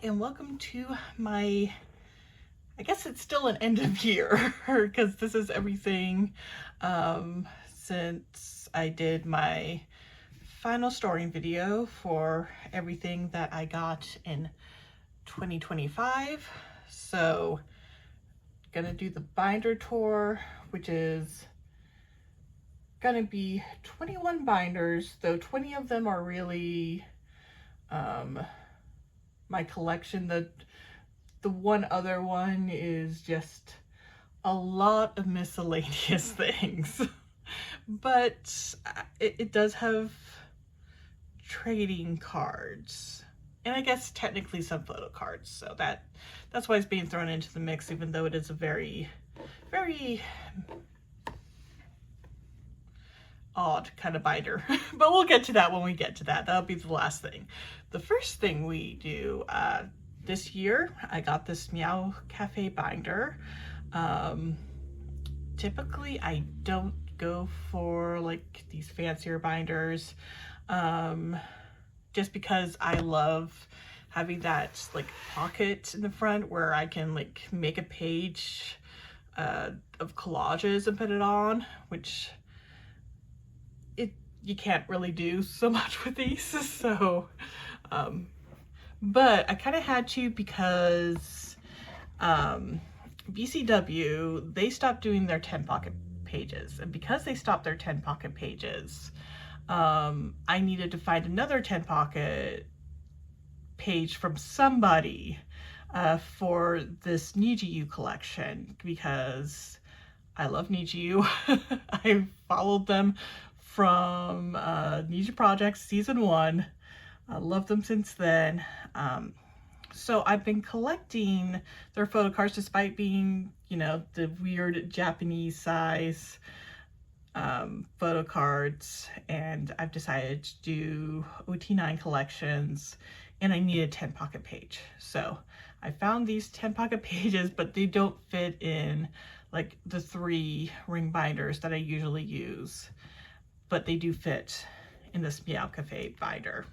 and welcome to my, I guess it's still an end of year because this is everything since I did my final storing video for everything that I got in 2025. So gonna do the binder tour, which is gonna be 21 binders, though 20 of them are really my collection. The one other one is just a lot of miscellaneous things, but it does have trading cards, and I guess technically some photo cards, so that's why it's being thrown into the mix, even though it is a very odd kind of binder. But we'll get to that when we get to that. That'll be the last thing. The first thing we do this year, I got this Mewcafe binder. Typically I don't go for like these fancier binders, just because I love having that like pocket in the front where I can like make a page of collages and put it on, which you can't really do so much with these. So but I kind of had to, because BCW, they stopped doing their 10 pocket pages, and because they stopped their 10 pocket pages, I needed to find another 10 pocket page from somebody for this NiziU collection, because I love NiziU. I followed them from NiziU Projects Season 1. I love them since then. So I've been collecting their photo cards, despite being, you know, the weird Japanese size photo cards, and I've decided to do OT9 collections, and I need a 10 pocket page. So I found these 10 pocket pages, but they don't fit in like the 3 ring binders that I usually use, but they do fit in this Mewcafe binder.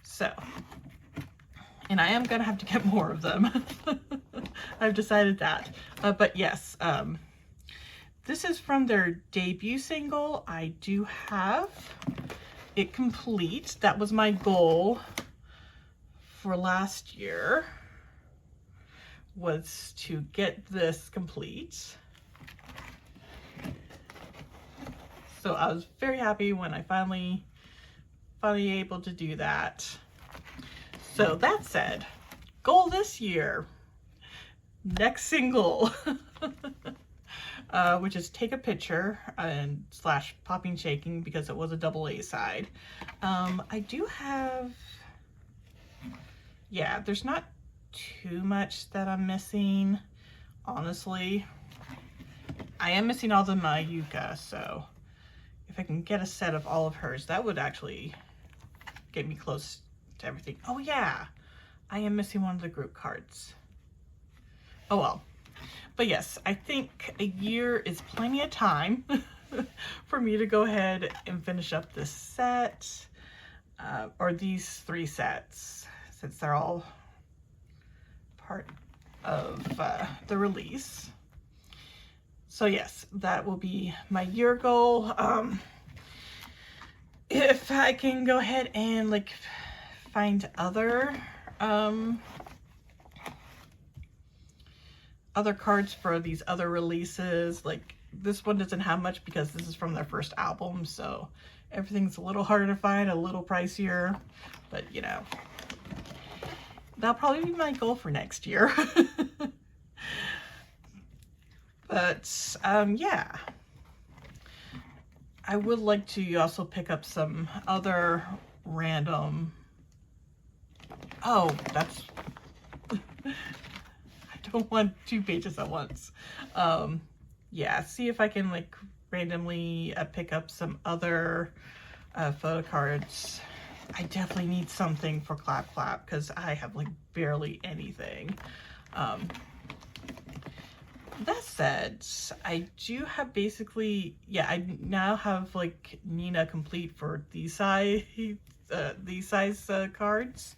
So, and I am gonna have to get more of them. I've decided that. But yes, this is from their debut single. I do have it complete. That was my goal for last year, was to get this complete. So I was very happy when I finally able to do that. So that said, goal this year, next single, which is take a picture and / popping shaking, because it was a double A side. I do have, yeah, there's not too much that I'm missing, honestly. I am missing all the Mayuka, so if I can get a set of all of hers, that would actually get me close to everything. Oh yeah, I am missing one of the group cards. Oh well. But yes, I think a year is plenty of time for me to go ahead and finish up this set, or these 3 sets, since they're all part of the release. So yes, that will be my year goal. If I can go ahead and like find other cards for these other releases, like this one doesn't have much because this is from their first album, so everything's a little harder to find, a little pricier, but you know, that'll probably be my goal for next year. But yeah, I would like to also pick up some other random, oh, that's, I don't want 2 pages at once. Yeah, see if I can like randomly pick up some other photo cards. I definitely need something for Clap Clap, because I have like barely anything. That said, I do have basically, yeah, I now have like Nina complete for these size cards.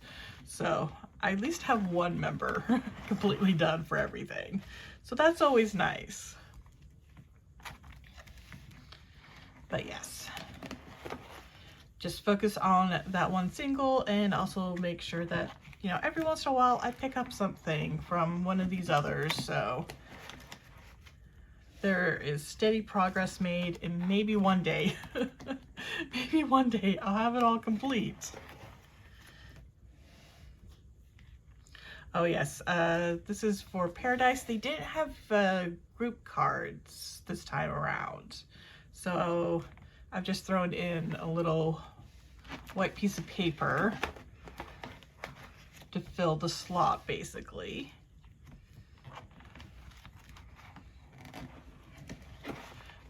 So I at least have one member completely done for everything. So that's always nice. But yes, just focus on that one single, and also make sure that, you know, every once in a while I pick up something from one of these others. So there is steady progress made, and maybe one day, maybe one day I'll have it all complete. Oh yes, this is for Paradise. They didn't have group cards this time around. So I've just thrown in a little white piece of paper to fill the slot, basically.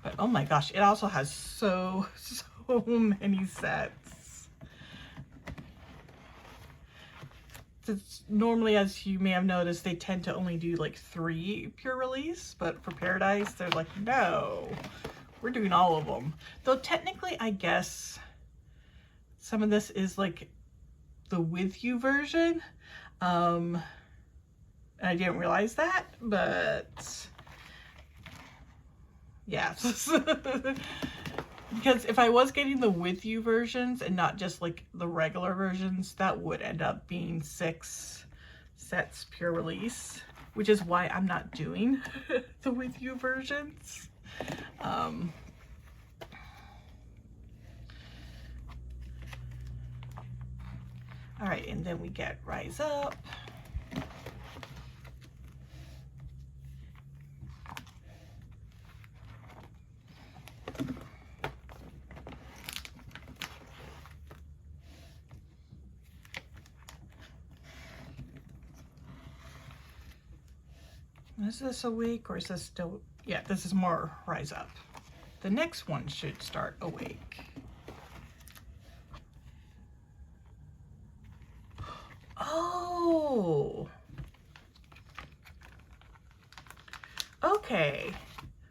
But oh my gosh, it also has so many sets. It's normally, as you may have noticed, they tend to only do like 3 pure release, but for Paradise, they're like, no, we're doing all of them. Though technically, I guess some of this is like the With You version. I didn't realize that, but yeah. Because if I was getting the With You versions and not just like the regular versions, that would end up being 6 sets pure release, which is why I'm not doing the With You versions. All right, and then we get Rise Up. Is this Awake, or is this still? Yeah, this is more Rise Up. The next one should start Awake. Oh, okay.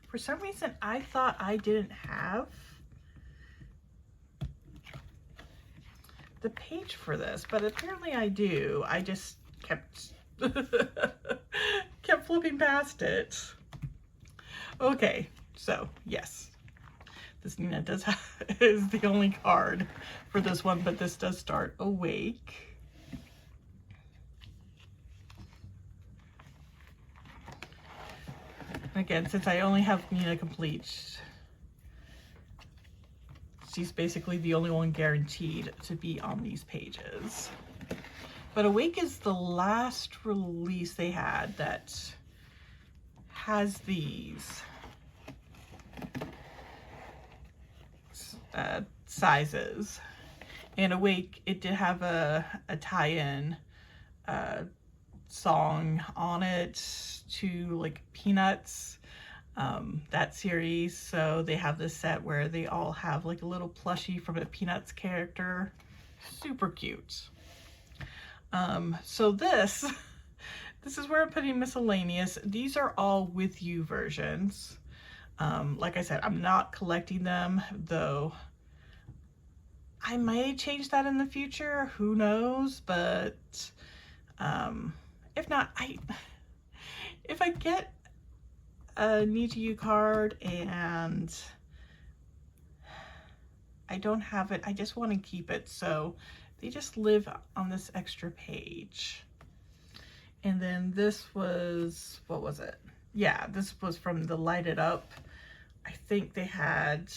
For some reason, I thought I didn't have the page for this, but apparently I do. I just kept kept flipping past it. Okay, so yes, this Nina does have, is the only card for this one, but this does start Awake. Again, since I only have Nina complete, she's basically the only one guaranteed to be on these pages. But Awake is the last release they had that has these sizes. And Awake, it did have a tie-in song on it to like Peanuts, that series. So they have this set where they all have like a little plushie from a Peanuts character. Super cute. So this is where I'm putting Miscellaneous. These are all With You versions. Like I said, I'm not collecting them, though I may change that in the future, who knows, but if not, if I get a NiziU card and I don't have it, I just want to keep it, so they just live on this extra page. And then this was, what was it? Yeah, this was from the Light It Up. I think they had,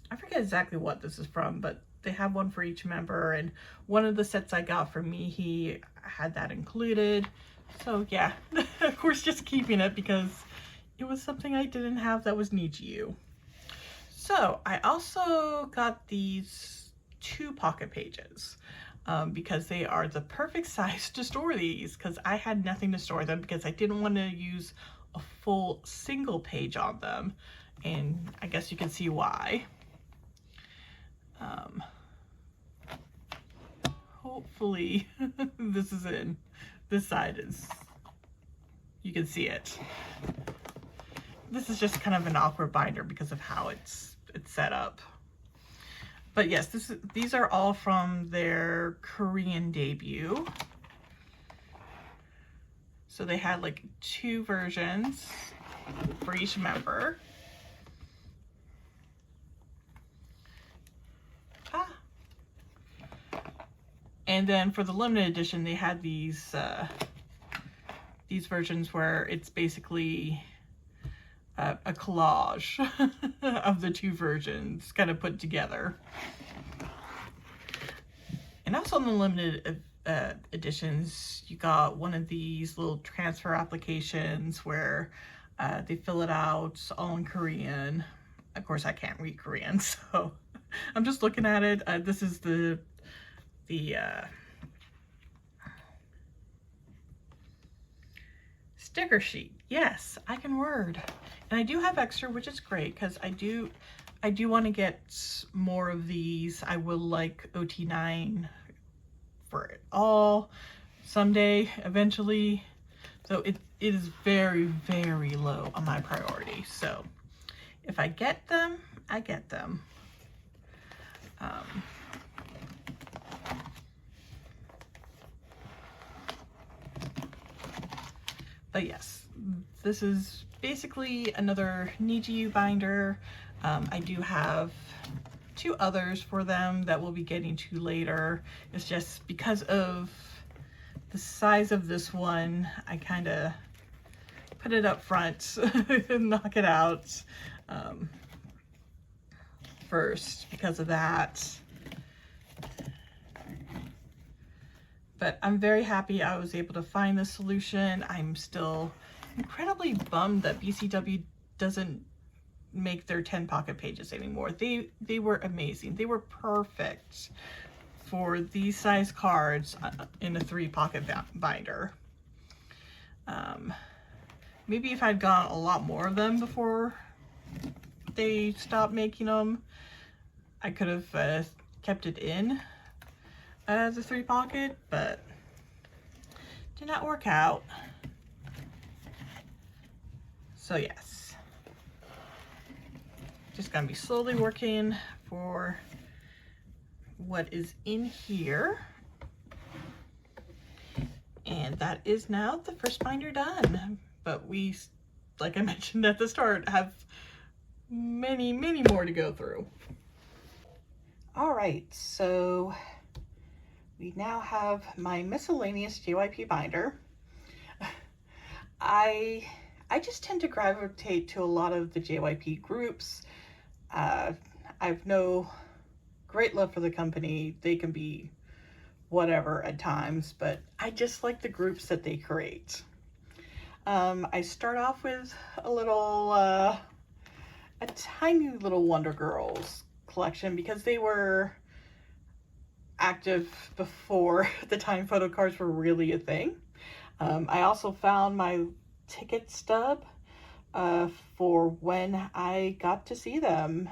I forget exactly what this is from, but they have one for each member, and one of the sets I got for me, he had that included. So yeah, of course, just keeping it because it was something I didn't have that was NiziU. So I also got these 2 pocket pages because they are the perfect size to store these, because I had nothing to store them because I didn't want to use a full single page on them, and I guess you can see why. Hopefully this side is, you can see it. This is just kind of an awkward binder because of how it's set up. But yes, these are all from their Korean debut. So they had like 2 versions for each member. And then for the limited edition, they had these versions where it's basically a collage of the 2 versions kind of put together. And also in the limited editions, you got one of these little transfer applications where they fill it out all in Korean. Of course, I can't read Korean, so I'm just looking at it. This is the sticker sheet. Yes, I can word. And I do have extra, which is great because I do want to get more of these. I will like OT9 for it all someday, eventually. So it is very, very low on my priority. So if I get them, I get them. But yes, this is basically another NiziU binder. I do have 2 others for them that we'll be getting to later. It's just because of the size of this one, I kind of put it up front and knock it out first because of that. But I'm very happy I was able to find this solution. I'm still incredibly bummed that BCW doesn't make their 10 pocket pages anymore. They were amazing. They were perfect for these size cards in a 3 pocket binder. Maybe if I'd gotten a lot more of them before they stopped making them, I could have kept it in as a 3 pocket, but did not work out. So yes, just gonna be slowly working for what is in here. And that is now the first binder done. But we, like I mentioned at the start, have many, many more to go through. All right, so we now have my Miscellaneous JYP binder. I just tend to gravitate to a lot of the JYP groups. I've no great love for the company. They can be whatever at times, but I just like the groups that they create. I start off with a little, a tiny little Wonder Girls collection because they were active before the time photocards were really a thing. I also found my ticket stub for when I got to see them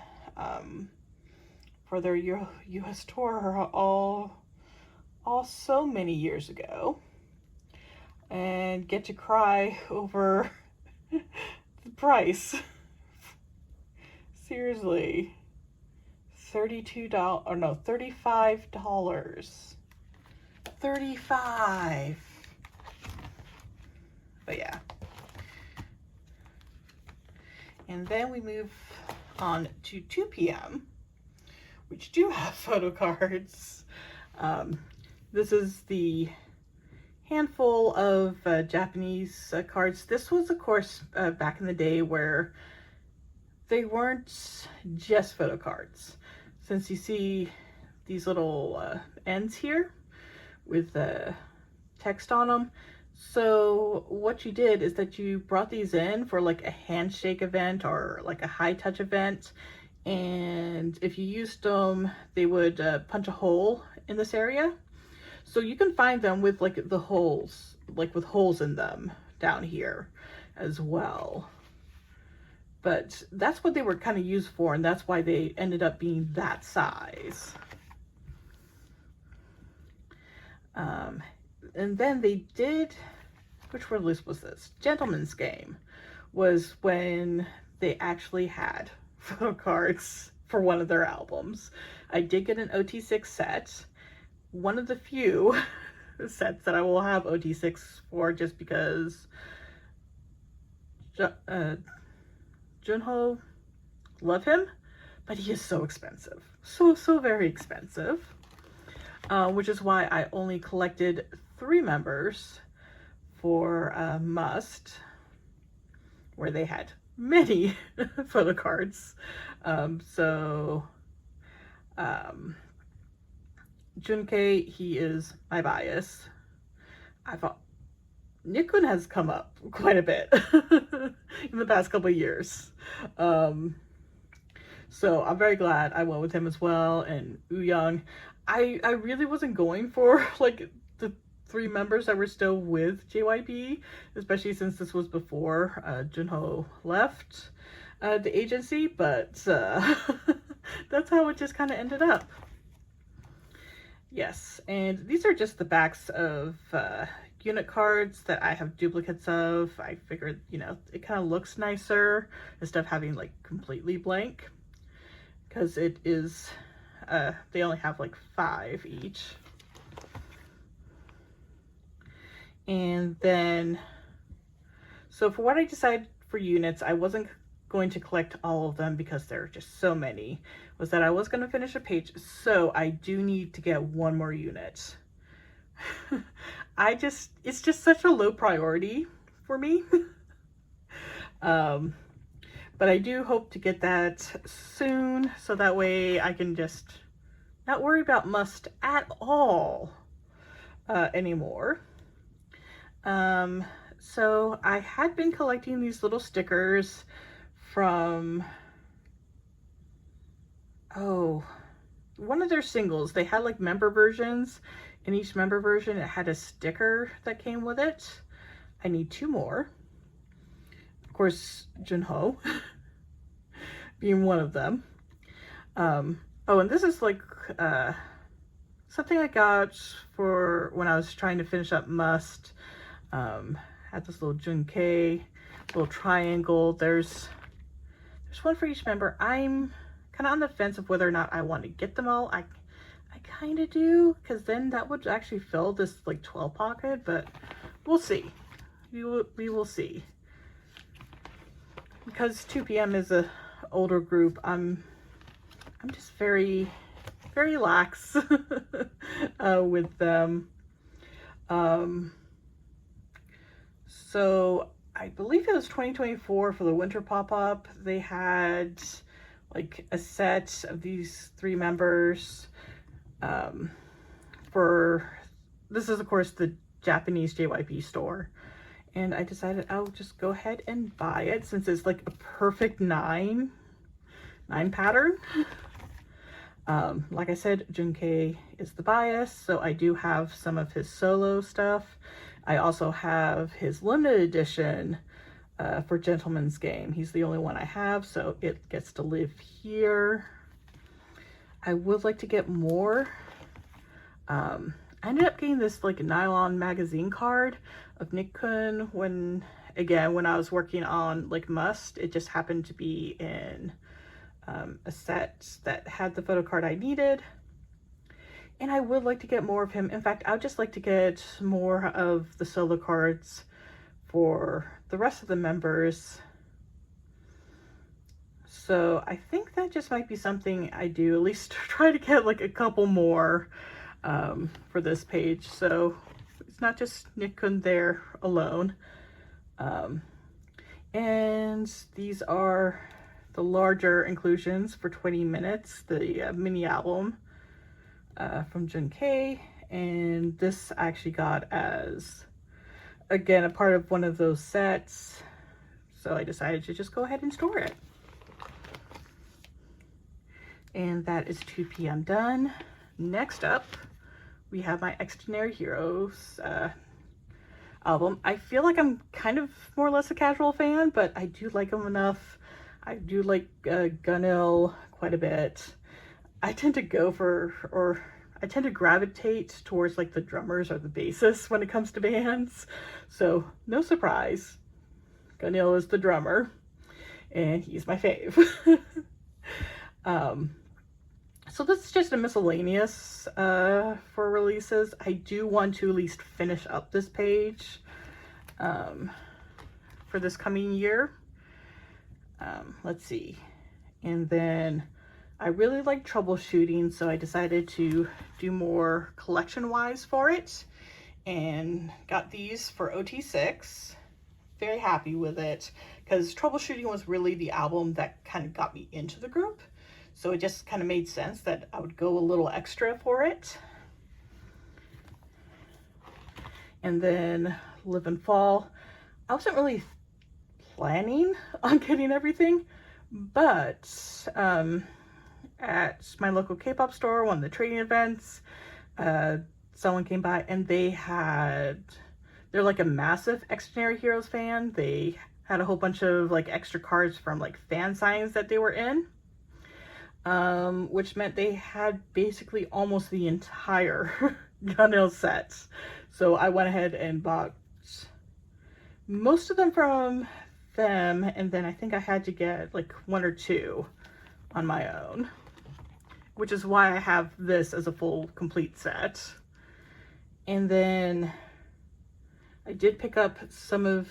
for their US tour all so many years ago, and get to cry over the price. Seriously, $32, or no, $35. $35. But yeah. And then we move on to 2 p.m., which do have photo cards. This is the handful of Japanese cards. This was, of course, back in the day where they weren't just photo cards. Since you see these little ends here with text on them. So what you did is that you brought these in for like a handshake event or like a high touch event. And if you used them, they would punch a hole in this area. So you can find them with like the holes, like with holes in them down here as well. But that's what they were kind of used for, and that's why they ended up being that size. And then they did, which release was this? Gentleman's Game was when they actually had photo cards for one of their albums. I did get an OT6 set, one of the few sets that I will have OT6 for, just because Junho, love him, but he is so expensive. So very expensive. Which is why I only collected 3 members for Must, where they had many photocards. Junkei, he is my bias. I thought Nickun has come up quite a bit in the past couple of years. So I'm very glad I went with him as well. And Wooyoung, I really wasn't going for like the 3 members that were still with JYP, especially since this was before Junho left the agency, but that's how it just kind of ended up. Yes, and these are just the backs of unit cards that I have duplicates of. I figured, you know, it kind of looks nicer instead of having like completely blank, because it is, they only have like 5 each. And then, so for what I decided for units, I wasn't going to collect all of them because there are just so many, was that I was going to finish a page, so I do need to get 1 more unit. It's just such a low priority for me. But I do hope to get that soon, so that way I can just not worry about Must at all anymore. So I had been collecting these little stickers from, one of their singles. They had like member versions. In each member version, it had a sticker that came with it. I need 2 more. Of course, Junho being one of them. Oh, and this is like something I got for when I was trying to finish up Must. Had this little Junkei, little triangle. There's one for each member. I'm kind of on the fence of whether or not I want to get them all. I kind of do, because then that would actually fill this like 12 pocket, but we'll see. We will see. Because 2 PM is a older group, I'm just very lax with them. So I believe it was 2024 for the winter pop-up. They had like a set of these 3 members. This is of course the Japanese JYP store, and I decided I'll just go ahead and buy it since it's like a perfect 9 pattern. Like I said, Junkei is the bias, so I do have some of his solo stuff. I also have his limited edition for Gentleman's Game. He's the only one I have, so it gets to live here. I would like to get more. I ended up getting this like nylon magazine card of Nickun when I was working on like Must. It just happened to be in a set that had the photo card I needed. And I would like to get more of him. In fact, I would just like to get more of the solo cards for the rest of the members. So I think that just might be something I do, at least try to get like a couple more for this page. So it's not just Nickun there alone. And these are the larger inclusions for 20 minutes, the mini album from Junkei. And this I actually got as, again, a part of one of those sets. So I decided to just go ahead and store it. And that is 2 PM done. Next up, we have my Extraordinary Heroes album. I feel like I'm kind of more or less a casual fan, but I do like them enough. I do like Gunil quite a bit. I tend to gravitate towards like the drummers or the bassists when it comes to bands. So no surprise, Gunil is the drummer and he's my fave. So this is just a miscellaneous for releases. I do want to at least finish up this page for this coming year. Let's see. And then I really like troubleshooting, so I decided to do more collection-wise for it and got these for OT6. Very happy with it because troubleshooting was really the album that kind of got me into the group. So it just kind of made sense that I would go a little extra for it. And then Live and Fall. I wasn't really planning on getting everything, but at my local K-pop store, one of the trading events, someone came by and they're like a massive Extraordinary Heroes fan. They had a whole bunch of like extra cards from like fan signs that they were in, which meant they had basically almost the entire Gunhill set. So I went ahead and bought most of them from them, and then I think I had to get like 1 or 2 on my own, which is why I have this as a full complete set. And then I did pick up some of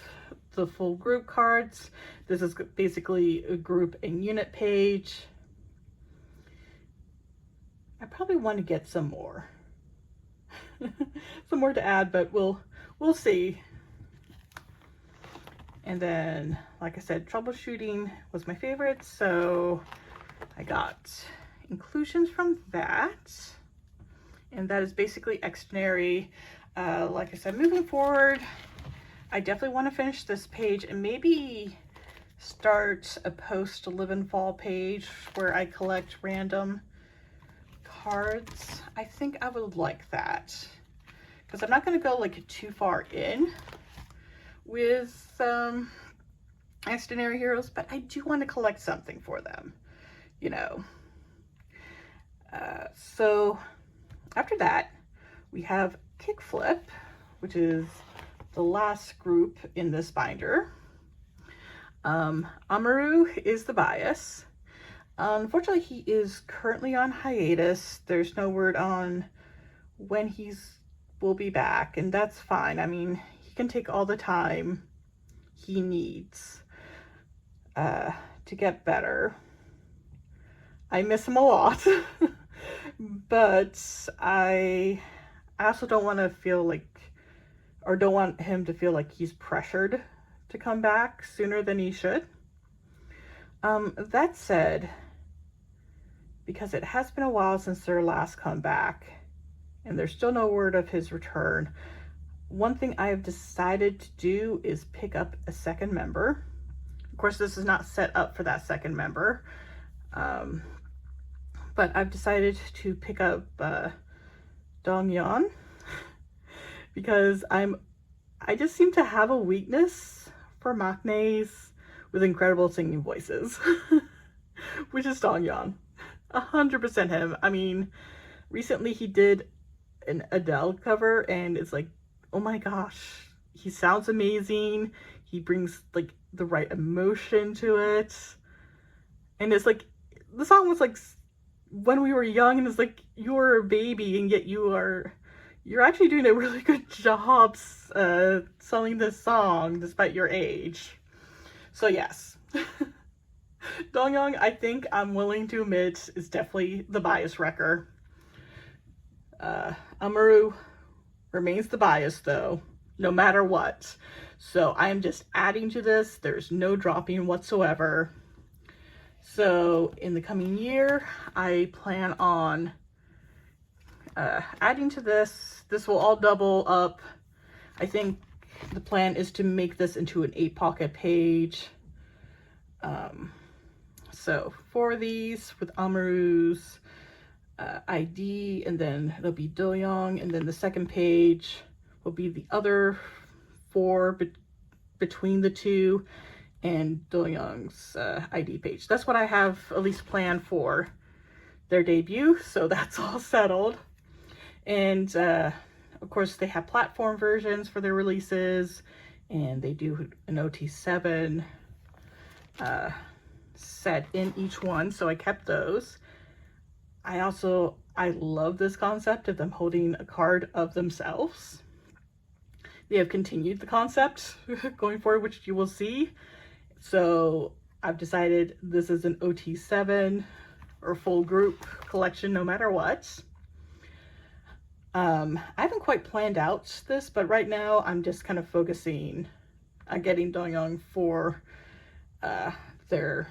the full group cards. This is basically a group and unit page. I probably want to get some more. Some more to add, but we'll see. And then, like I said, troubleshooting was my favorite, so I got inclusions from that. And that is basically Extraordinary. Like I said, moving forward, I definitely want to finish this page and maybe start a post Live and Fall page where I collect random cards. I think I would like that because I'm not going to go like too far in with Extraordinary Heroes, but I do want to collect something for them, you know. So after that, we have Kickflip, which is the last group in this binder. Amaru is the bias. Unfortunately, he is currently on hiatus. There's no word on when will be back, and that's fine. I mean, he can take all the time he needs to get better. I miss him a lot, but I also don't want to feel like, or don't want him to feel like he's pressured to come back sooner than he should. That said, because it has been a while since their last comeback and there's still no word of his return, one thing I have decided to do is pick up a second member. Of course, this is not set up for that second member, but I've decided to pick up Dongyeon because I just seem to have a weakness for maknaes with incredible singing voices, which is Dongyeon. 100% him. I mean, recently he did an Adele cover and it's like, oh my gosh, he sounds amazing. He brings like the right emotion to it. And it's like, the song was like when we were young, and it's like, you're a baby and yet you're actually doing a really good job selling this song despite your age. So yes, Dongyeon, I think I'm willing to admit, is definitely the bias wrecker. Amaru remains the bias though, no matter what. So I am just adding to this. There's no dropping whatsoever. So in the coming year, I plan on adding to this. This will all double up. I think the plan is to make this into an 8-pocket page. So for these with Amaru's ID, and then it'll be Doyoung, and then the second page will be the other 4 between the two, and Doyoung's ID page. That's what I have at least planned for their debut, so that's all settled. And of course they have platform versions for their releases, and they do an OT7 set in each one, so I kept those. I love this concept of them holding a card of themselves. They have continued the concept going forward, which you will see. So I've decided this is an OT7 or full group collection no matter what. I haven't quite planned out this, but right now I'm just kind of focusing on getting Dongyong for their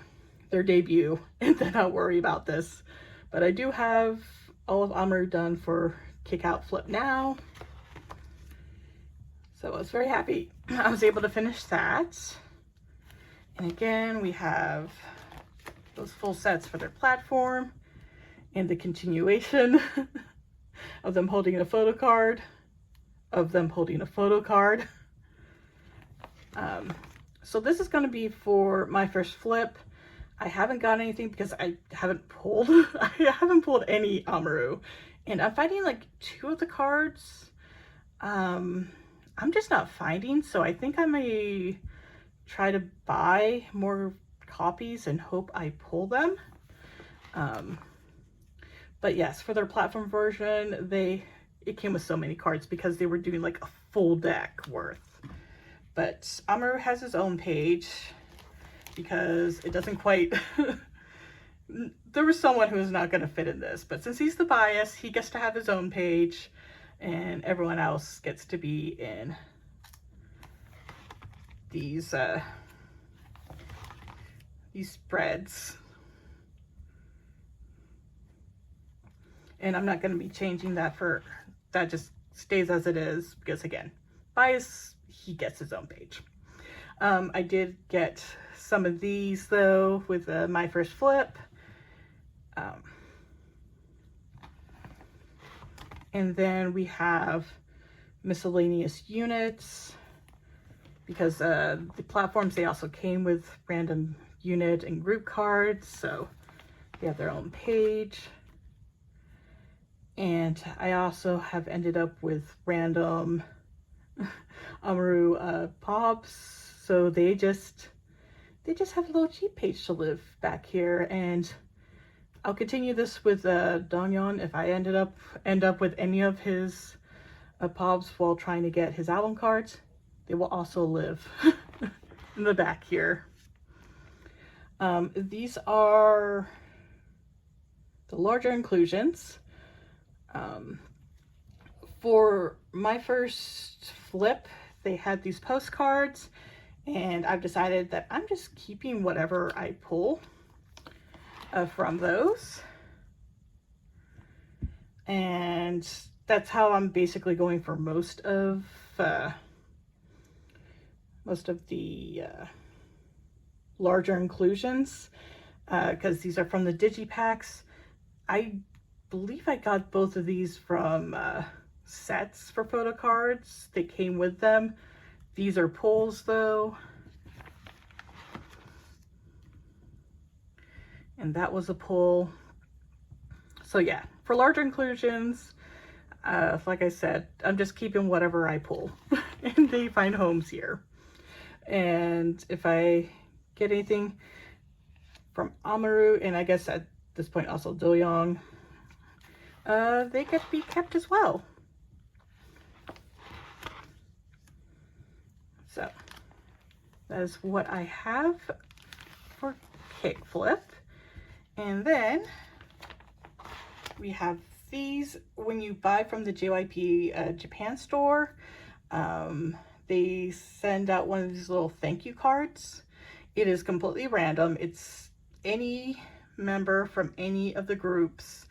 debut, and then I'll worry about this. But I do have all of Amaru done for Kick Out Flip Now. So I was very happy I was able to finish that. And again, we have those full sets for their platform and the continuation of them holding a photo card, so this is going to be for my first flip. I haven't got anything because I haven't pulled any Amaru, and I'm finding like 2 of the cards I'm just not finding, so I think I may try to buy more copies and hope I pull them. But yes, for their platform version, it came with so many cards because they were doing like a full deck worth. But Amaru has his own page because it doesn't quite... There was someone who was not going to fit in this, but since he's the bias, he gets to have his own page and everyone else gets to be in these spreads. And I'm not going to be changing that that just stays as it is because, again, bias, he gets his own page. I did get some of these though with my first flip. And then we have miscellaneous units because the platforms, they also came with random unit and group cards, so they have their own page. And I also have ended up with random Amaru pops, so they just have a little cheat page to live back here. And I'll continue this with Dongyong if I end up with any of his pops while trying to get his album cards. They will also live in the back here. These are the larger inclusions. For my first flip, they had these postcards, and I've decided that I'm just keeping whatever I pull from those. And that's how I'm basically going for most of the larger inclusions, because these are from the digipacks. I believe I got both of these from sets for photo cards. They came with them. These are pulls though. And that was a pull. So yeah, for larger inclusions, like I said, I'm just keeping whatever I pull and they find homes here. And if I get anything from Amaru, and I guess at this point also Dongyong, they get to be kept as well. So that is what I have for kickflip. And then we have these. When you buy from the JYP Japan store, they send out one of these little thank you cards. It is completely random. It's any member from any of the groups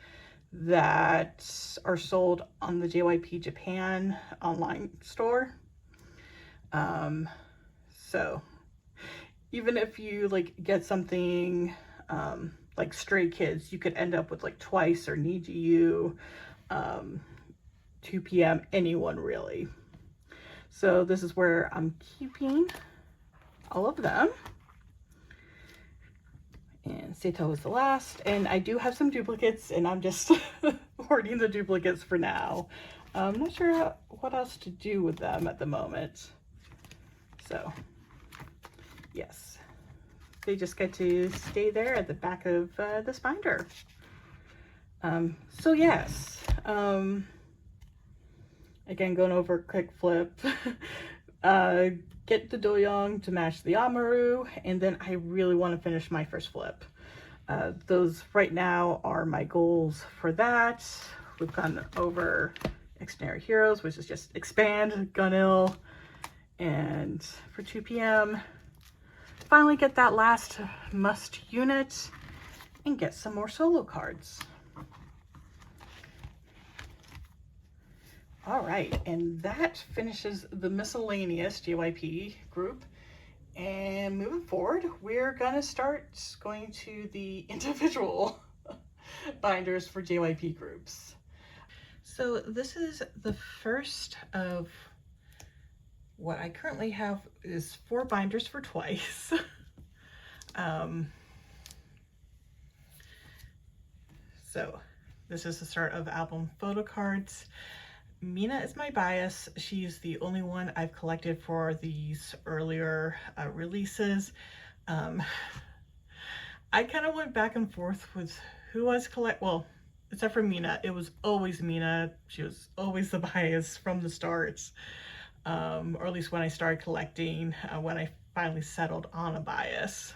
that are sold on the JYP Japan online store. So even if you like get something like Stray Kids, you could end up with like Twice or NiziU, 2 PM, anyone really. So this is where I'm keeping all of them. And Seto is the last, and I do have some duplicates, and I'm just hoarding the duplicates for now. I'm not sure what else to do with them at the moment. So yes, actually just get to stay there at the back of this binder. So yes, again, going over quick flip, get the Doyoung to match the Amaru, and then I really want to finish my first flip. Those right now are my goals for that. We've gone over Extraordinary Heroes, which is just expand, Gunil, and for 2 p.m. finally get that last must unit and get some more solo cards. All right, and that finishes the Miscellaneous JYP group. And moving forward, we're gonna start going to the individual binders for JYP groups. So this is the first of what I currently have is 4 binders for twice. So this is the start of album photo cards. Mina is my bias. She's the only one I've collected for these earlier releases. I kind of went back and forth with who was well, except for Mina. It was always Mina. She was always the bias from the start. Or at least when I started collecting, when I finally settled on a bias.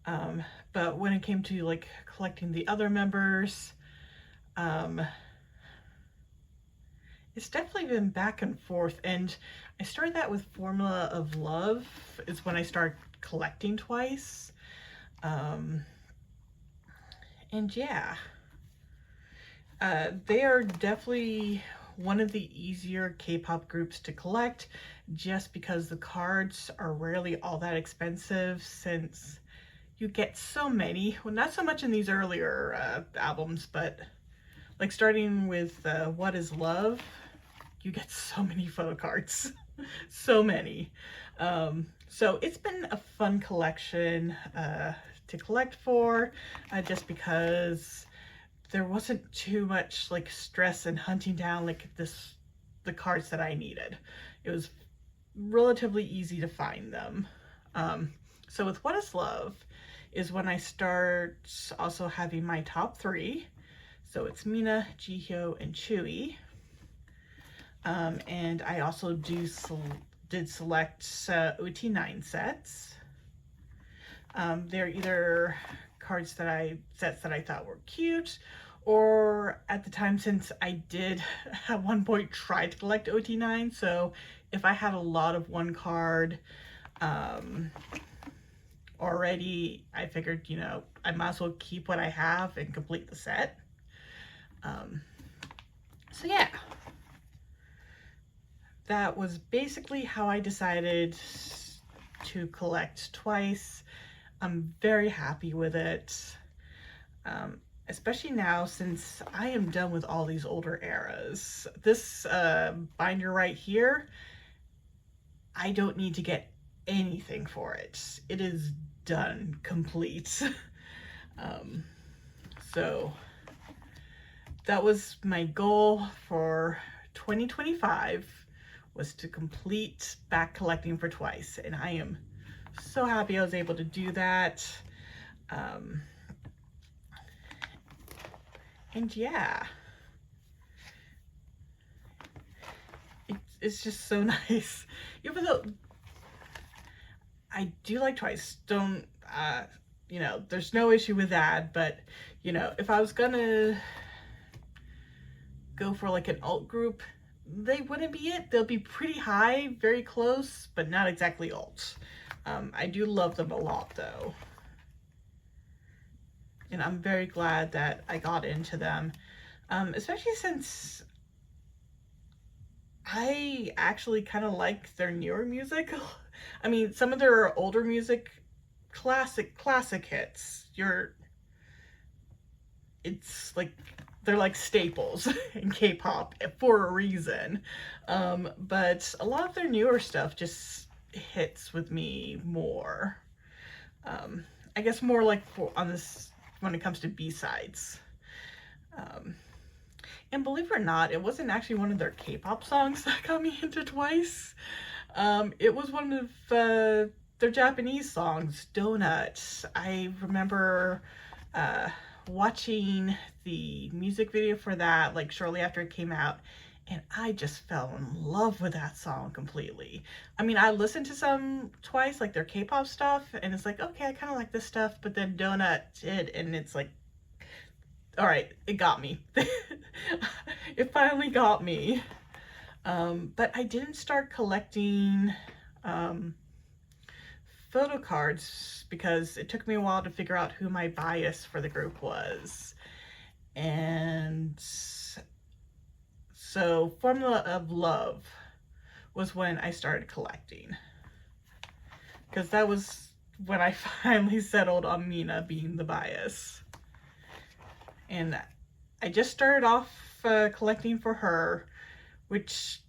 But when it came to like collecting the other members, it's definitely been back and forth, and I started that with Formula of Love is when I started collecting twice. And yeah, they are definitely one of the easier K-pop groups to collect just because the cards are rarely all that expensive, since you get so many. Well, not so much in these earlier albums, but like starting with What Is Love, you get so many photo cards. So many. So it's been a fun collection to collect for, just because there wasn't too much like stress in hunting down like the cards that I needed. It was relatively easy to find them. So with What Is Love is when I start also having my top 3. So it's Mina, Jihyo, and Chewie. And I also did select OT9 sets. They're either cards sets that I thought were cute, or at the time, since I did at one point try to collect OT9, so if I had a lot of one card already, I figured, you know, I might as well keep what I have and complete the set. So yeah, that was basically how I decided to collect twice. I'm very happy with it, especially now since I am done with all these older eras. This binder right here, I don't need to get anything for it. It is done, complete. So that was my goal for 2025, was to complete back collecting for twice, and I am so happy I was able to do that. And yeah, it's just so nice. Even though I do like twice, don't you know, there's no issue with that, but you know, if I was gonna go for like an alt group, they wouldn't be it. They'll be pretty high, very close, but not exactly alt. I do love them a lot though, and I'm very glad that I got into them, especially since I actually kind of like their newer music. I mean, some of their older music, classic hits, it's like they're like staples in K-pop for a reason, but a lot of their newer stuff just hits with me more. I guess more like on this when it comes to B-sides. And believe it or not, it wasn't actually one of their K-pop songs that got me into twice. It was one of their Japanese songs, Donut. I remember watching the music video for that like shortly after it came out, and I just fell in love with that song completely. I mean, I listened to some Twice, like their K-pop stuff, and it's like, okay, I kind of like this stuff, but then Donut did, and it's like, all right, it got me. It finally got me. But I didn't start collecting photo cards because it took me a while to figure out who my bias for the group was. And so Formula of Love was when I started collecting, because that was when I finally settled on Mina being the bias. And I just started off collecting for her, which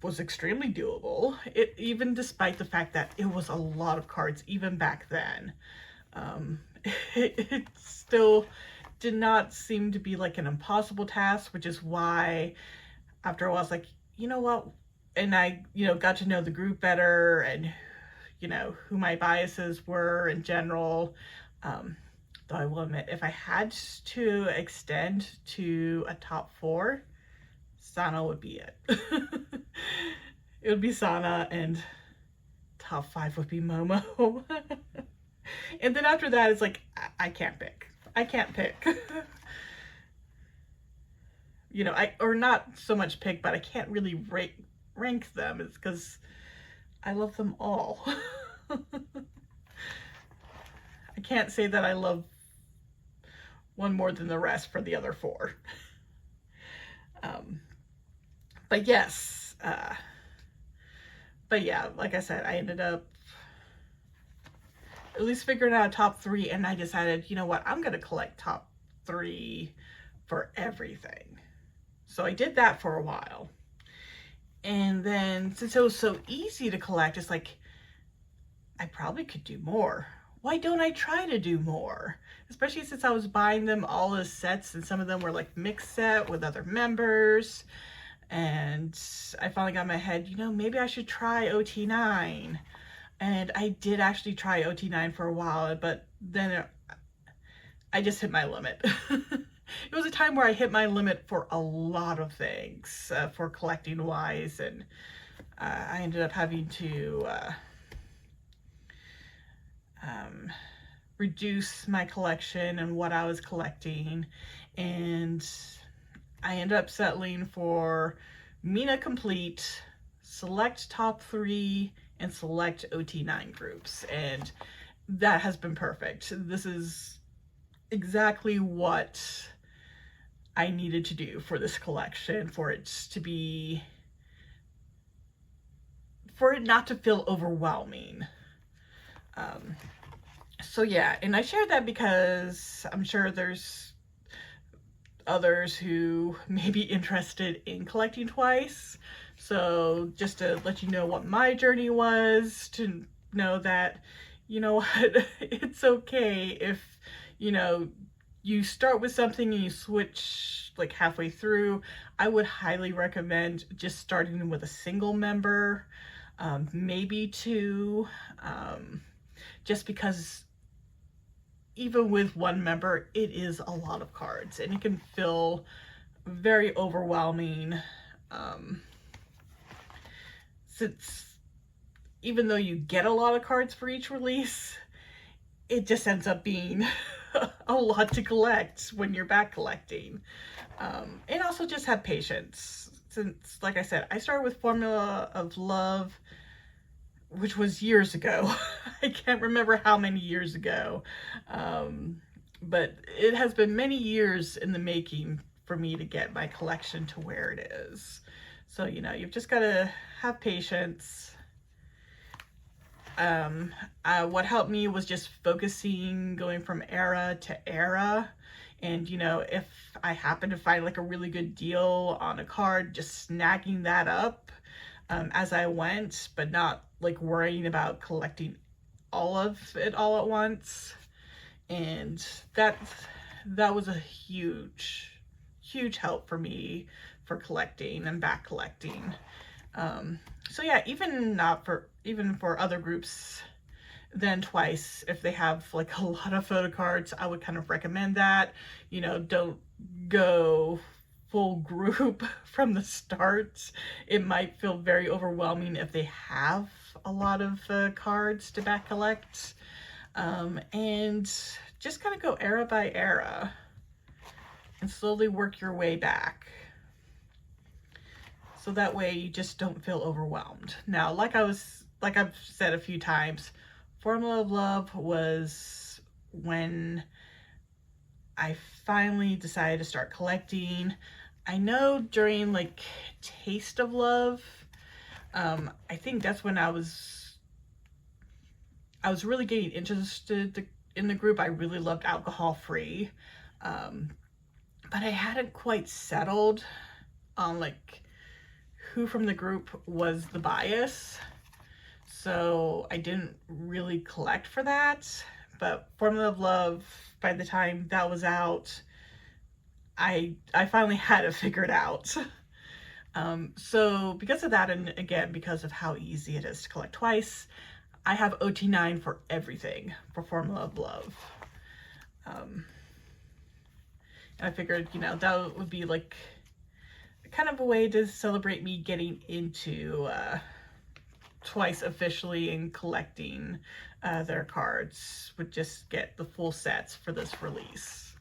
was extremely doable, even despite the fact that it was a lot of cards even back then. It still did not seem to be like an impossible task, which is why after a while I was like, you know what, and I, you know, got to know the group better and, you know, who my biases were in general. Though I will admit, if I had to extend to a top 4, Sana would be it. It would be Sana, and top 5 would be Momo. And then after that, it's like, I can't pick. I can't pick. You know, or not so much pick, but I can't really rank them. It's because I love them all. I can't say that I love one more than the rest for the other 4. But yes, but yeah, like I said, I ended up at least figuring out a top 3, and I decided, you know what, I'm going to collect top 3 for everything. So I did that for a while. And then since it was so easy to collect, it's like, I probably could do more. Why don't I try to do more? Especially since I was buying them all as sets, and some of them were like mixed set with other members. And I finally got in my head, you know, maybe I should try OT9. And I did actually try OT9 for a while, but then I just hit my limit. It was a time where I hit my limit for a lot of things, for collecting wise, and I ended up having to reduce my collection and what I was collecting, and I ended up settling for Mina Complete, select top 3, and select OT9 groups, and that has been perfect. This is exactly what I needed to do for this collection, for it not to feel overwhelming. So yeah, and I shared that because I'm sure there's others who may be interested in collecting Twice. So just to let you know what my journey was, to know that, you know what, it's okay if, you know, you start with something and you switch like halfway through. I would highly recommend just starting with a single member, maybe 2, just because even with one member, it is a lot of cards and it can feel very overwhelming. Since even though you get a lot of cards for each release, it just ends up being a lot to collect when you're back collecting. And also just have patience, since, like I said, I started with Formula of Love, which was years ago. I can't remember how many years ago, but it has been many years in the making for me to get my collection to where it is. So, you know, you've just got to have patience. What helped me was just focusing, going from era to era, and, you know, if I happen to find like a really good deal on a card, just snagging that up as I went, but not like worrying about collecting all of it all at once. And that was a huge help for me for collecting and back collecting. So yeah, even for other groups, then Twice, if they have like a lot of photo cards, I would kind of recommend that. You know, don't go full group from the start. It might feel very overwhelming if they have a lot of cards to back collect. And just kind of go era by era and slowly work your way back. So that way you just don't feel overwhelmed. Now, like I've said a few times, Formula of Love was when I finally decided to start collecting. I know during like Taste of Love, I think that's when I was really getting interested in the group. I really loved alcohol free, but I hadn't quite settled on like who from the group was the bias, so I didn't really collect for that. But Formula of Love, by the time that was out, I finally had it figured out. So because of that, and again because of how easy it is to collect Twice, I have OT9 for everything for Formula of Love. And I figured, you know, that would be like kind of a way to celebrate me getting into Twice officially and collecting their cards. Would just get the full sets for this release.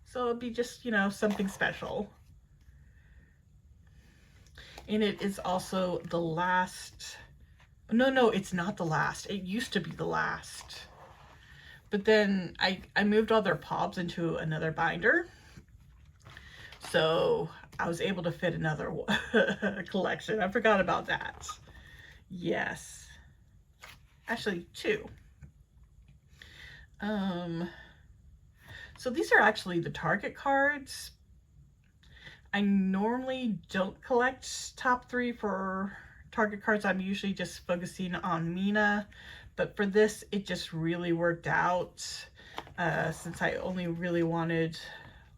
So it'd be just, you know, something special. And it is also the last, no, it's not the last. It used to be the last. But then I moved all their POBs into another binder. So I was able to fit another collection. I forgot about that. Yes. Actually, 2. So these are actually the Target cards. I normally don't collect top 3 for Target cards. I'm usually just focusing on Mina. But for this, it just really worked out since I only really wanted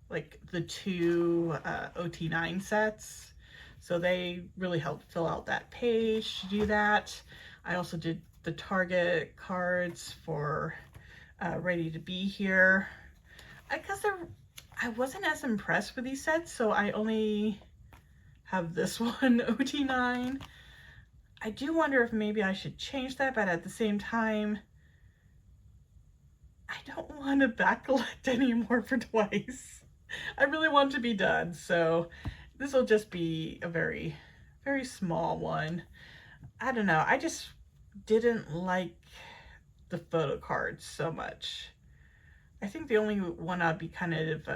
like the 2 OT9 sets. So they really helped fill out that page to do that. I also did the Target cards for Ready to Be Here. Because I wasn't as impressed with these sets, so I only have this one OT9. I do wonder if maybe I should change that, but at the same time, I don't want to back collect anymore for Twice. I really want to be done, so this will just be a very, very small one. I don't know, I just didn't like the photo cards so much. I think the only one I'd be kind of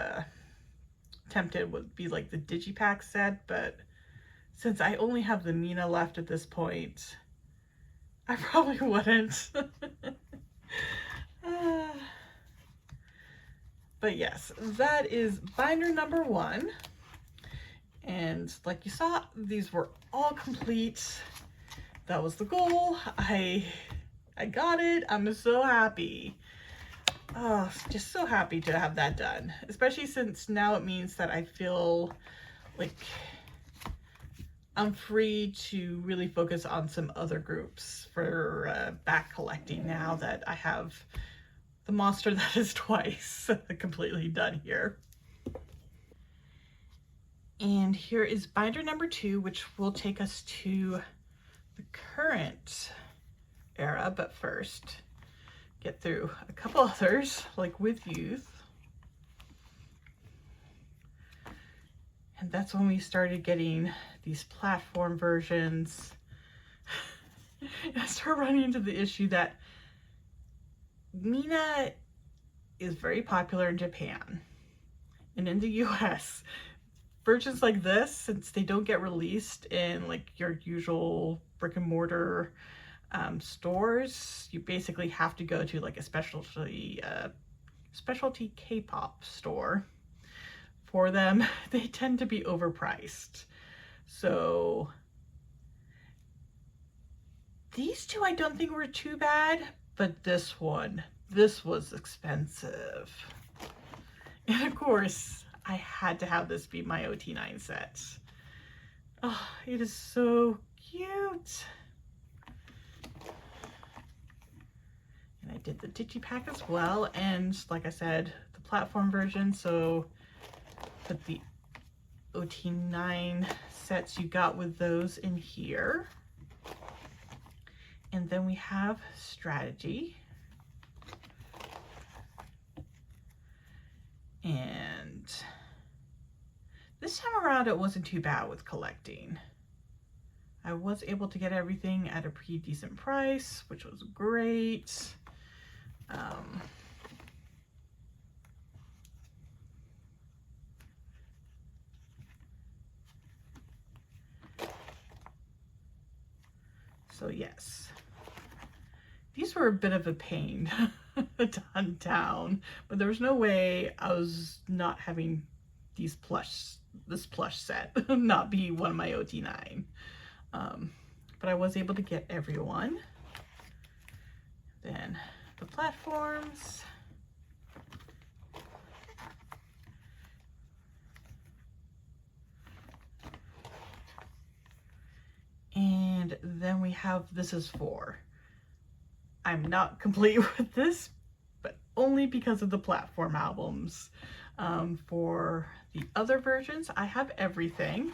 tempted would be like the Digipack set, but since I only have the Mina left at this point, I probably wouldn't. But yes, that is binder number 1. And like you saw, these were all complete. That was the goal. I got it. I'm so happy. Oh, just so happy to have that done. Especially since now it means that I feel like I'm free to really focus on some other groups for back collecting now that I have the monster that is Twice completely done here. And here is binder number 2, which will take us to the current era, but first get through a couple others, like With Youth. And that's when we started getting these platform versions. I started running into the issue that Mina is very popular in Japan. And in the US, versions like this, since they don't get released in like your usual brick and mortar stores, you basically have to go to like a specialty K-pop store for them. They tend to be overpriced. So these 2 I don't think were too bad, but this was expensive. And of course, I had to have this be my OT9 set. Oh, it is so cute. I did the digipack as well, and like I said, the platform version, so put the OT9 sets you got with those in here. And then we have strategy. And this time around it wasn't too bad with collecting. I was able to get everything at a pretty decent price, which was great. So yes, these were a bit of a pain to hunt down, but there was no way I was not having this plush set not be one of my OT9. But I was able to get everyone. Then the platforms. And then we have This Is For. I'm not complete with this, but only because of the platform albums. For the other versions, I have everything.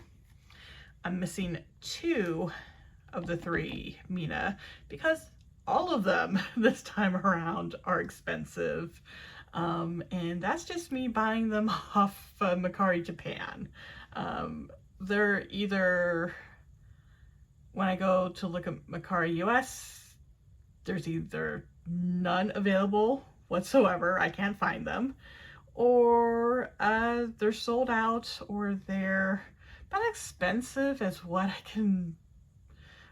I'm missing 2 of the 3 Mina because all of them this time around are expensive. And that's just me buying them off Mercari Japan. They're either, when I go to look at Mercari US, there's either none available whatsoever, I can't find them, or they're sold out, or they're about expensive as what I can,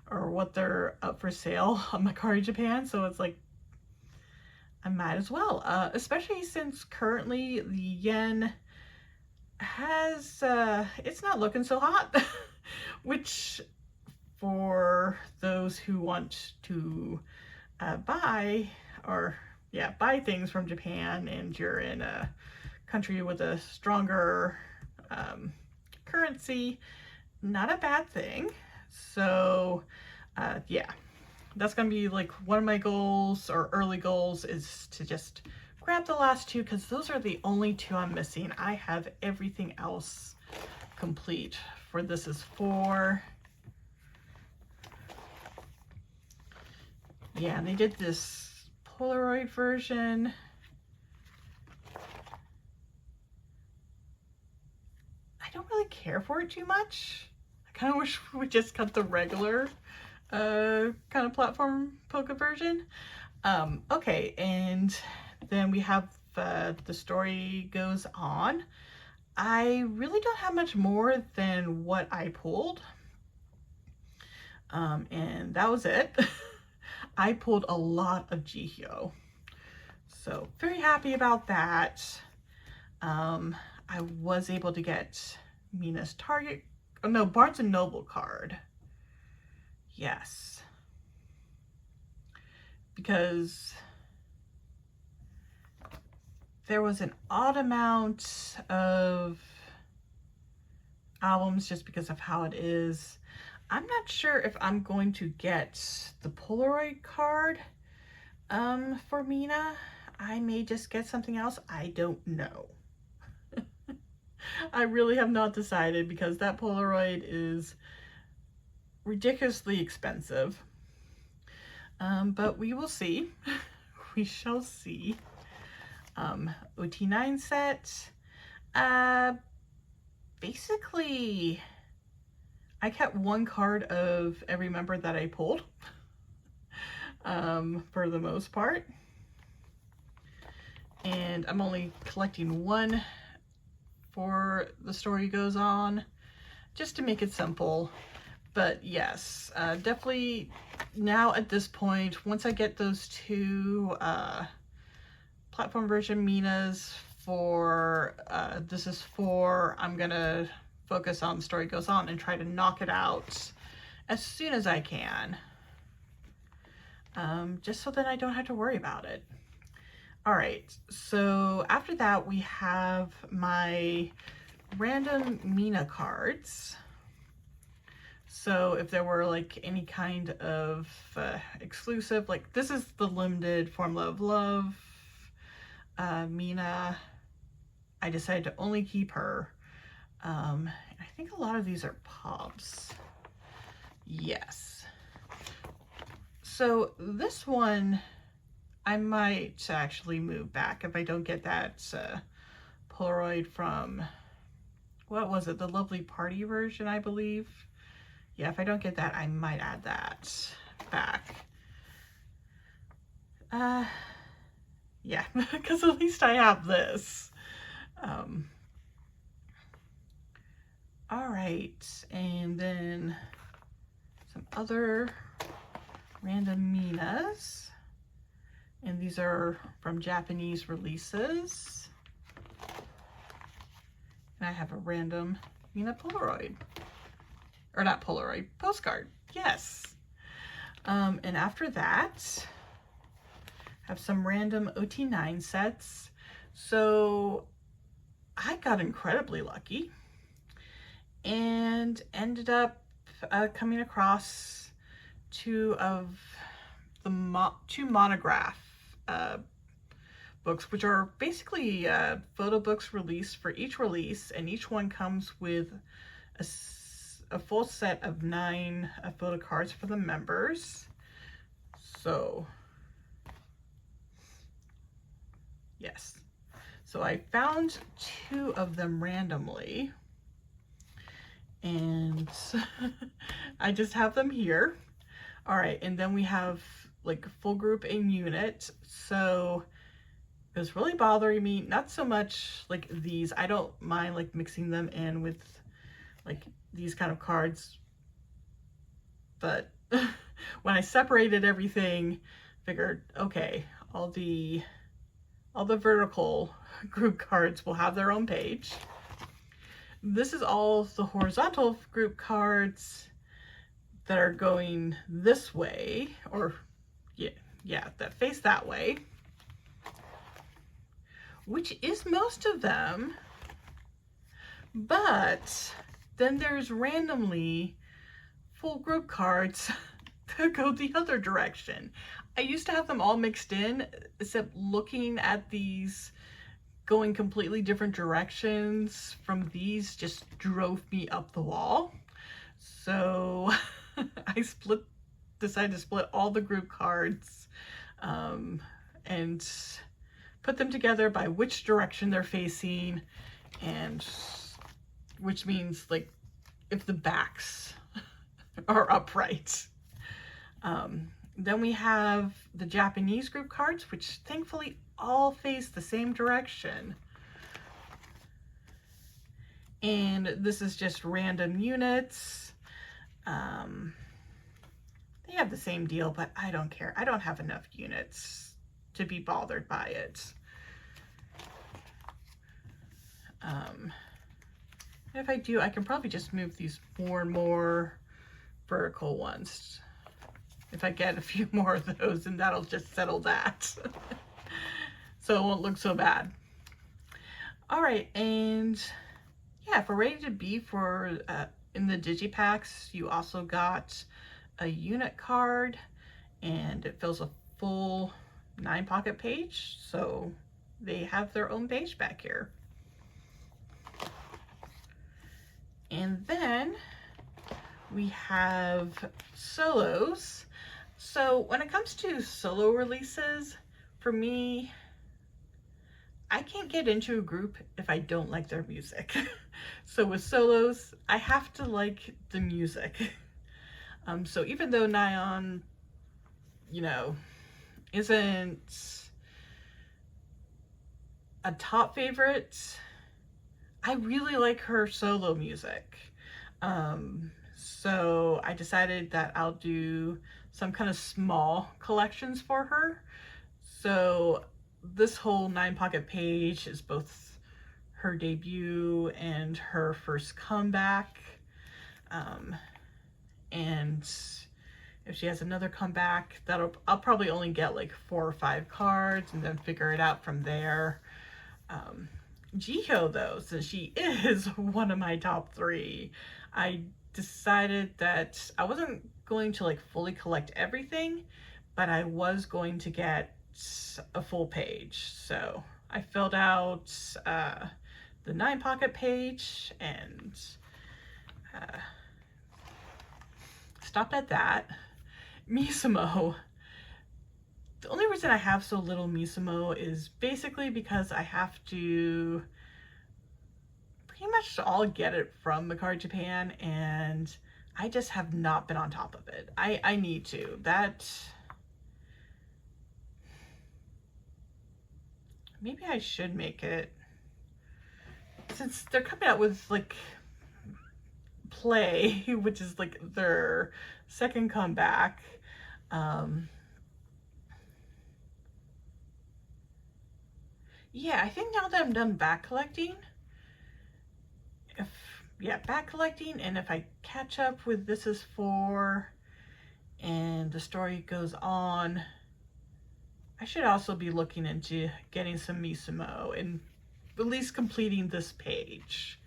or what they're up for sale on Mercari Japan. So it's like, I might as well, especially since currently the yen has, it's not looking so hot, which for those who want to buy things from Japan, and you're in a country with a stronger currency, not a bad thing. So yeah, that's gonna be like one of my goals, or early goals, is to just grab the last 2, because those are the only 2 I'm missing. I have everything else complete for This Is For. Yeah, and they did this Polaroid version. I don't really care for it too much. I kind of wish we would just cut the regular kind of platform Poca version. Okay, and then we have The Story Goes On. I really don't have much more than what I pulled. And that was it. I pulled a lot of Jihyo, so very happy about that. I was able to get Mina's Target, oh no, Barnes & Noble card. Yes, because there was an odd amount of albums just because of how it is. I'm not sure if I'm going to get the Polaroid card for Mina. I may just get something else. I don't know. I really have not decided, because that Polaroid is ridiculously expensive. But we will see. We shall see. OT9 set. Basically, I kept 1 card of every member that I pulled, for the most part. And I'm only collecting 1 for The Story Goes On, just to make it simple. But yes, definitely now at this point, once I get those 2 platform version Minas for This Is For, I'm gonna focus on The Story Goes On and try to knock it out as soon as I can, just so that I don't have to worry about it. All right, so after that we have my random Mina cards. So if there were like any kind of exclusive, like this is the limited Formula of Love, Mina, I decided to only keep her. I think a lot of these are pops. Yes. So this one, I might actually move back if I don't get that Polaroid from, what was it? The Lovely Party version, I believe. Yeah, if I don't get that, I might add that back. Yeah, because at least I have this. All right, and then some other random Minas. And these are from Japanese releases. And I have a random Mina Polaroid. Or not Polaroid, postcard. Yes. And after that, have some random OT9 sets. So I got incredibly lucky and ended up coming across two of the two monograph books, which are basically photo books released for each release, and each one comes with a full set of 9 photo cards for the members. So yes, so I found 2 of them randomly, and I just have them here. All right, and then we have like full group and unit. So it was really bothering me, not so much like these. I don't mind like mixing them in with like these kind of cards, but when I separated everything, figured, okay, all the vertical group cards will have their own page. This is all the horizontal group cards that are going this way, or yeah, that face that way, which is most of them. But then there's randomly full group cards that go the other direction. I used to have them all mixed in, except looking at these going completely different directions from these just drove me up the wall. So I decided to split all the group cards and put them together by which direction they're facing, and which means like if the backs are upright. Then we have the Japanese group cards, which thankfully all face the same direction. And this is just random units. They have the same deal, but I don't care. I don't have enough units to be bothered by it. If I do, I can probably just move these more and more vertical ones. If I get a few more of those, and that'll just settle that. So it won't look so bad. All right, and yeah, for Ready to Be, for in the digipacks, you also got a unit card, and it fills a full 9-pocket page, so they have their own page back here. And then we have solos. So when it comes to solo releases, for me, I can't get into a group if I don't like their music. So with solos, I have to like the music. So even though Nyan, you know, isn't a top favorite, I really like her solo music. So I decided that I'll do some kind of small collections for her. So this whole 9-pocket page is both her debut and her first comeback. And if she has another comeback, I'll probably only get like 4 or 5 cards and then figure it out from there. Jihyo though, since she is one of my top 3, I decided that I wasn't going to like fully collect everything, but I was going to get a full page. So I filled out the 9 pocket page and stopped at that. Misamo. The only reason I have so little Misamo is basically because I have to pretty much all get it from the Card Japan, and I just have not been on top of it. I need to. That maybe I should make it, since they're coming out with like Play, which is like their second comeback. Yeah, I think now that I'm done back collecting, back collecting, and if I catch up with This Is For and the story goes on, I should also be looking into getting some Misamo and at least completing this page,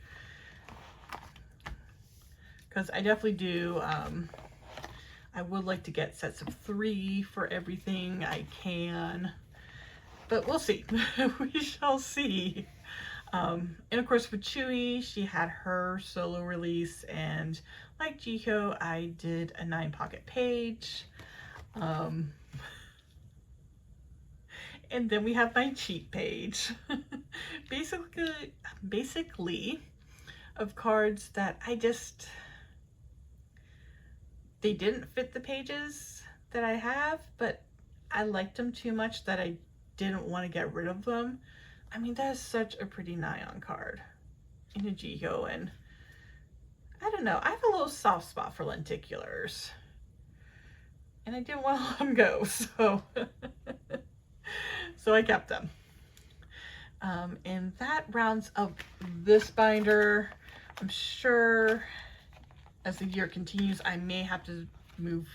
because I definitely do. I would like to get sets of 3 for everything I can, but we'll see. We shall see. And of course with Chewy, she had her solo release, and like Jihyo, I did a 9 pocket page. And then we have my cheat page. basically of cards that they didn't fit the pages that I have, but I liked them too much that I didn't want to get rid of them. I mean, that is such a pretty Nyan card in a Jihyo, and I don't know, I have a little soft spot for lenticulars, and I didn't want to let them go, so so I kept them. And that rounds up this binder. I'm sure as the year continues, I may have to move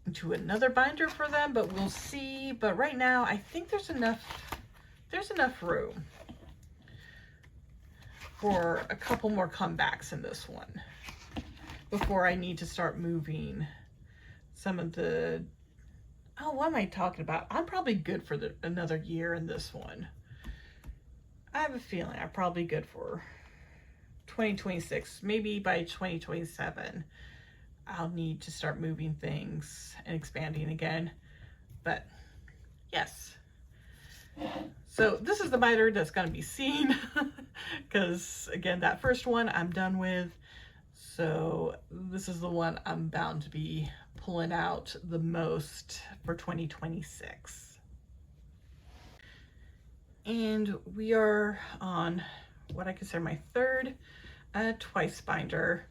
into another binder for them, but we'll see. But right now, I think there's enough room for a couple more comebacks in this one before I need to start moving some of the, what am I talking about? I'm probably good for another year in this one. I have a feeling I'm probably good for 2026. Maybe by 2027, I'll need to start moving things and expanding again. But yes. So this is the binder that's going to be seen, because again, that first one I'm done with. So this is the one I'm bound to be pulling out the most for 2026. And we are on what I consider my third twice binder.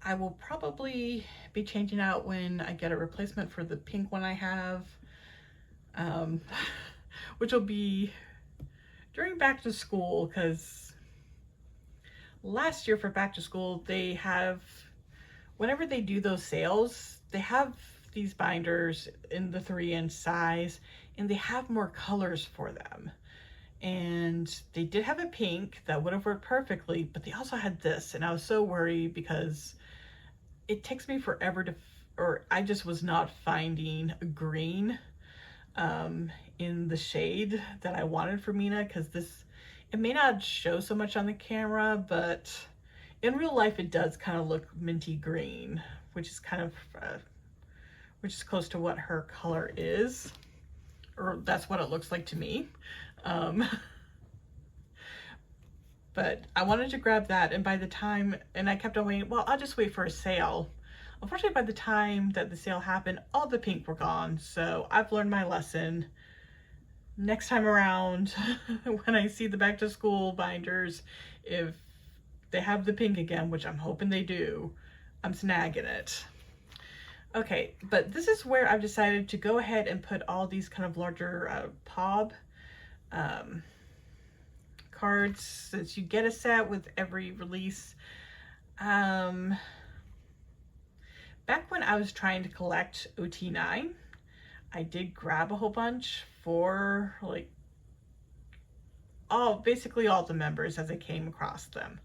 I will probably be changing out when I get a replacement for the pink one I have, which will be during back to school, because last year for back to school, they have, whenever they do those sales, they have these binders in the 3-inch size, and they have more colors for them. And they did have a pink that would have worked perfectly, but they also had this, and I was so worried because it takes me forever to, or I just was not finding a green in the shade that I wanted for Mina, because this, it may not show so much on the camera, but in real life it does kind of look minty green, which is kind of which is close to what her color is, or that's what it looks like to me. But I wanted to grab that, and by the time, and I kept on waiting, well, I'll just wait for a sale. Unfortunately, by the time that the sale happened, all the pink were gone, so I've learned my lesson. Next time around, when I see the back to school binders, if they have the pink again, which I'm hoping they do, I'm snagging it. Okay, but this is where I've decided to go ahead and put all these kind of larger POB cards, since you get a set with every release. Back when I was trying to collect OT9, I did grab a whole bunch for like basically all the members as I came across them.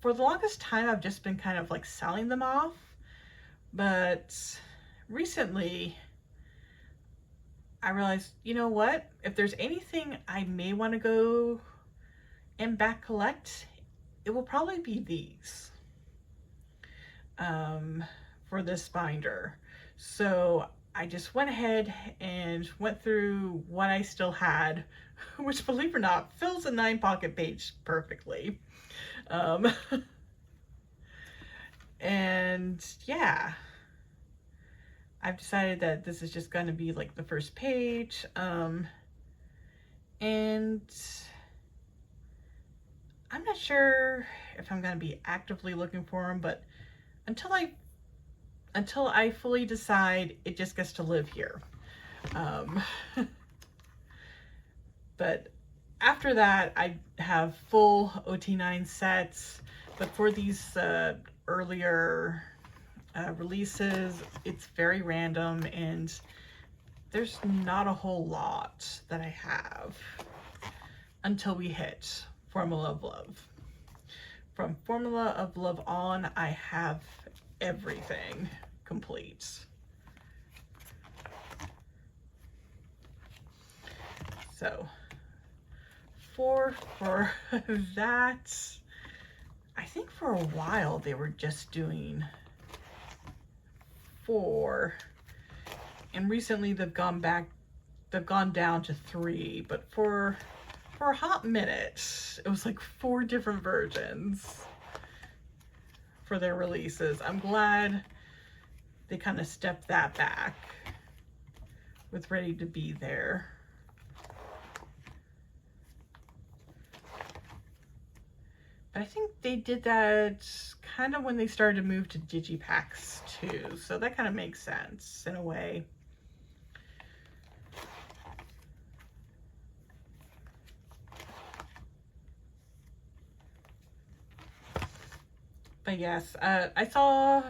for the longest time, I've just been kind of like selling them off, but recently I realized, you know what, if there's anything I may want to go and back collect, it will probably be these for this binder. So I just went ahead and went through what I still had, which, believe it or not, fills a 9-pocket page perfectly. And yeah, I've decided that this is just going to be like the first page. And I'm not sure if I'm going to be actively looking for them, but until I fully decide, it just gets to live here. But after that, I have full OT9 sets, but for these earlier releases, it's very random, and there's not a whole lot that I have until we hit Formula of Love. From Formula of Love on, I have everything complete. So for that, I think for a while they were just doing 4, and recently they've gone down to 3, but for a hot minute it was like 4 different versions for their releases. I'm glad they kind of stepped that back with Ready to Be There. But I think they did that kind of when they started to move to digipacks too, so that kind of makes sense in a way. But yes, I saw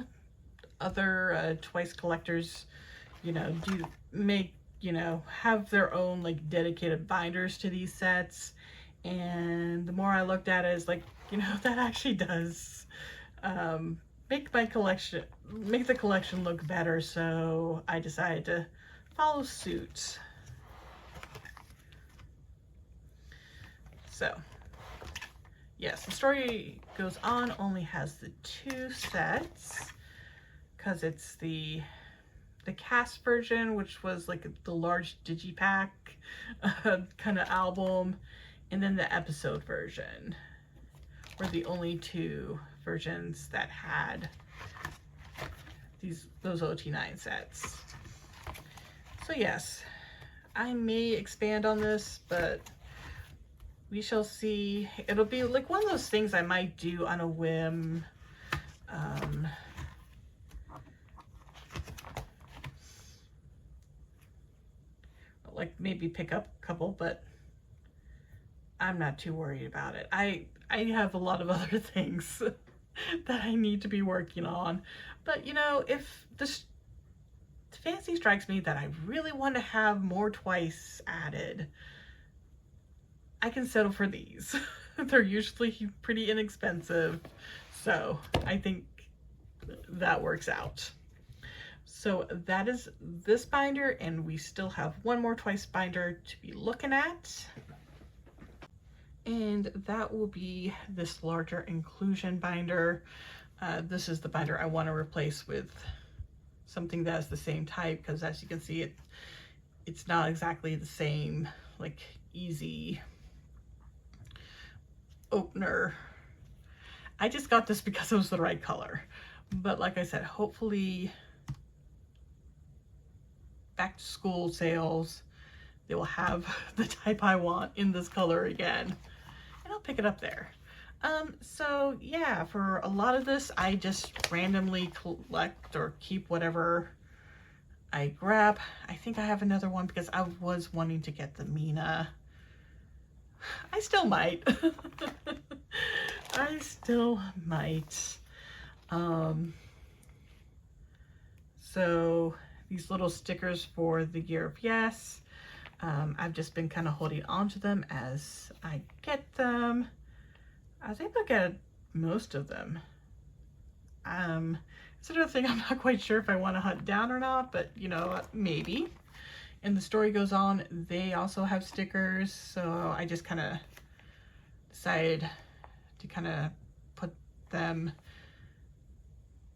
other Twice collectors, you know, have their own like dedicated binders to these sets, and the more I looked at it, it's like, you know, that actually does make the collection look better, so I decided to follow suit. So yes, the Story Goes On only has the 2 sets, because it's the cast version, which was like the large digipack kind of album, and then the episode version were the only 2 versions that had those OT9 sets. So yes, I may expand on this, but we shall see. It'll be like one of those things I might do on a whim. Like maybe pick up a couple, but I'm not too worried about it. I have a lot of other things that I need to be working on. But you know, if this fancy strikes me that I really want to have more Twice added, I can settle for these. They're usually pretty inexpensive, so I think that works out. So that is this binder, and we still have one more Twice binder to be looking at. And that will be this larger inclusion binder. This is the binder I want to replace with something that has the same type, because as you can see, it's not exactly the same like easy opener. I just got this because it was the right color, but like I said, hopefully back to school sales, they will have the type I want in this color again, and I'll pick it up there. So yeah, for a lot of this, I just randomly collect or keep whatever I grab. I think I have another one because I was wanting to get the Mina. I still might. I still might. So these little stickers for the Year of Yes. I've just been kind of holding on to them as I get them. I was able to get most of them. It's another thing I'm not quite sure if I want to hunt down or not, but you know, maybe. And the story goes on, they also have stickers, so I just kind of decided to kind of put them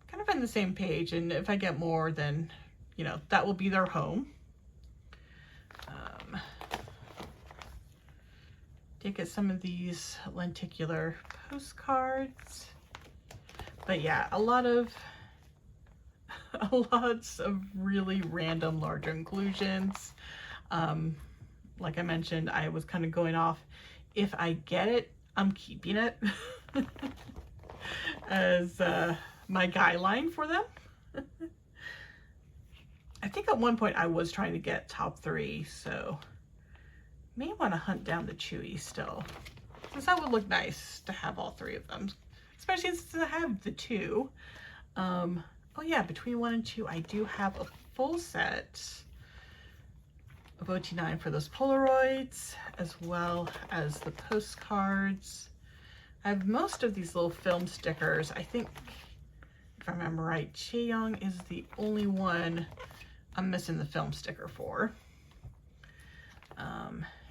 kind of on the same page, and if I get more, then you know, that will be their home. Did get some of these lenticular postcards, but yeah, lots of really random larger inclusions. Like I mentioned, I was kind of going off, if I get it, I'm keeping it as my guideline for them. I think at one point I was trying to get top 3, so may want to hunt down the Chewy still, because that would look nice to have all 3 of them, especially since I have the 2. Oh yeah, between 1 and 2, I do have a full set of OT9 for those Polaroids, as well as the postcards. I have most of these little film stickers. I think, if I remember right, Chaeyoung is the only one I'm missing the film sticker for.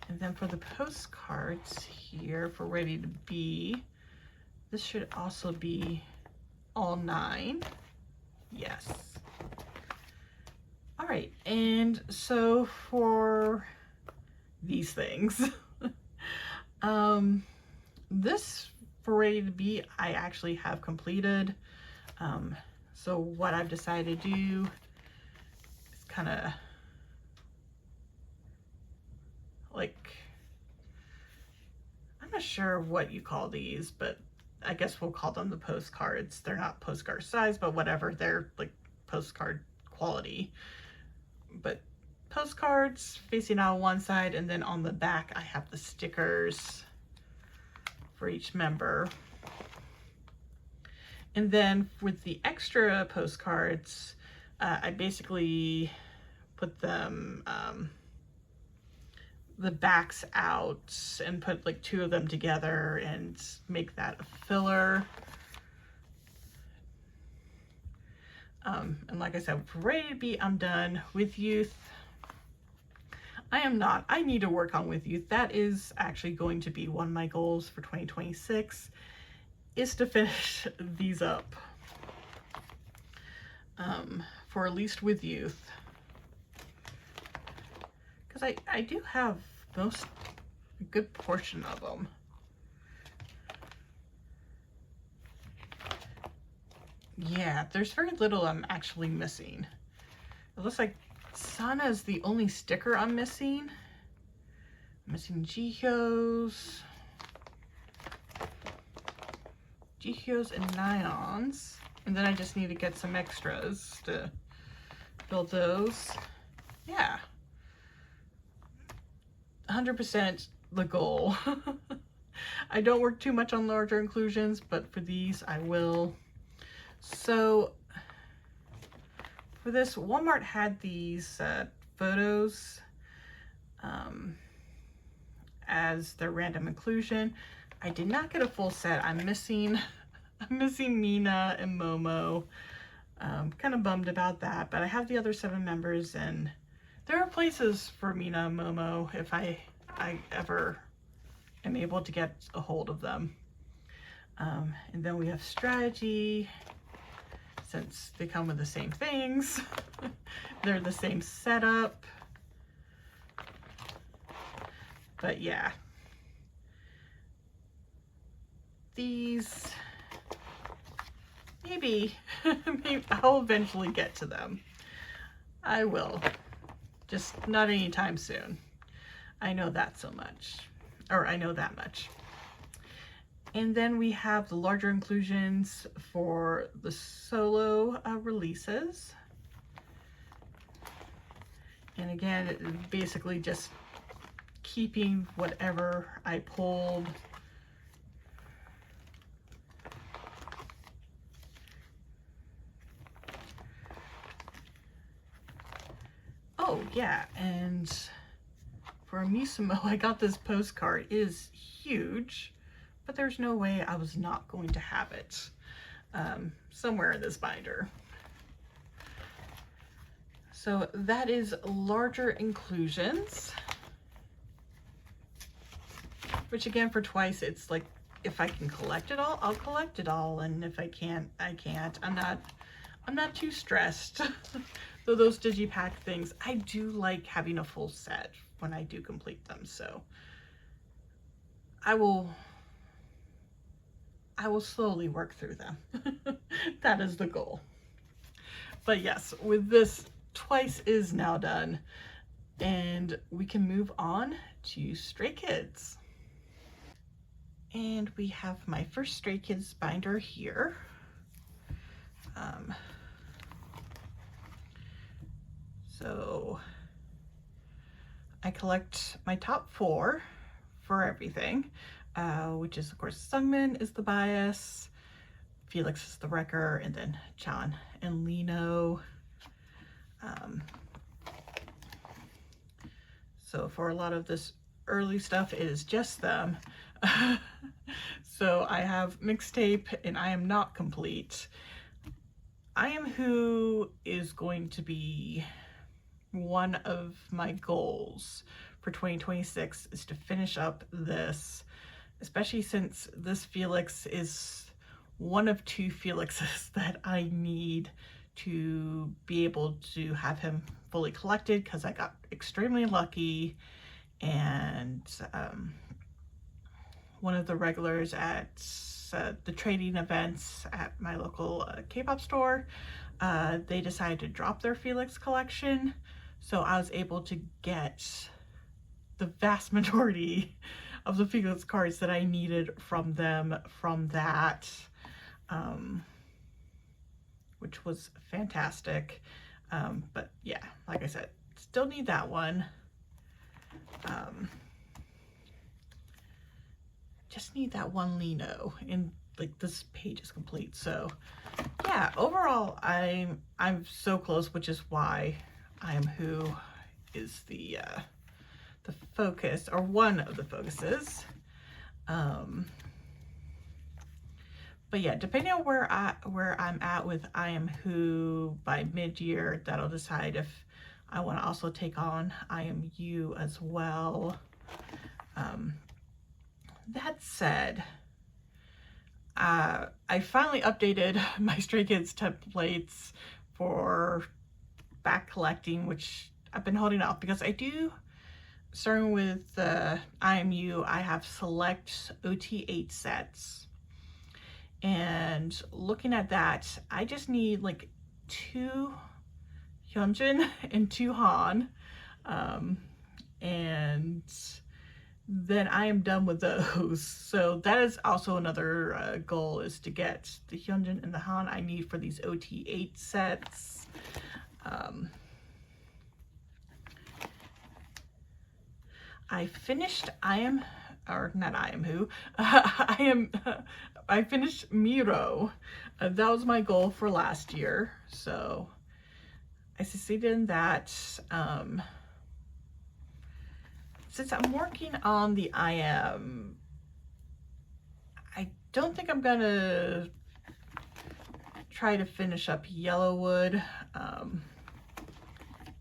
And then for the postcards here for Ready to Be, this should also be all 9. Yes. All right, and so for these things, this for Ready to Be, I actually have completed. So what I've decided to do is kind of like, I'm not sure what you call these, but I guess we'll call them the postcards. They're not postcard size, but whatever, they're like postcard quality. But postcards facing out on one side, and then on the back I have the stickers for each member. And then with the extra postcards, I basically put them the backs out and put like 2 of them together and make that a filler. And like I said, for Ready to Be, I'm done. With Youth, I am not. I need to work on With Youth. That is actually going to be one of my goals for 2026, is to finish these up. For at least With Youth. Because I do have a good portion of them. Yeah, there's very little I'm actually missing. It looks like Sana is the only sticker I'm missing. I'm missing Jihyos and Nions. And then I just need to get some extras to build those. Yeah. 100% the goal. I don't work too much on larger inclusions, but for these I will. So for this, Walmart had these photos as their random inclusion. I did not get a full set. I'm missing Mina and Momo. Kind of bummed about that, but I have the other 7 members, and there are places for Mina and Momo if I ever am able to get a hold of them. And then we have Strategy, since they come with the same things. They're the same setup. But yeah. These, maybe I'll eventually get to them. I will. Just not anytime soon. I know that so much. Or I know that much. And then we have the larger inclusions for the solo releases. And again, it is basically just keeping whatever I pulled. Oh yeah, and for Misimo, I got this postcard. It is huge, but there's no way I was not going to have it somewhere in this binder. So that is larger inclusions, which again for twice, it's like, if I can collect it all, I'll collect it all. And if I can't, I can't. I'm not too stressed. So those digipack things, I do like having a full set when I do complete them. So I will slowly work through them. That is the goal. But yes, with this, twice is now done, and we can move on to Stray Kids. And we have my first Stray Kids binder here. So I collect my top 4 for everything, which is of course Sungmin is the bias, Felix is the wrecker, and then Chan and Lino. So for a lot of this early stuff, it is just them. So I have mixtape and I am not complete. I Am Who is going to be one of my goals for 2026, is to finish up this, especially since this Felix is one of 2 Felixes that I need to be able to have him fully collected, because I got extremely lucky, and one of the regulars at the trading events at my local K-pop store, they decided to drop their Felix collection, so I was able to get the vast majority of the Felix cards that I needed from them from that, which was fantastic. But yeah, like I said, still need that one. Just need that one Lino, and like this page is complete. So yeah, overall I'm so close, which is why I Am Who is the focus, or one of the focuses. But yeah, depending on where I'm at with I Am Who by mid-year, that'll decide if I want to also take on I Am You as well. That said, I finally updated my Stray Kids templates for back collecting, which I've been holding off because I do, starting with I Am You, I have select OT8 sets. And looking at that, I just need like 2 Hyunjin and 2 Han. And then I am done with those. So that is also another goal, is to get the Hyunjin and the Han I need for these OT8 sets. I finished I finished Miro. That was my goal for last year, so I succeeded in that. Since I'm working on the I don't think I'm gonna try to finish up Yellowwood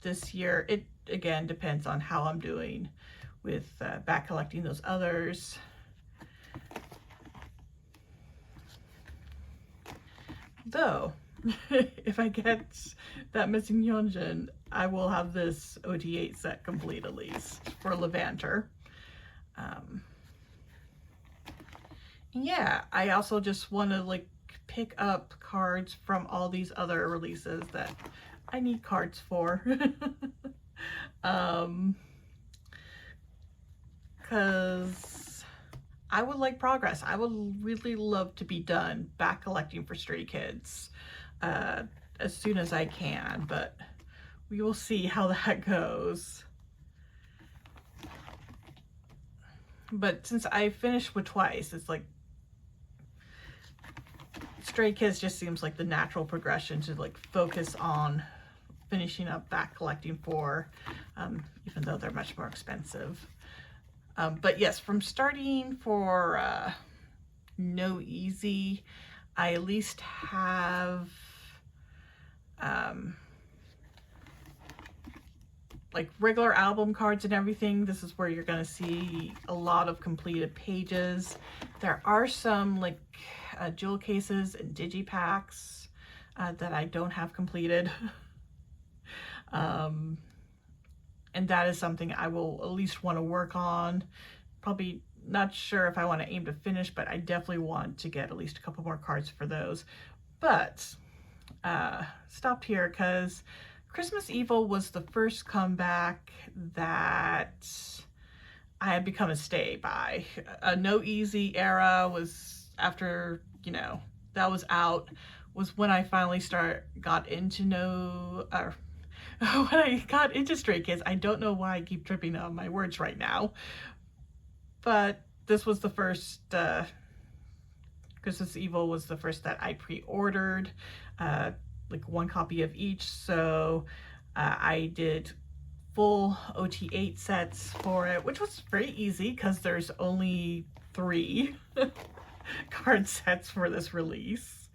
this year. It again depends on how I'm doing with back collecting those others. Though, if I get that missing Hyunjin, I will have this OT8 set complete at least for Levanter. Yeah, I also just want to like pick up cards from all these other releases that I need cards for. Because I would like progress. I would really love to be done back collecting for Stray Kids as soon as I can, but we will see how that goes. But since I finished with twice, it's like Stray Kids just seems like the natural progression to like focus on finishing up back collecting for, even though they're much more expensive. But yes, from starting for NEXZ, I at least have like regular album cards and everything. This is where you're going to see a lot of completed pages. There are some like jewel cases and digipacks that I don't have completed. And that is something I will at least want to work on. Probably not sure if I want to aim to finish, but I definitely want to get at least a couple more cards for those. But stopped here because Christmas Evil was the first comeback that I had become a stay by. NEXZ era was after, you know, that was out, was when I finally got into when I got into Stray Kids. I don't know why I keep tripping on my words right now, but this was the first, Christmas Evil was the first that I pre-ordered, like one copy of each. So I did full OT8 sets for it, which was very easy because there's only 3 card sets for this release.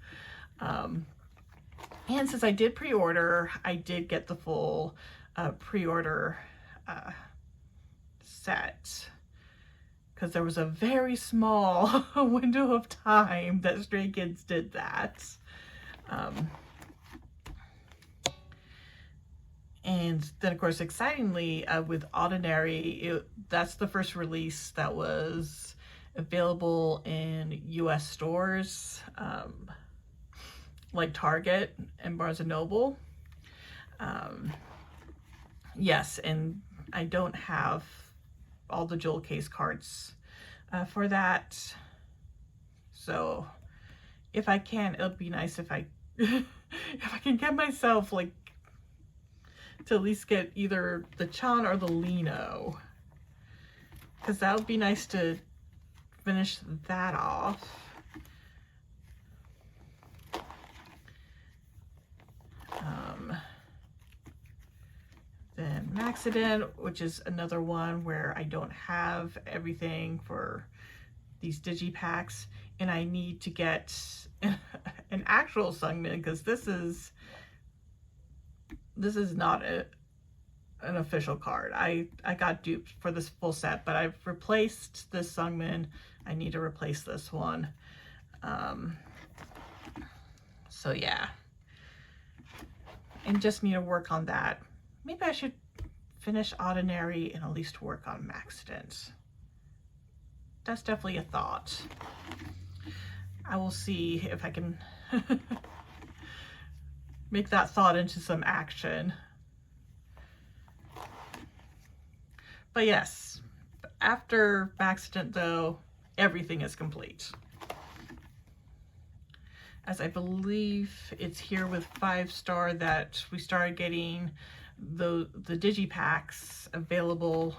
And since I did pre-order, I did get the full pre-order set, because there was a very small window of time that Stray Kids did that. And then, of course, excitingly, with Ordinary, that's the first release that was available in US stores, like Target and Barnes & Noble. Yes, and I don't have all the jewel case cards for that. So if I can, it'll be nice if I if I can get myself like to at least get either the Chan or the Lino, because that would be nice to finish that off. Then Maxident, which is another one where I don't have everything for these digipacks, and I need to get an actual Sungmin, because this is not an official card. I got duped for this full set, but I've replaced this Sungmin. I need to replace this one. So yeah, and just need to work on that. Maybe I should finish Ordinary and at least work on Maxident. That's definitely a thought. I will see if I can make that thought into some action. But yes, after Maxident though, everything is complete. As I believe it's here with 5-star that we started getting the digipacks available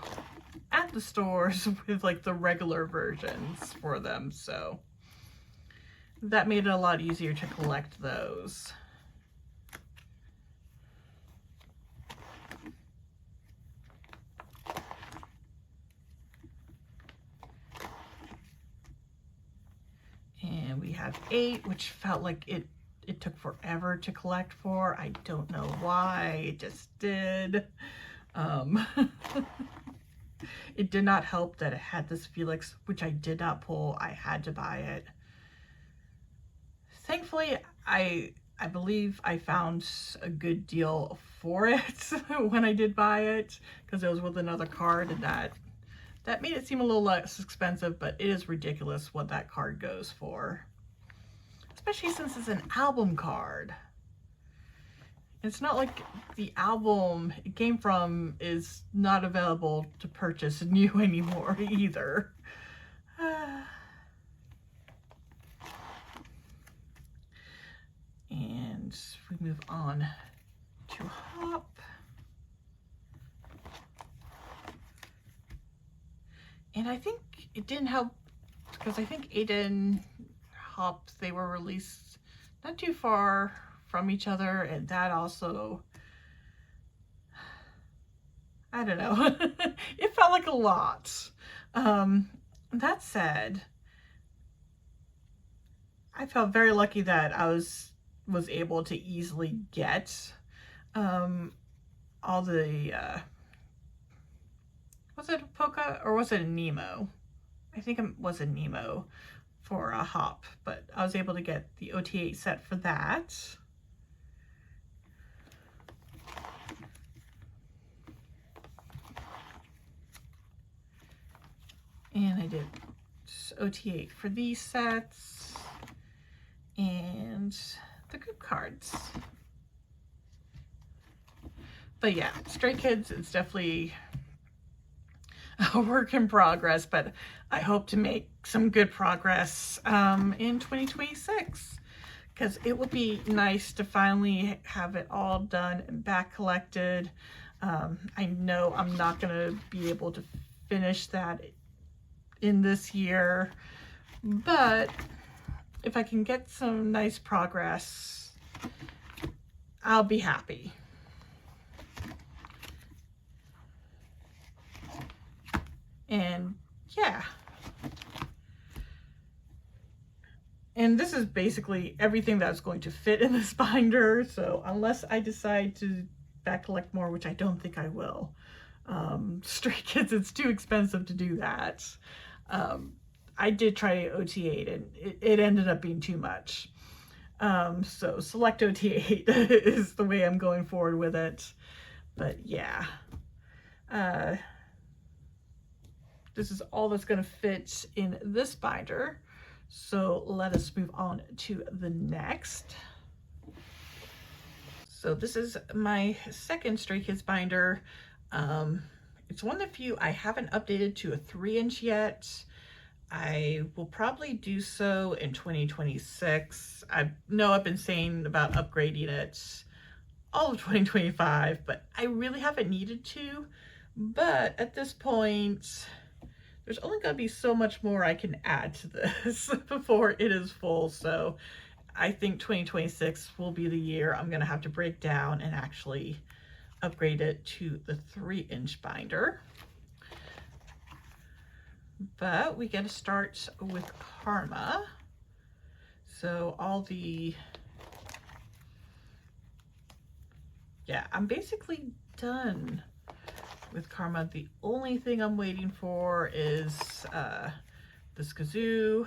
at the stores with like the regular versions for them, so that made it a lot easier to collect those. And we have 8, which felt like it took forever to collect for. I don't know why, it just did. It did not help that it had this Felix, which I did not pull. I had to buy it. Thankfully, I believe I found a good deal for it when I did buy it, because it was with another card, and that made it seem a little less expensive, but it is ridiculous what that card goes for. Especially since it's an album card. It's not like the album it came from is not available to purchase new anymore either. And we move on to Hop. And I think it didn't help because I think Aiden Hop, they were released not too far from each other, and that also, I don't know, it felt like a lot. That said, I felt very lucky that I was able to easily get all the was it a Polka or was it a Nemo? I think it was a Nemo for a hop, but I was able to get the OT8 set for that. And I did OT8 for these sets and the group cards. But yeah, Stray Kids is definitely a work in progress, but I hope to make some good progress in 2026, because it would be nice to finally have it all done and back collected. I know I'm not going to be able to finish that in this year, but if I can get some nice progress, I'll be happy. And yeah. And this is basically everything that's going to fit in this binder. So unless I decide to back collect more, which I don't think I will, Stray Kids, it's too expensive to do that. I did try OT8 and it ended up being too much. So select OT8 is the way I'm going forward with it. But yeah. This is all that's going to fit in this binder. So let us move on to the next. So this is my second Stray Kids binder. It's one of the few I haven't updated to a 3-inch yet. I will probably do so in 2026. I know I've been saying about upgrading it all of 2025, but I really haven't needed to. But at this point, there's only going to be so much more I can add to this before it is full. So I think 2026 will be the year I'm going to have to break down and actually upgrade it to the 3-inch binder. But we get to start with Karma. So all the, yeah, I'm basically done with Karma. The only thing I'm waiting for is this Kazoo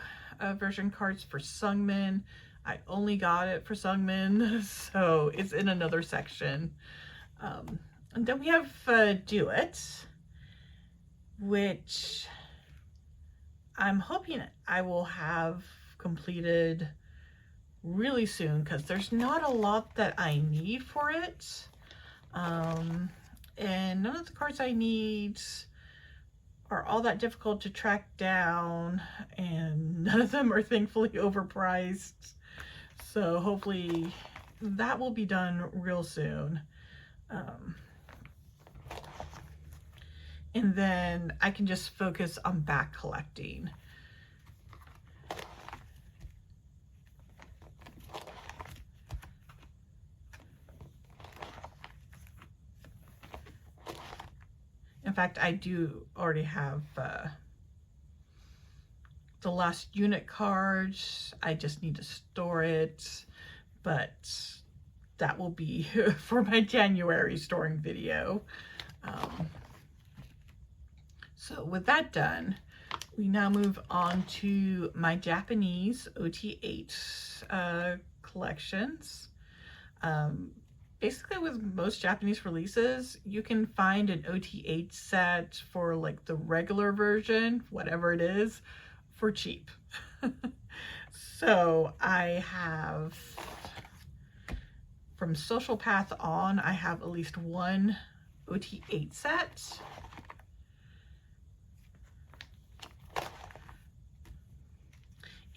version cards for Sungmin. I only got it for Sungmin, so it's in another section. And then we have Do It, which I'm hoping I will have completed really soon, because there's not a lot that I need for it. And none of the cards I need are all that difficult to track down, and none of them are thankfully overpriced. So hopefully that will be done real soon. And then I can just focus on back collecting. In fact, I do already have the last unit cards. I just need to store it, but that will be for my January storing video. So with that done, we now move on to my Japanese OT8 collections. Basically, with most Japanese releases, you can find an OT8 set for like the regular version, whatever it is, for cheap. So I have, from Social Path on, I have at least one OT8 set.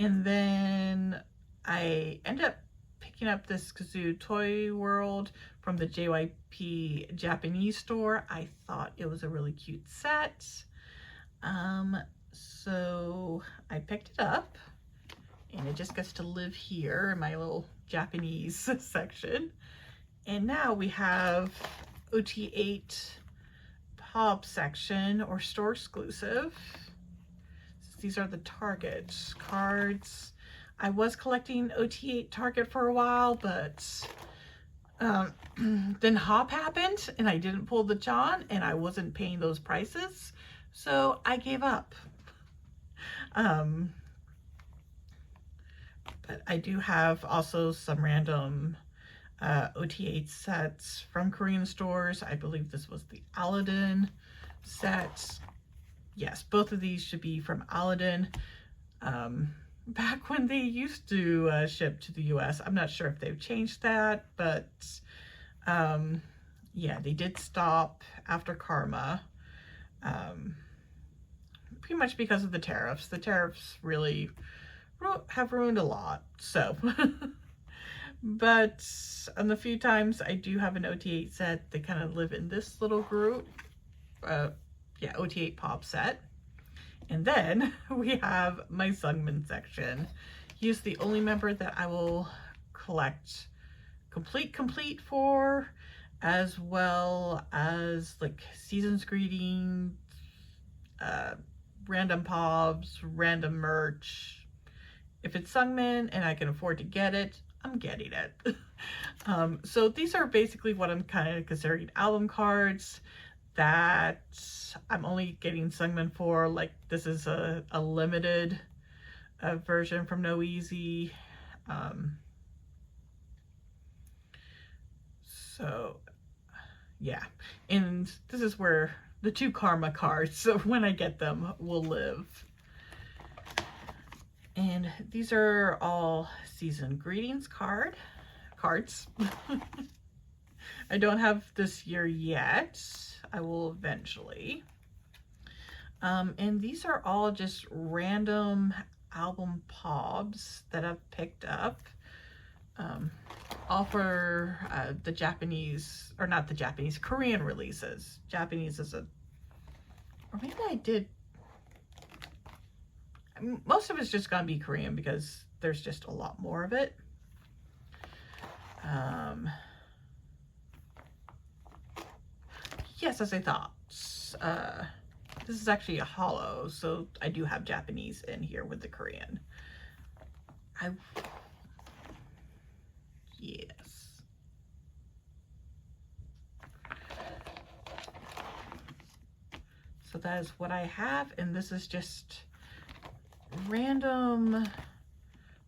And then I end up picking up this Kazoo Toy World from the JYP Japanese store. I thought it was a really cute set. So I picked it up, and it just gets to live here in my little Japanese section. And now we have OT8 pop section, or store exclusive. These are the Target cards. I was collecting OT8 Target for a while, but then Hop happened and I didn't pull the John and I wasn't paying those prices, so I gave up. But I do have also some random OT8 sets from Korean stores. I believe this was the Aladdin set. Yes, both of these should be from Aladdin. Back when they used to ship to the US. I'm not sure if they've changed that, but yeah, they did stop after Karma. Pretty much because of the tariffs. The tariffs really have ruined a lot, so. But on the few times I do have an OT8 set, they kind of live in this little group. Yeah, OT8 pop set. And then we have my Sungmin section. He's the only member that I will collect complete for, as well as like season's greeting, random pobs, random merch. If it's Sungmin and I can afford to get it, I'm getting it. So these are basically what I'm kind of considering album cards that I'm only getting Sungmin for. Like, this is a limited version from NEXZ. So yeah, and this is where the 2 Karma cards, so when I get them, will live. And these are all season greetings cards. I don't have this year yet. I will eventually. And these are all just random album pobs that I've picked up. All for the Japanese, or not the Japanese, Korean releases. Japanese is or maybe I did. Most of it's just gonna be Korean because there's just a lot more of it. Yes, as I thought. This is actually a hollow, so I do have Japanese in here with the Korean. Yes. So that is what I have, and this is just random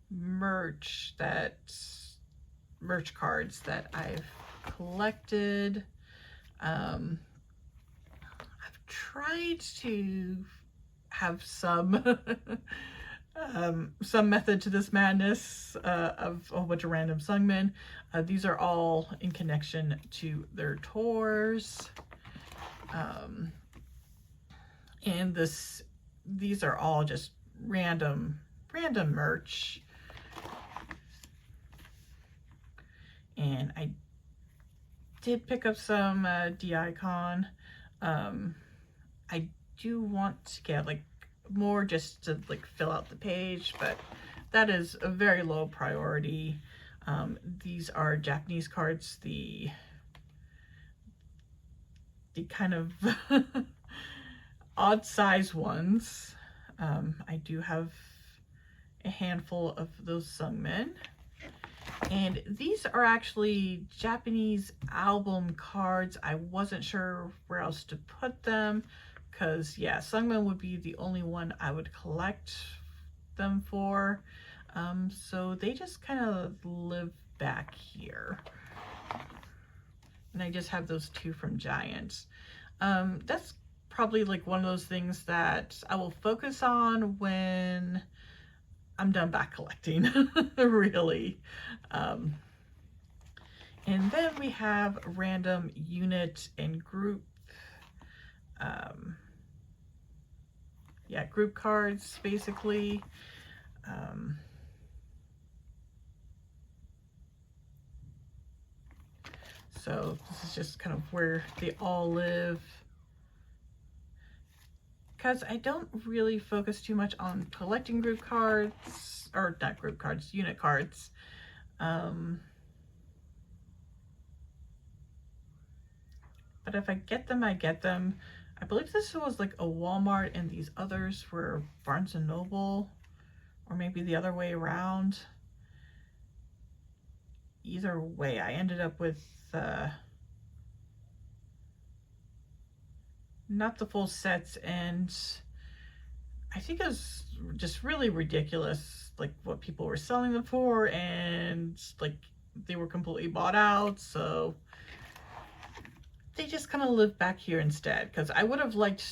merch cards that I've collected. I've tried to have some method to this madness of a whole bunch of random Sungmin. These are all in connection to their tours. And these are all just random merch. And I did pick up some D-Icon. I do want to get like more just to like fill out the page, but that is a very low priority. These are Japanese cards, the kind of odd size ones. I do have a handful of those Sungmin. And these are actually Japanese album cards. I wasn't sure where else to put them because, yeah, Sungmin would be the only one I would collect them for. So they just kind of live back here. And I just have those 2 from Giant. That's probably like one of those things that I will focus on when I'm done back collecting, really. And then we have random unit and group, yeah, group cards, basically. So this is just kind of where they all live. Because I don't really focus too much on collecting group cards, or not group cards, unit cards. But if I get them, I get them. I believe this was like a Walmart and these others were Barnes & Noble or maybe the other way around. Either way, I ended up with not the full sets, and I think it was just really ridiculous, like what people were selling them for, and like they were completely bought out, so they just kind of lived back here instead, because I would have liked,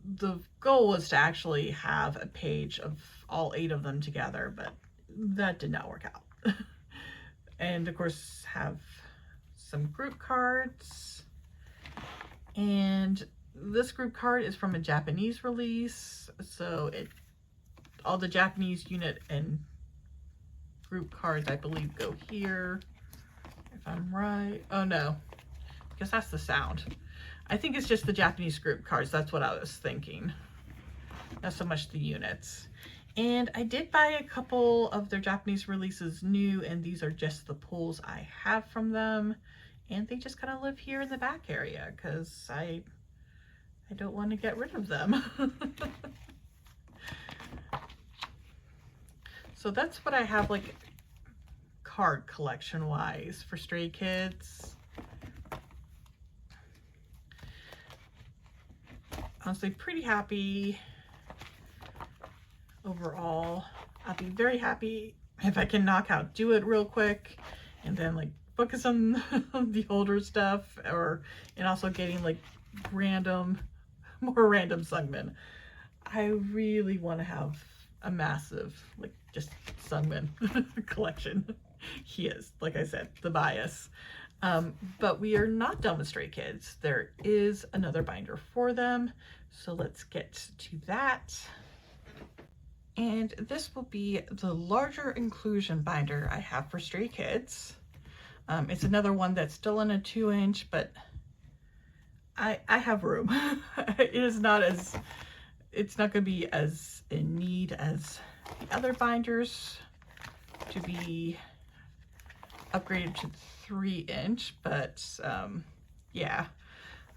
the goal was to actually have a page of all 8 of them together, but that did not work out. And of course have some group cards, and this group card is from a Japanese release, so all the Japanese unit and group cards I believe go here, if I'm right. Oh no, because that's the sound. I think it's just the Japanese group cards, that's what I was thinking, not so much the units. And I did buy a couple of their Japanese releases new, and these are just the pulls I have from them, and they just kind of live here in the back area because I don't want to get rid of them. So that's what I have, like, card collection wise for Stray Kids. Honestly, pretty happy overall. I'll be very happy if I can knock out Do It real quick and then like focus on the older stuff, and also getting like more random Sungmin. I really want to have a massive, like, just Sungmin collection. He is, like I said, the bias. But we are not done with Stray Kids. There is another binder for them, so let's get to that. And this will be the larger inclusion binder I have for Stray Kids. It's another one that's still in a 2-inch, but I have room. It's not going to be as in need as the other binders to be upgraded to 3-inch, but yeah,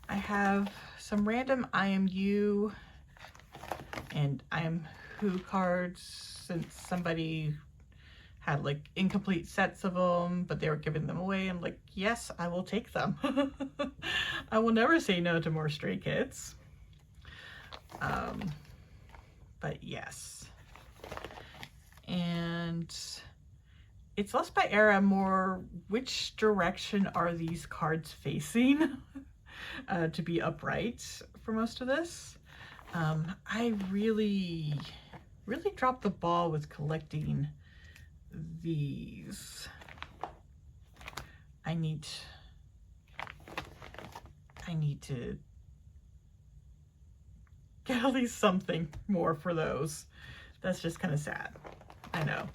I have some random IMU and IMHU cards, since somebody had like incomplete sets of them, but they were giving them away. I'm like, yes, I will take them. I will never say no to more Stray Kids. But yes. And it's less by era, more which direction are these cards facing to be upright for most of this. I really dropped the ball with collecting these. I need to get at least something more for those. That's just kind of sad. I know.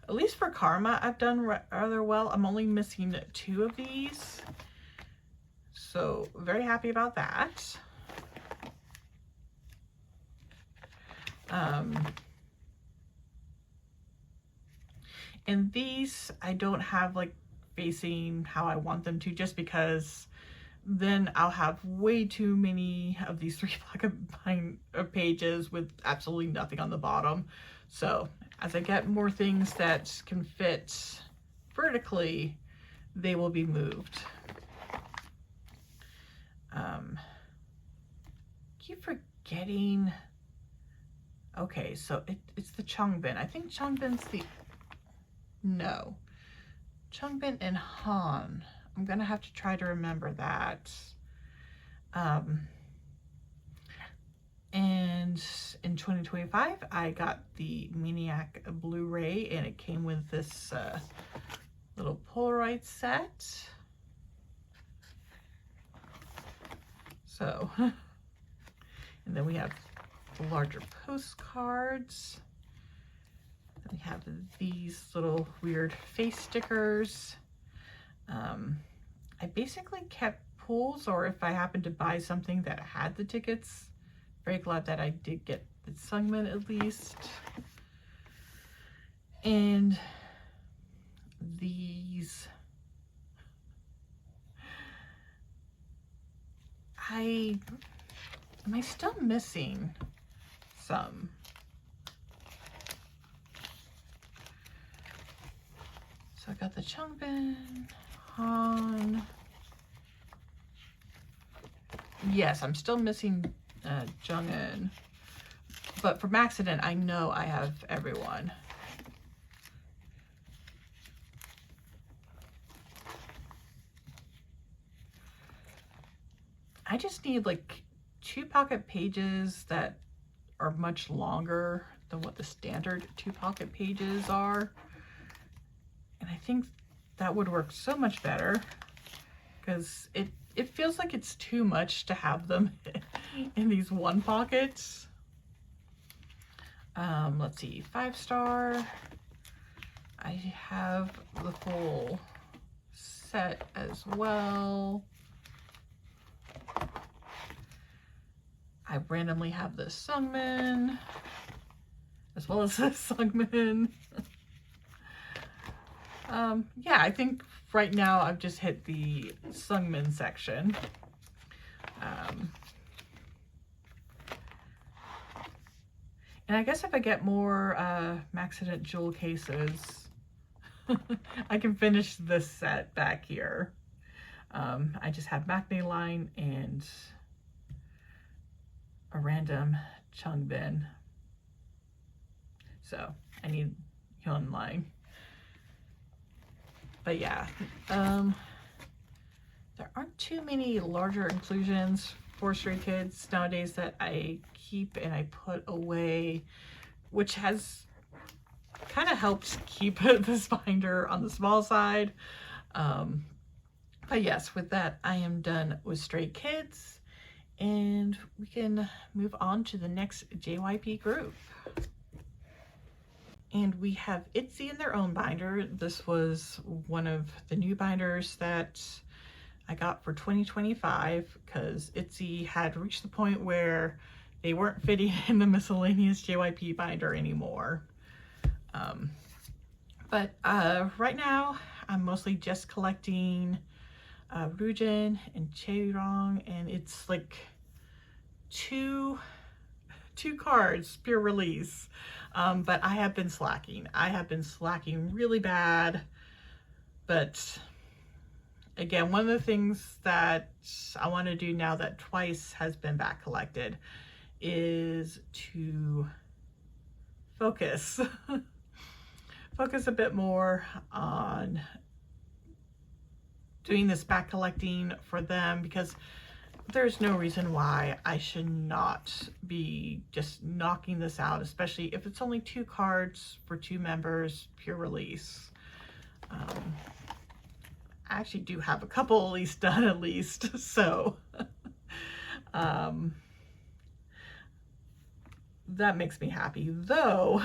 At least for Karma, I've done rather well. I'm only missing 2 of these, so very happy about that. And these I don't have like facing how I want them to, just because then I'll have way too many of these 3 pocket pages with absolutely nothing on the bottom. So as I get more things that can fit vertically, they will be moved. Keep forgetting. Okay, so it's the Changbin. I think Changbin's no. Changbin and Han. I'm gonna have to try to remember that. And in 2025, I got the Maniac Blu-ray, and it came with this little Polaroid set. So, and then we have the larger postcards. We have these little weird face stickers. I basically kept pulls, or if I happened to buy something that had the tickets. Very glad that I did get the Sungmin at least. And these, Am I still missing some? So I got the Changbin, Han. Yes, I'm still missing Jungin. But from accident, I know I have everyone. I just need like 2 pocket pages that are much longer than what the standard 2 pocket pages are. And I think that would work so much better because it feels like it's too much to have them in these 1 pockets. Let's see, 5-star. I have the full set as well. I randomly have this Sungmin as well as this Sungmin. Yeah, I think right now I've just hit the Sungmin section. And I guess if I get more Maxident jewel cases, I can finish this set back here. I just have Maknae line and a random Changbin. So I need Hyun line. But yeah, there aren't too many larger inclusions for Stray Kids nowadays that I keep and I put away, which has kind of helped keep this binder on the small side. But yes, with that, I am done with Stray Kids, and we can move on to the next JYP group. And we have Itzy in their own binder. This was one of the new binders that I got for 2025 because Itzy had reached the point where they weren't fitting in the Miscellaneous JYP binder anymore. But right now, I'm mostly just collecting Ryujin and Chaeryeong, and it's like two cards, pure release. But I have been slacking. I have been slacking really bad. But again, one of the things that I want to do now that Twice has been back collected is to focus. Focus a bit more on doing this back collecting for them, because there's no reason why I should not be just knocking this out, especially if it's only 2 cards for 2 members, pure release. I actually do have a couple at least done at least, so that makes me happy. Though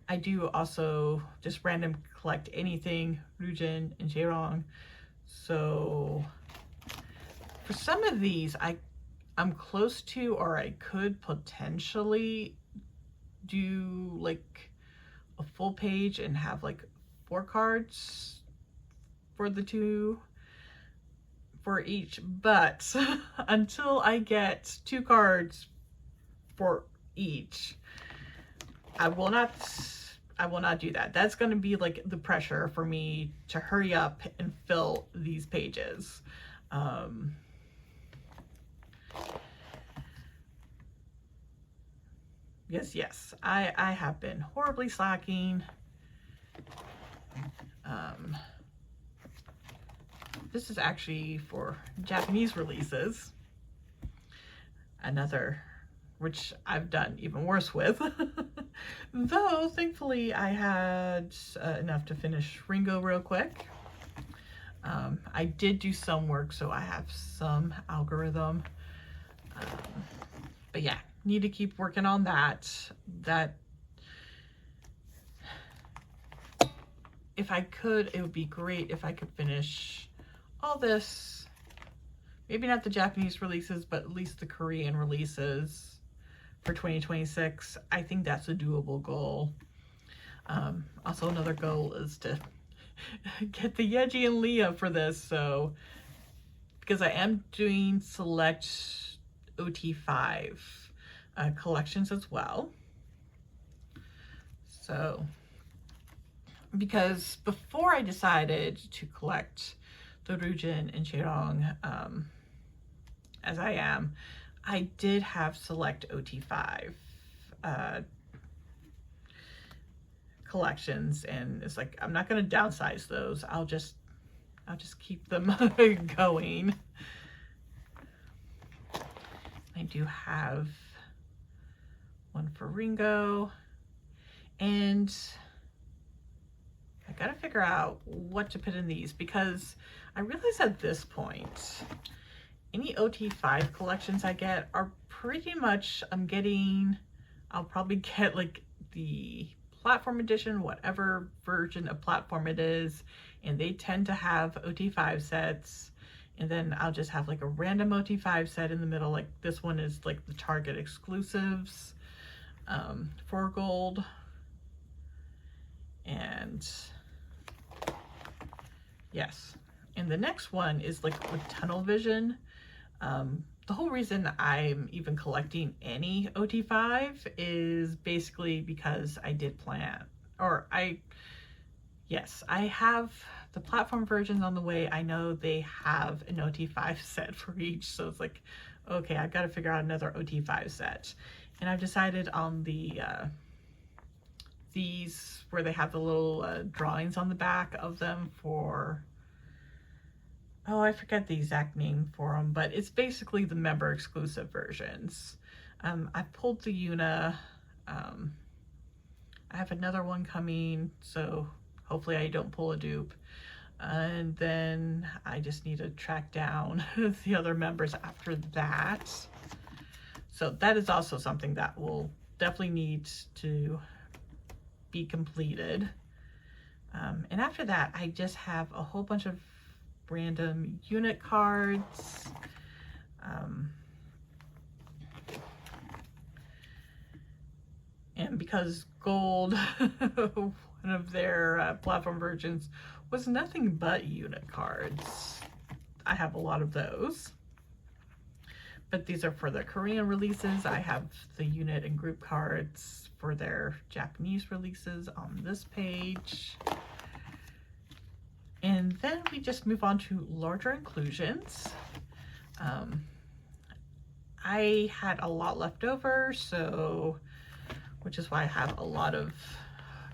I do also just random collect anything Ryujin and Chaeryeong, so for some of these, I'm close to, or I could potentially do like a full page and have like 4 cards for the 2 for each. But until I get 2 cards for each, I will not do that. That's going to be like the pressure for me to hurry up and fill these pages. Yes, I have been horribly slacking. This is actually for Japanese releases. Another, which I've done even worse with. Though, thankfully, I had enough to finish Ringo real quick. I did do some work, so I have some algorithm. But yeah, need to keep working on that. If I could, it would be great if I could finish all this. Maybe not the Japanese releases, but at least the Korean releases for 2026. I think that's a doable goal. Also, another goal is to get the Yeji and Leah for this, so because I am doing select OT5 collections as well. So, because before I decided to collect the Ryujin and Chaerong as I am, I did have select OT5 collections, and it's like, I'm not going to downsize those. I'll just keep them going. I do have one for Ringo, and I gotta figure out what to put in these, because I realize at this point, any OT5 collections I get are pretty much, I'll probably get like the platform edition, whatever version of platform it is, and they tend to have OT5 sets, and then I'll just have like a random OT5 set in the middle. Like this one is like the Target exclusives for gold, and yes, and the next one is like with tunnel vision. The whole reason I'm even collecting any OT5 is basically because I did plan, or yes, I have the platform versions on the way. I know they have an OT5 set for each, so it's like, okay, I've got to figure out another OT5 set. And I've decided on the these where they have the little drawings on the back of them for, oh, I forget the exact name for them, but it's basically the member exclusive versions. I pulled the Yuna. I have another one coming, so hopefully I don't pull a dupe. And then I just need to track down the other members after that. So that is also something that will definitely need to be completed. And after that, I just have a whole bunch of random unit cards. And because gold, one of their platform versions, was nothing but unit cards, I have a lot of those. But these are for the Korean releases. I have the unit and group cards for their Japanese releases on this page. And then we just move on to larger inclusions. I had a lot left over, so, which is why I have a lot of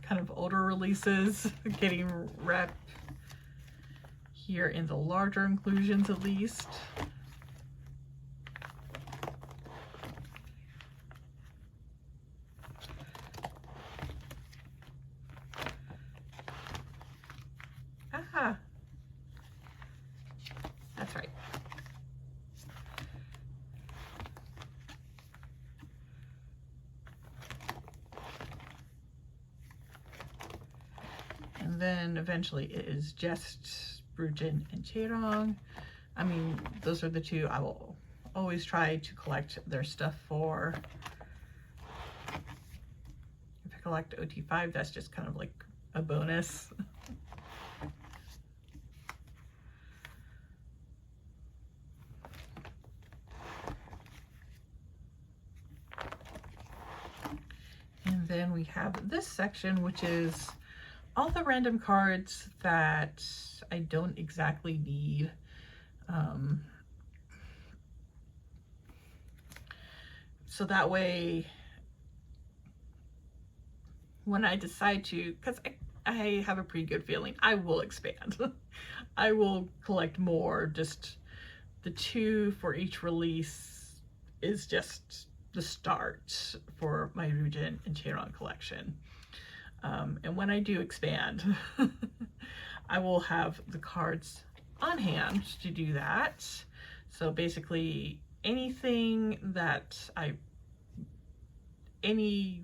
kind of older releases getting rep here in the larger inclusions at least. That's right. And then eventually it is just Ryujin and Chaerong. I mean, those are the two I will always try to collect their stuff for. If I collect OT5, that's just kind of like a bonus. And then we have this section, which is all the random cards that I don't exactly need. So that way, when I decide to, because I have a pretty good feeling I will expand. I will collect more. Just the 2 for each release is just the start for my Ryujin and Chaerong collection. And when I do expand, I will have the cards on hand to do that. So basically anything that any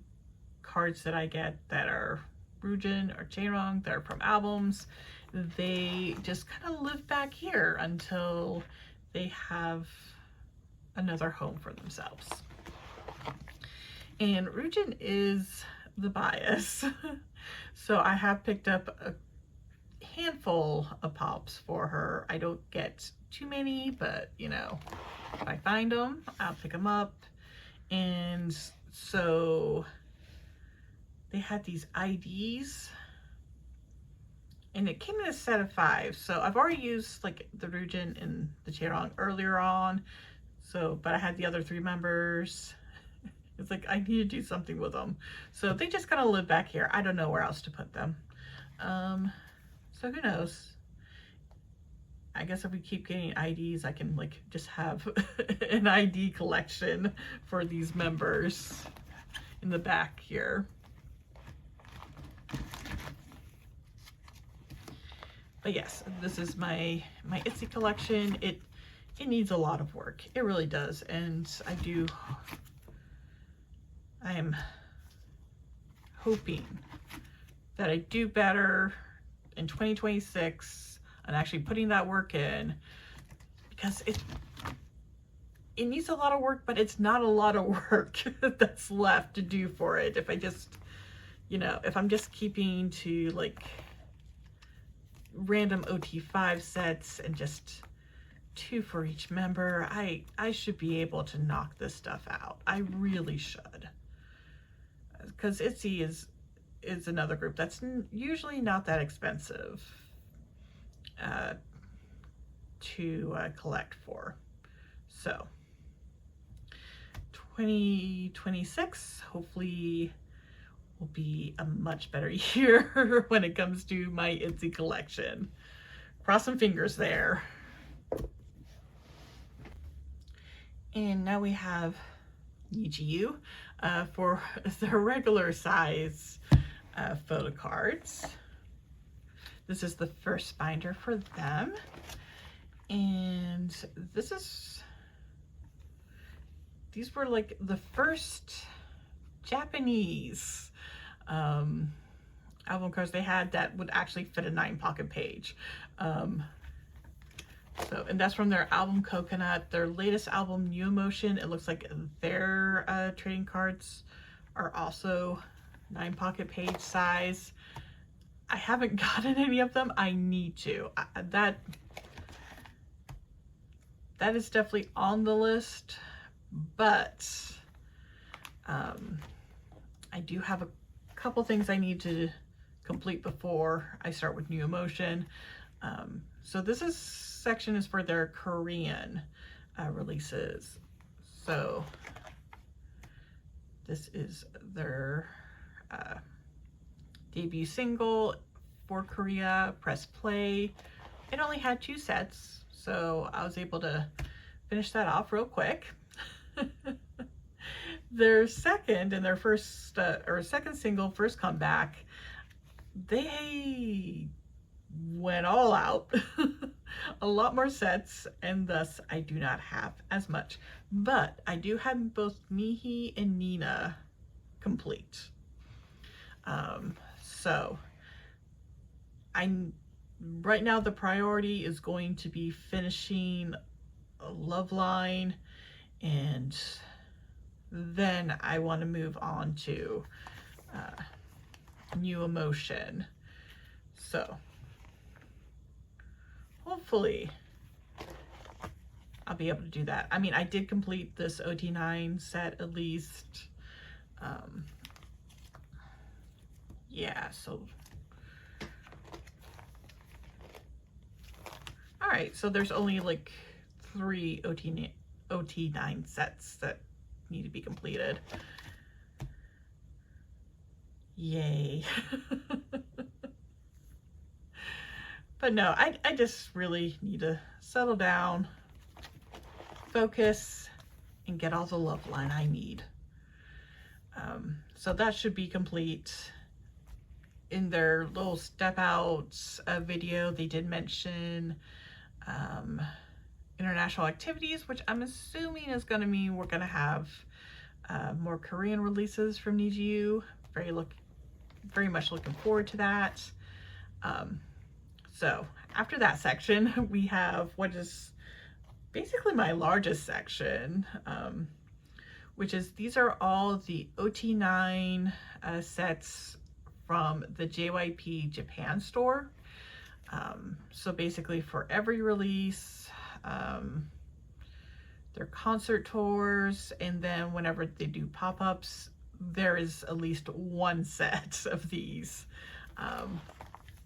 cards that I get that are Ryujin or Chaerong, that are from albums, they just kind of live back here until they have another home for themselves. And Ryujin is the bias. So I have picked up a handful of pops for her. I don't get too many, but you know, if I find them, I'll pick them up. And so they had these IDs, and it came in a set of 5. So I've already used like the Ryujin and the Chaerong earlier on. So, but I had the other 3 members. It's like, I need to do something with them. So they just kind of live back here. I don't know where else to put them. So who knows? I guess if we keep getting IDs, I can like just have an ID collection for these members in the back here. But yes, this is my Itzy collection. It needs a lot of work. It really does. And I am hoping that I do better in 2026 and actually putting that work in, because it needs a lot of work, but it's not a lot of work that's left to do for it. If I just, you know, if I'm just keeping to like random OT5 sets and just 2 for each member, I should be able to knock this stuff out. I really should, because Itzy is another group that's usually not that expensive to collect for. So 2026 hopefully will be a much better year when it comes to my Itzy collection. Cross some fingers there. And now we have NiziU for the regular size photo cards. This is the first binder for them. And these were like the first Japanese album cards they had that would actually fit a 9-pocket page. And that's from their album Coconut, their latest album New Emotion. It looks like their trading cards are also 9-pocket page size. I haven't gotten any of them. I need to. That is definitely on the list, but I do have a couple things I need to complete before I start with New Emotion. So this section is for their Korean releases. So this is their debut single for Korea, Press Play. It only had 2 sets, so I was able to finish that off real quick. Their second and their first second single, First Comeback, they went all out. A lot more sets, and thus I do not have as much, but I do have both Mihi and Nina complete. So right now the priority is going to be finishing Love Line, and then I want to move on to New Emotion. So hopefully I'll be able to do that. I mean, I did complete this OT9 set at least. Yeah, so all right, so there's only like 3 OT9 sets that need to be completed. Yay. But no, I just really need to settle down, focus, and get all the Love Line I need. So that should be complete. In their little step outs video, they did mention international activities, which I'm assuming is going to mean we're going to have more Korean releases from NiziU. Very much looking forward to that. So after that section, we have what is basically my largest section, which is these are all the OT9 sets from the JYP Japan store. So basically for every release, their concert tours, and then whenever they do pop-ups, there is at least one set of these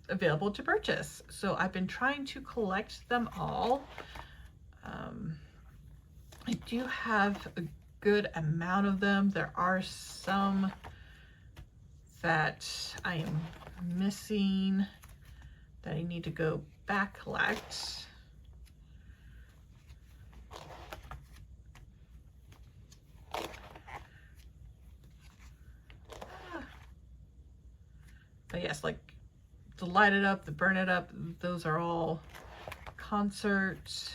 available to purchase. So I've been trying to collect them all. I do have a good amount of them. There are some that I am missing that I need to go back collect. But yes, like the Light It Up, the Burn It Up, those are all concerts.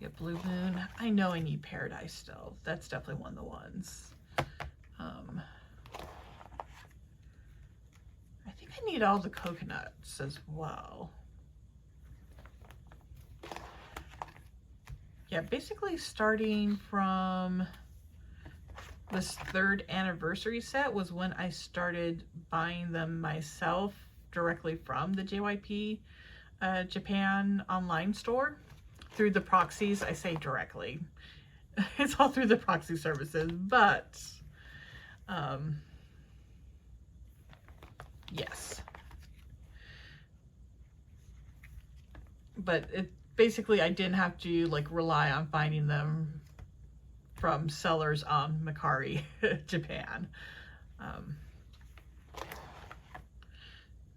Yeah, Blue Moon. I know I need Paradise still. That's definitely one of the ones. I think I need all the Coconuts as well. Yeah, basically starting from this 3rd anniversary set was when I started buying them myself directly from the JYP Japan online store through the proxies. I say directly. It's all through the proxy services, but yes. But it basically, I didn't have to like rely on finding them from sellers on Mercari Japan.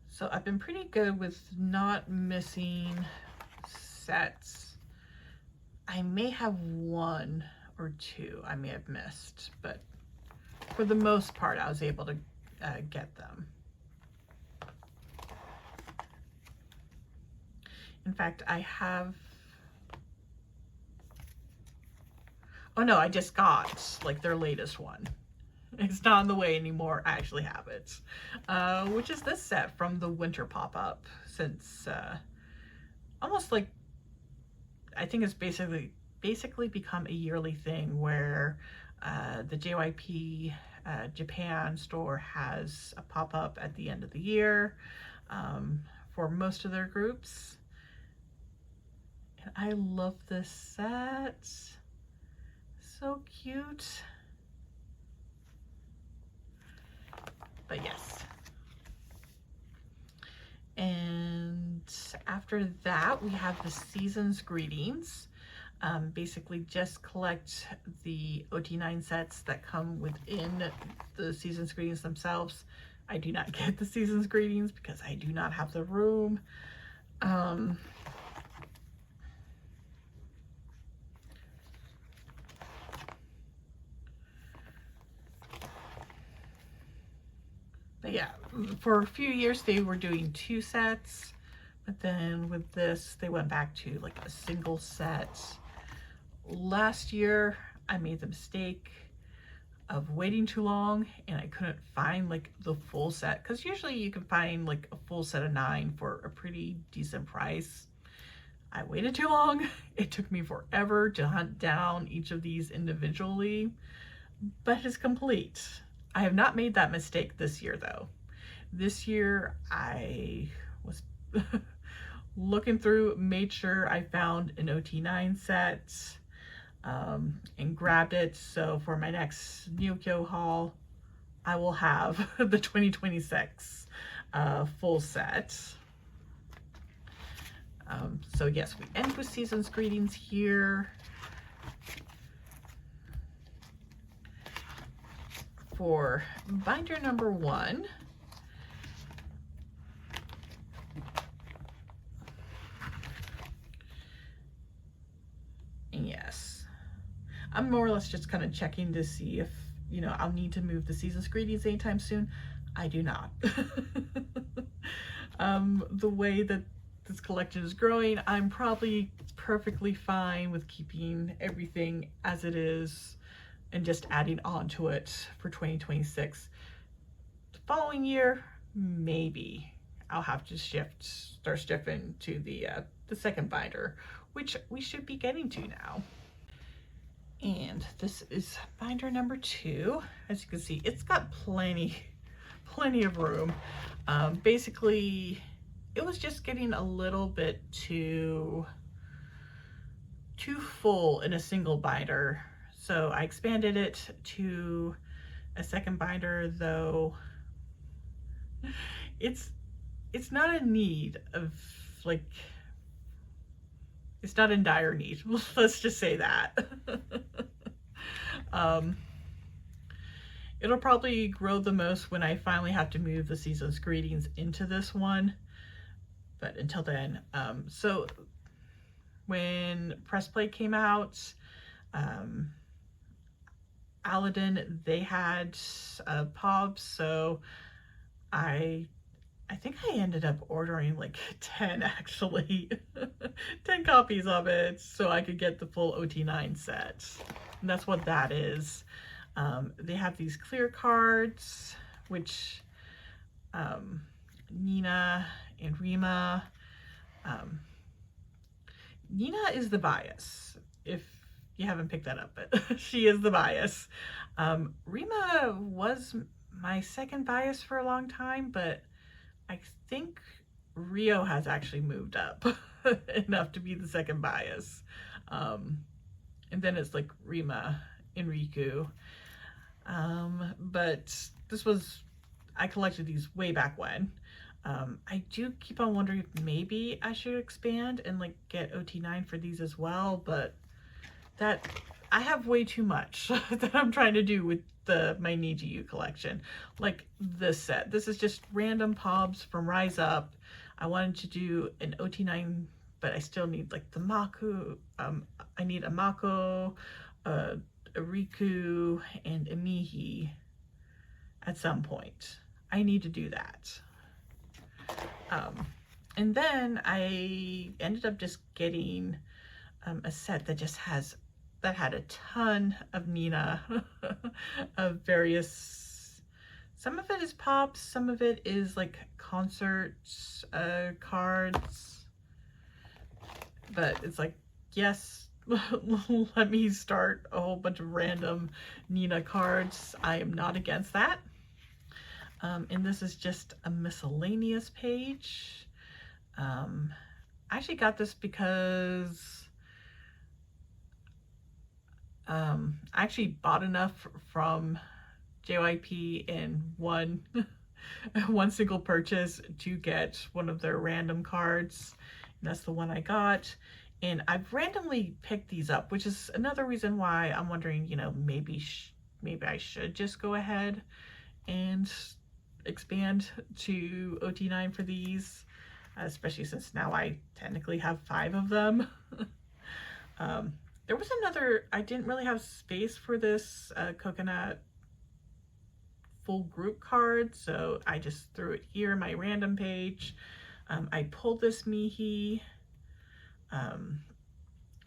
So I've been pretty good with not missing sets. I may have 1 or 2 I may have missed, but for the most part I was able to get them. In fact, I have, oh no, I just got like their latest one. It's not on the way anymore. I actually have it, which is this set from the winter pop-up, since almost like, I think it's basically become a yearly thing where the JYP Japan store has a pop-up at the end of the year for most of their groups. And I love this set. So cute. But yes. And after that, we have the Season's Greetings. Basically just collect the OT9 sets that come within the Season's Greetings themselves. I do not get the Season's Greetings because I do not have the room. But yeah, for a few years they were doing 2 sets, but then with this they went back to like a single set. Last year I made the mistake of waiting too long and I couldn't find like the full set, because usually you can find like a full set of 9 for a pretty decent price. I waited too long. It took me forever to hunt down each of these individually, but it's complete. I have not made that mistake this year though. This year I was looking through, made sure I found an OT9 set and grabbed it. So for my next Newcafe haul, I will have the 2026 full set. So yes, we end with Season's Greetings here. For binder number 1, and yes, I'm more or less just kind of checking to see if, you know, I'll need to move the Season's Greetings anytime soon. I do not. The way that this collection is growing, I'm probably perfectly fine with keeping everything as it is and just adding on to it for 2026. The following year, maybe I'll have to start shifting to the second binder, which we should be getting to now. And this is binder number 2. As you can see, it's got plenty of room. Basically, it was just getting a little bit too full in a single binder. So I expanded it to a second binder, though it's not a need of like, it's not in dire need. Let's just say that. It'll probably grow the most when I finally have to move the Season's Greetings into this one. But until then, so when Press Play came out, Aladdin, they had POBs, so I think I ended up ordering like 10 actually, 10 copies of it so I could get the full OT9 set. And that's what that is. They have these clear cards, which Nina and Rima. Nina is the bias, if you haven't picked that up, but she is the bias. Rima was my second bias for a long time, but I think Rio has actually moved up enough to be the second bias. And then it's like Rima and Riku. But this was, I collected these way back when. I do keep on wondering if maybe I should expand and like get OT9 for these as well, but that I have way too much that I'm trying to do with my NiziU collection. Like this set, this is just random POBs from Rise Up. I wanted to do an OT9, but I still need like the Maku. I need a Mako, a Riku, and a Mihi at some point. I need to do that. And then I ended up just getting a set that just had a ton of Nina of various, some of it is pops, some of it is like concert cards, but it's like, yes, let me start a whole bunch of random Nina cards. I am not against that. And this is just a miscellaneous page. I actually got this because I actually bought enough from JYP in one single purchase to get one of their random cards. And that's the one I got. And I've randomly picked these up, which is another reason why I'm wondering, you know, maybe I should just go ahead and expand to OT9 for these, especially since now I technically have 5 of them. There was another, I didn't really have space for this coconut full group card, so I just threw it here in my random page. I pulled this Mihi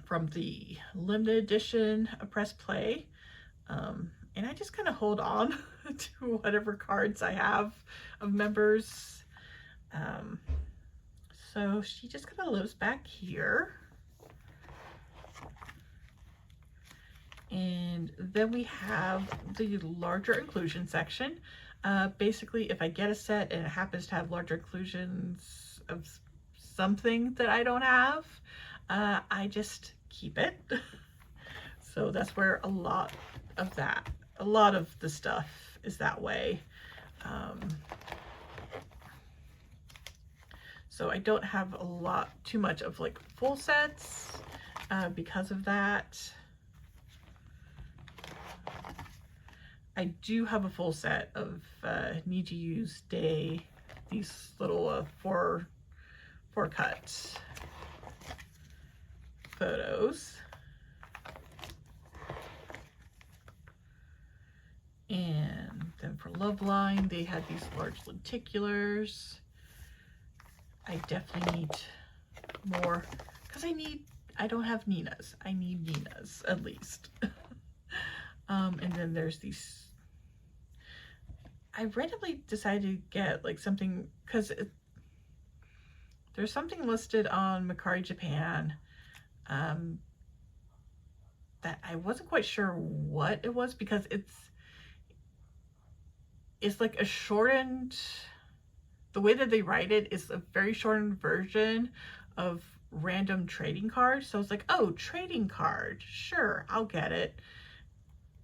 from the limited edition of Press Play, and I just kind of hold on to whatever cards I have of members. So she just kind of lives back here. And then we have the larger inclusion section. Basically, if I get a set and it happens to have larger inclusions of something that I don't have, I just keep it. So that's where a lot of the stuff is that way. So I don't have too much of like full sets because of that. I do have a full set of NiziU's Day, these little four cut photos. And then for Loveline, they had these large lenticulars. I definitely need more because I don't have Nina's. I need Nina's at least. And then there's these, I randomly decided to get like something because there's something listed on Mercari Japan that I wasn't quite sure what it was, because it's like a shortened the way that they write it is a very shortened version of random trading cards. So it's like, oh, trading card, sure, I'll get it.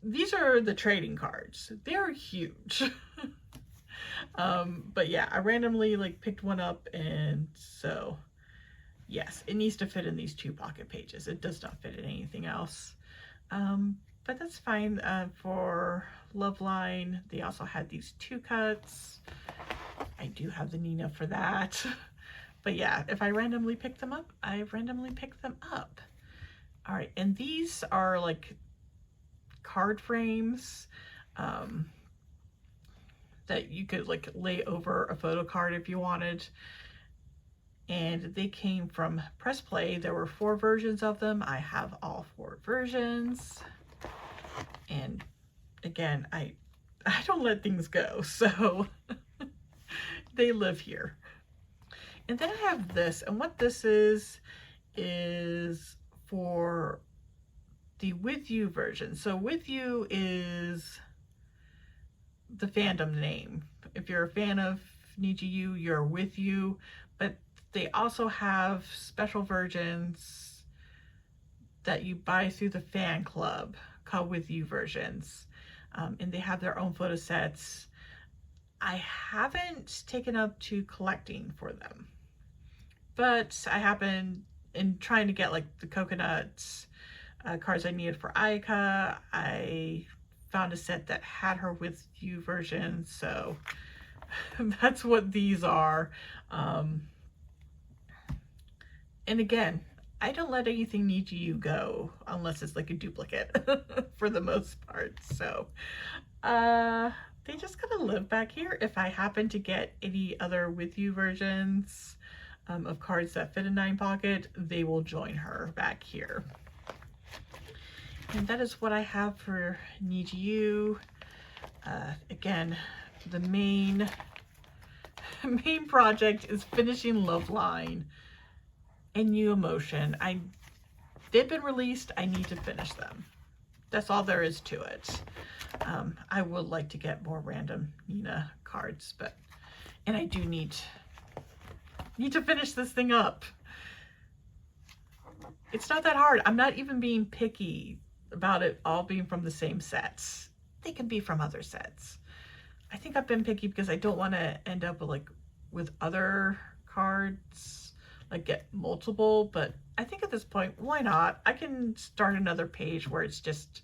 These are the trading cards. They're huge. But yeah, I randomly like picked one up, and so yes, it needs to fit in these 2 pocket pages. It does not fit in anything else. But that's fine. For Loveline, they also had these 2 cuts. I do have the Nina for that. But yeah, if I randomly pick them up, I randomly pick them up. All right, and these are like card frames that you could like lay over a photo card if you wanted. And they came from Press Play. There were 4 versions of them. I have all 4 versions. And again, I don't let things go, so they live here. And then I have this, and what this is for the With You version. So With You is the fandom name. If you're a fan of NiziU, you're With You, but they also have special versions that you buy through the fan club called With You versions. And they have their own photo sets. I haven't taken up to collecting for them, but I happen in trying to get like the coconuts cards I needed for Aika. I found a set that had her With You version, so that's what these are. And again, I don't let anything NiziU go unless it's like a duplicate for the most part. So they just gotta live back here. If I happen to get any other With You versions of cards that fit a 9 pocket, they will join her back here. And that is what I have for NiziU. Again, the main project is finishing Loveline and New Emotion. They've been released. I need to finish them. That's all there is to it. I would like to get more random Nina cards, and I do need to finish this thing up. It's not that hard. I'm not even being picky about it all being from the same sets. They can be from other sets. I think I've been picky because I don't want to end up with other cards, like get multiple, but I think at this point, why not? I can start another page where it's just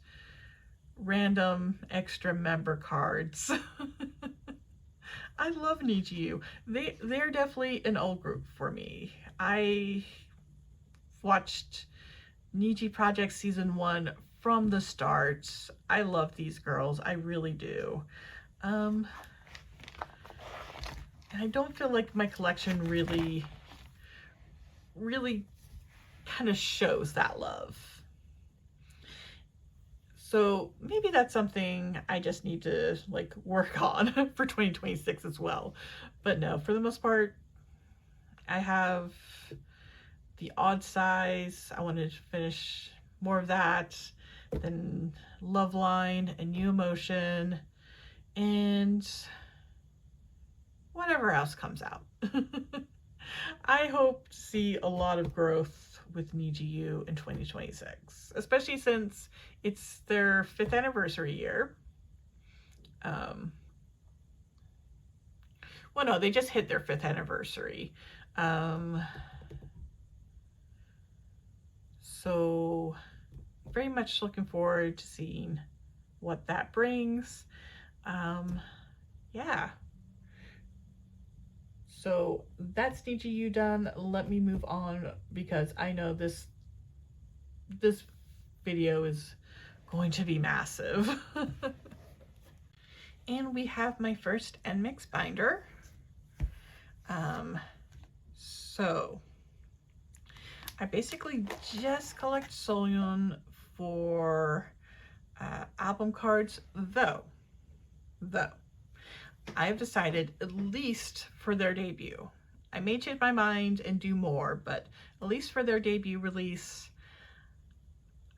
random extra member cards. I love NiziU. They're definitely an old group for me. I watched NiziU Project Season 1 from the start. I love these girls. I really do. And I don't feel like my collection really kind of shows that love. So maybe that's something I just need to like work on for 2026 as well. But no, for the most part, I have the odd size. I wanted to finish more of that, then Loveline and New Emotion, and whatever else comes out. I hope to see a lot of growth with NiziU in 2026, especially since it's their 5th anniversary year. Well, no, they just hit their 5th anniversary. So very much looking forward to seeing what that brings. Yeah. So that's NiziU done. Let me move on because I know this video is going to be massive. And we have my first NMIXX binder. So I basically just collect Soyeon for album cards, though I have decided, at least for their debut, I may change my mind and do more, but at least for their debut release,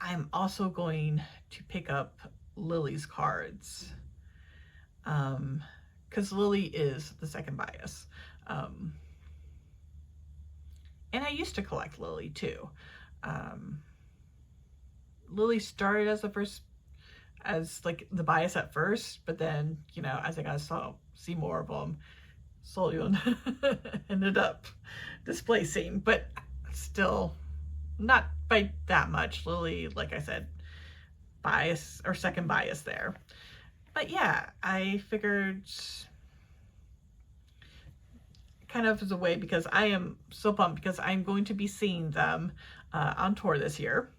I'm also going to pick up Lily's cards. because Lily is the second bias. And I used to collect Lily too. Lily started as like the bias at first, but then, you know, as I got to see more of them, Soyun ended up displacing, but still not by that much. Lily, like I said, bias or second bias there. But yeah, I figured kind of as a way, because I am so pumped because I'm going to be seeing them on tour this year.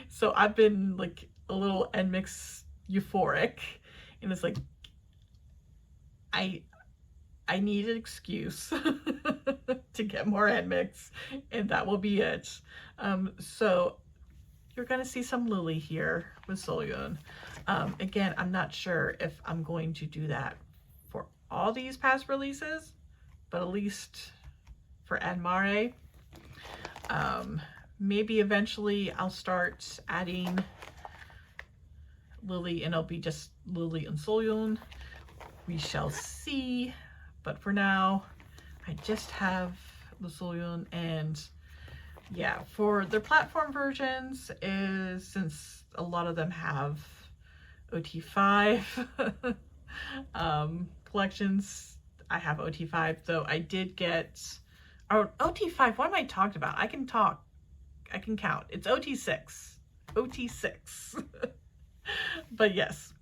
So I've been like a little NMIXX euphoric, and it's like I need an excuse to get more NMIXX, and that will be it. So you're gonna see some Lily here with Soyun. Again, I'm not sure if I'm going to do that for all these past releases, but at least for Anmare. Maybe eventually I'll start adding Lily and it'll be just Lily and Soyun. We shall see. But for now, I just have the Soyun, and yeah, for their platform versions, is since a lot of them have OT5 collections, I have OT5, though I did get, oh, OT5, what am I talking about? I can count. It's OT6. OT6. But yes.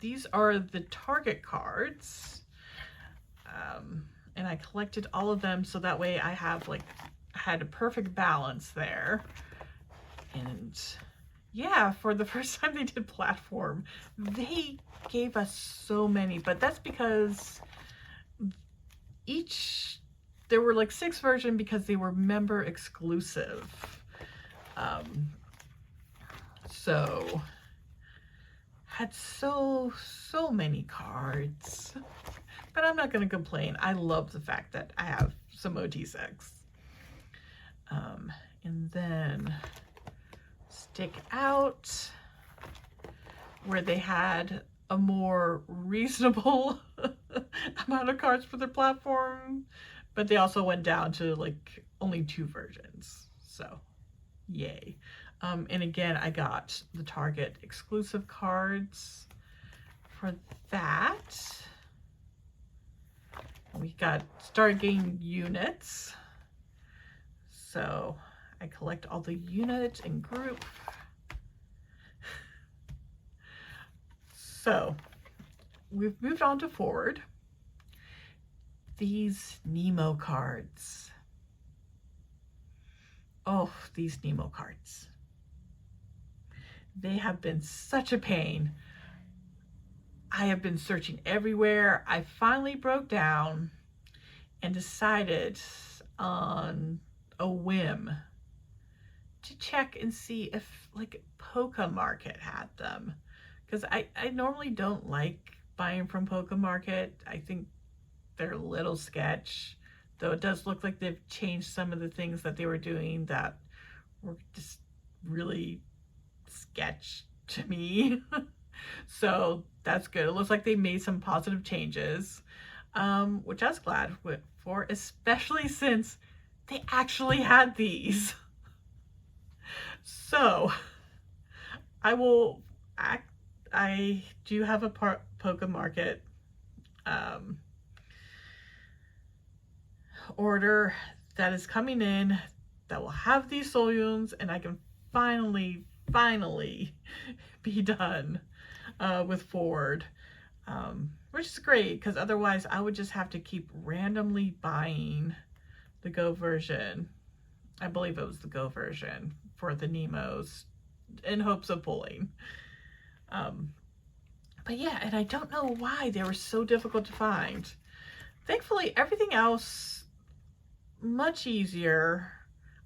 These are the Target cards. And I collected all of them so that way I had a perfect balance there. And yeah, for the first time they did platform, they gave us so many, but that's because there were like 6 versions because they were member exclusive. So had so many cards, but I'm not going to complain. I love the fact that I have some OT6. And then Stick Out, where they had a more reasonable amount of cards for their platform, but they also went down to like only 2 versions, so yay. And again, I got the Target exclusive cards for that. We started getting units, so I collect all the unit and group. So we've moved on to forward. These Nemo cards. Oh, these Nemo cards. They have been such a pain. I have been searching everywhere. I finally broke down and decided on a whim to check and see if like Poke Market had them. Because I normally don't like buying from Poke Market. I think they're a little sketch, though it does look like they've changed some of the things that they were doing that were just really sketch to me. So that's good. It looks like they made some positive changes, which I was glad for, especially since they actually had these. So I do have a Poke Market order that is coming in that will have these Soyuns, and I can finally be done with forward, which is great, because otherwise I would just have to keep randomly buying the Go version. I believe it was the Go version for the Nemos in hopes of pulling. But yeah, and I don't know why they were so difficult to find. Thankfully, everything else much easier.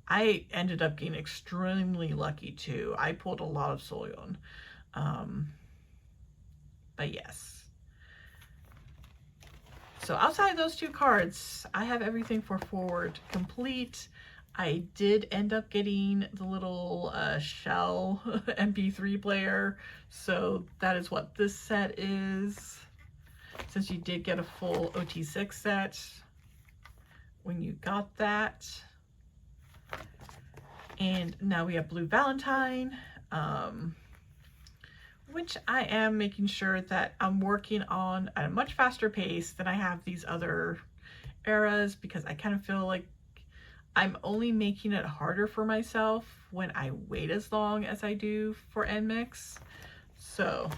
I ended up getting extremely lucky too. I pulled a lot of Soyun. But yes. So outside of those 2 cards, I have everything for forward complete. I did end up getting the little shell MP3 player, so that is what this set is. Since you did get a full OT6 set when you got that. And now we have Blue Valentine, which I am making sure that I'm working on at a much faster pace than I have these other eras, because I kind of feel like I'm only making it harder for myself when I wait as long as I do for NMIXX. So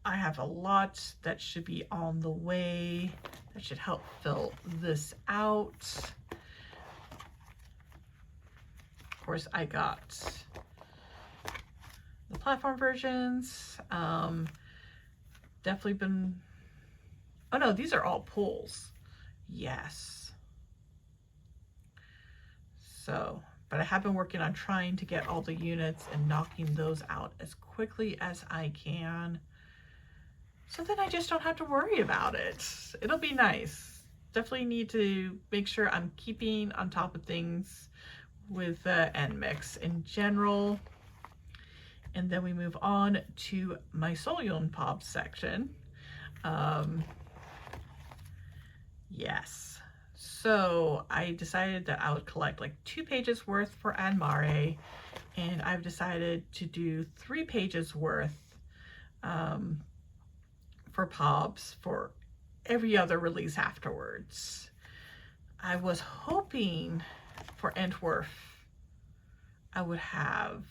I have a lot that should be on the way that should help fill this out. Of course, I got the platform versions. Definitely been, oh no, these are all pulls. Yes. So, but I have been working on trying to get all the units and knocking those out as quickly as I can, so then I just don't have to worry about it. It'll be nice. Definitely need to make sure I'm keeping on top of things with NMIXX in general. And then we move on to my Soyun Pop section. Yes. So I decided that I would collect like 2 pages worth for Admare, and I've decided to do 3 pages worth for Pobs for every other release afterwards. I was hoping for Antwerp I would have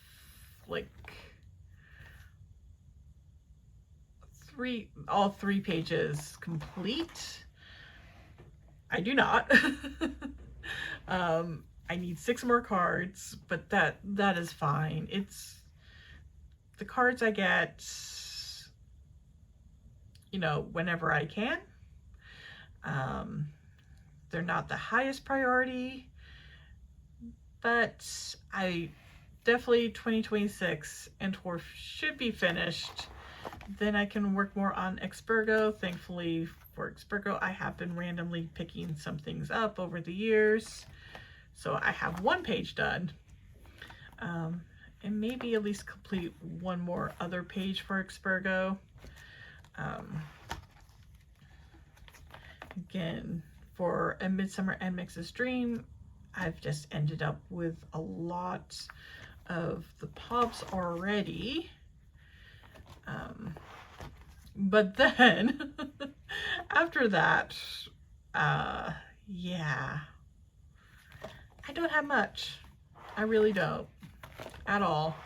like all 3 pages complete. I do not. I need 6 more cards, but that is fine. It's the cards I get, you know, whenever I can. They're not the highest priority, but I definitely 2026 Antwerp should be finished. Then I can work more on Xikers. Thankfully for Xikers, I have been randomly picking some things up over the years. So I have 1 page done. And maybe at least complete 1 more other page for Xikers. Again, for A Midsummer NMIXX's Dream, I've just ended up with a lot of the Pobs already. But then after that, yeah, I don't have much. I really don't at all.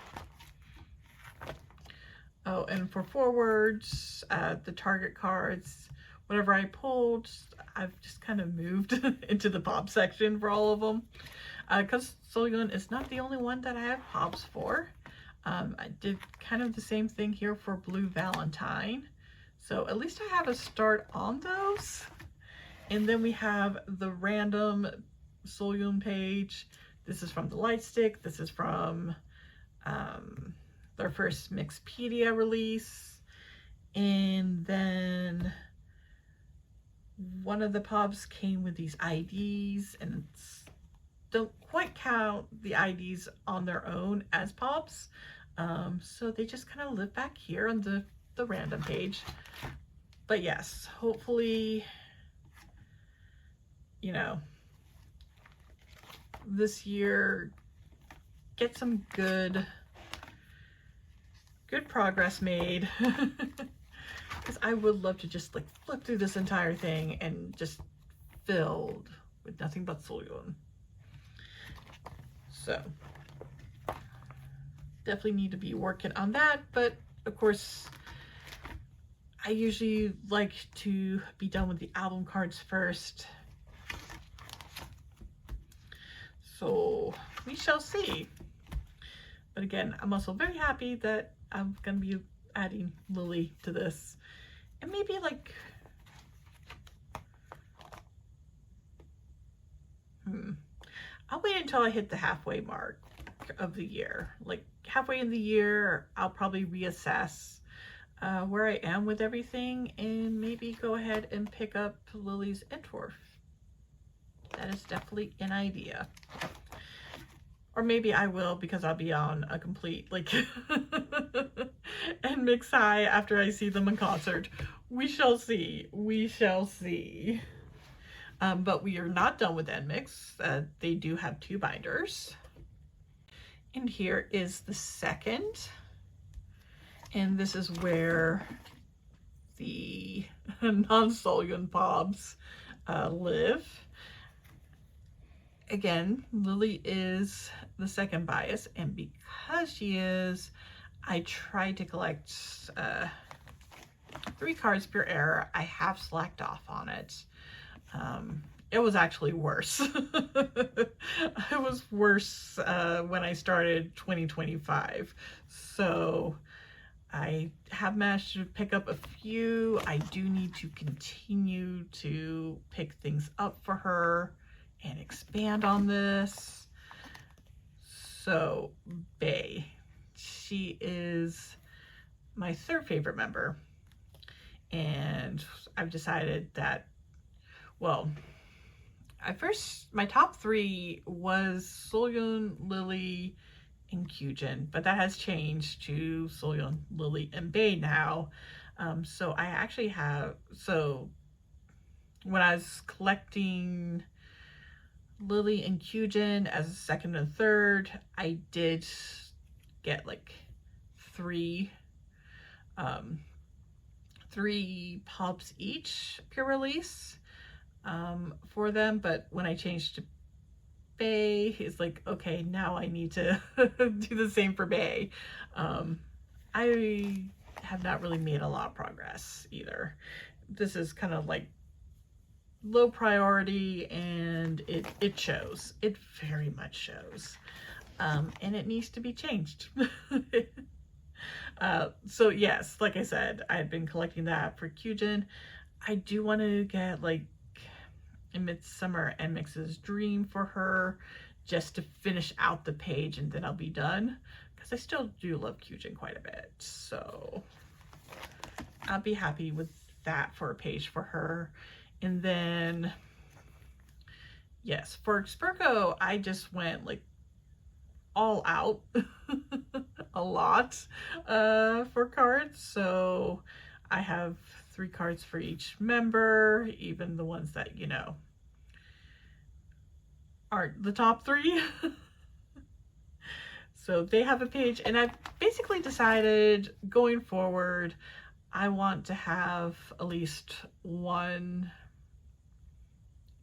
Oh, and for forwards, the target cards, whatever I pulled, I've just kind of moved into the Pob section for all of them. Because Soyun is not the only one that I have Pobs for. I did kind of the same thing here for Blue Valentine. So at least I have a start on those. And then we have the random Soyun page. This is from the Lightstick. This is from their first Mixpedia release. And then one of the Pobs came with these IDs, and don't quite count the IDs on their own as Pobs. So they just kind of live back here on the random page. But yes, hopefully, you know, this year get some good progress made. Because I would love to just like flip through this entire thing and just filled with nothing but Soyun. So definitely need to be working on that, but of course I usually like to be done with the album cards first. So we shall see. But again, I'm also very happy that I'm gonna be adding Lily to this. And maybe like I'll wait until I hit the halfway mark of the year. Like halfway in the year, I'll probably reassess where I am with everything and maybe go ahead and pick up Lily's Antwerp. That is definitely an idea. Or maybe I will, because I'll be on a complete, like, NMIXX high after I see them in concert. We shall see. We shall see. But we are not done with NMIXX. They do have 2 binders. And here is the second. And this is where the non-Solyon Pobs live. Again, Lily is the second bias, and because she is, I tried to collect 3 cards per error. I have slacked off on it. It was actually worse. It was worse when I started 2025. So I have managed to pick up a few. I do need to continue to pick things up for her and expand on this. So Bae, she is my 3rd favorite member, and I've decided that, well, my top 3 was Solyon, Lily, and Kyujin, but that has changed to Solyon, Lily, and Bae now. So I actually have, so when I was collecting Lily and Kyujin as a 2nd and 3rd, I did get like 3 pops each pure release for them, but when I changed to Bae, it's like, okay, now I need to do the same for Bae. I have not really made a lot of progress either. This is kind of like low priority, and it shows. It very much shows. And it needs to be changed. So yes, like I said, I've been collecting that for Kyujin. I do want to get like a Midsummer NMIXX's Dream for her, just to finish out the page, and then I'll be done, because I still do love Kyujin quite a bit. So I'll be happy with that for a page for her. And then, yes, for Xperko, I just went like all out a lot for cards. So I have 3 cards for each member, even the ones that, you know, aren't the top 3. So they have a page, and I've basically decided going forward, I want to have at least one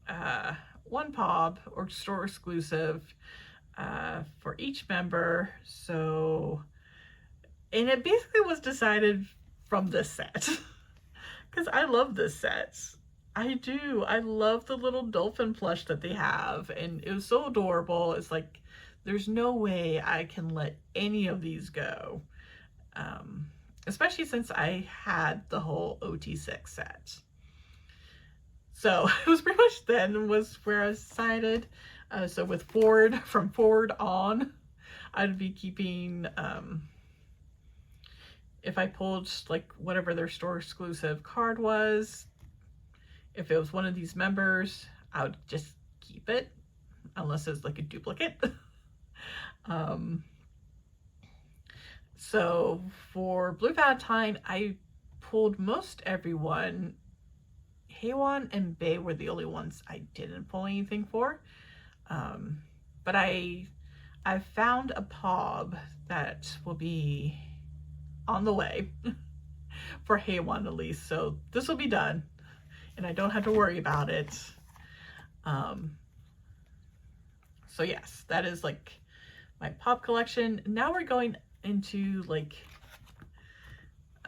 POB or store exclusive for each member. So, and it basically was decided from this set, because I love this set. I do. I love the little dolphin plush that they have, and it was so adorable. It's like, there's no way I can let any of these go, especially since I had the whole OT6 set. So it was pretty much then was where I decided. So with Ford, from Ford on, I'd be keeping, if I pulled like whatever their store exclusive card was, if it was one of these members, I would just keep it, unless it's like a duplicate. So for Blue Valentine, I pulled most everyone. Haewon and Bae were the only ones I didn't pull anything for. But I found a POB that will be on the way for Haewon at least. So this will be done, and I don't have to worry about it. So yes, that is like my pop collection. Now we're going into like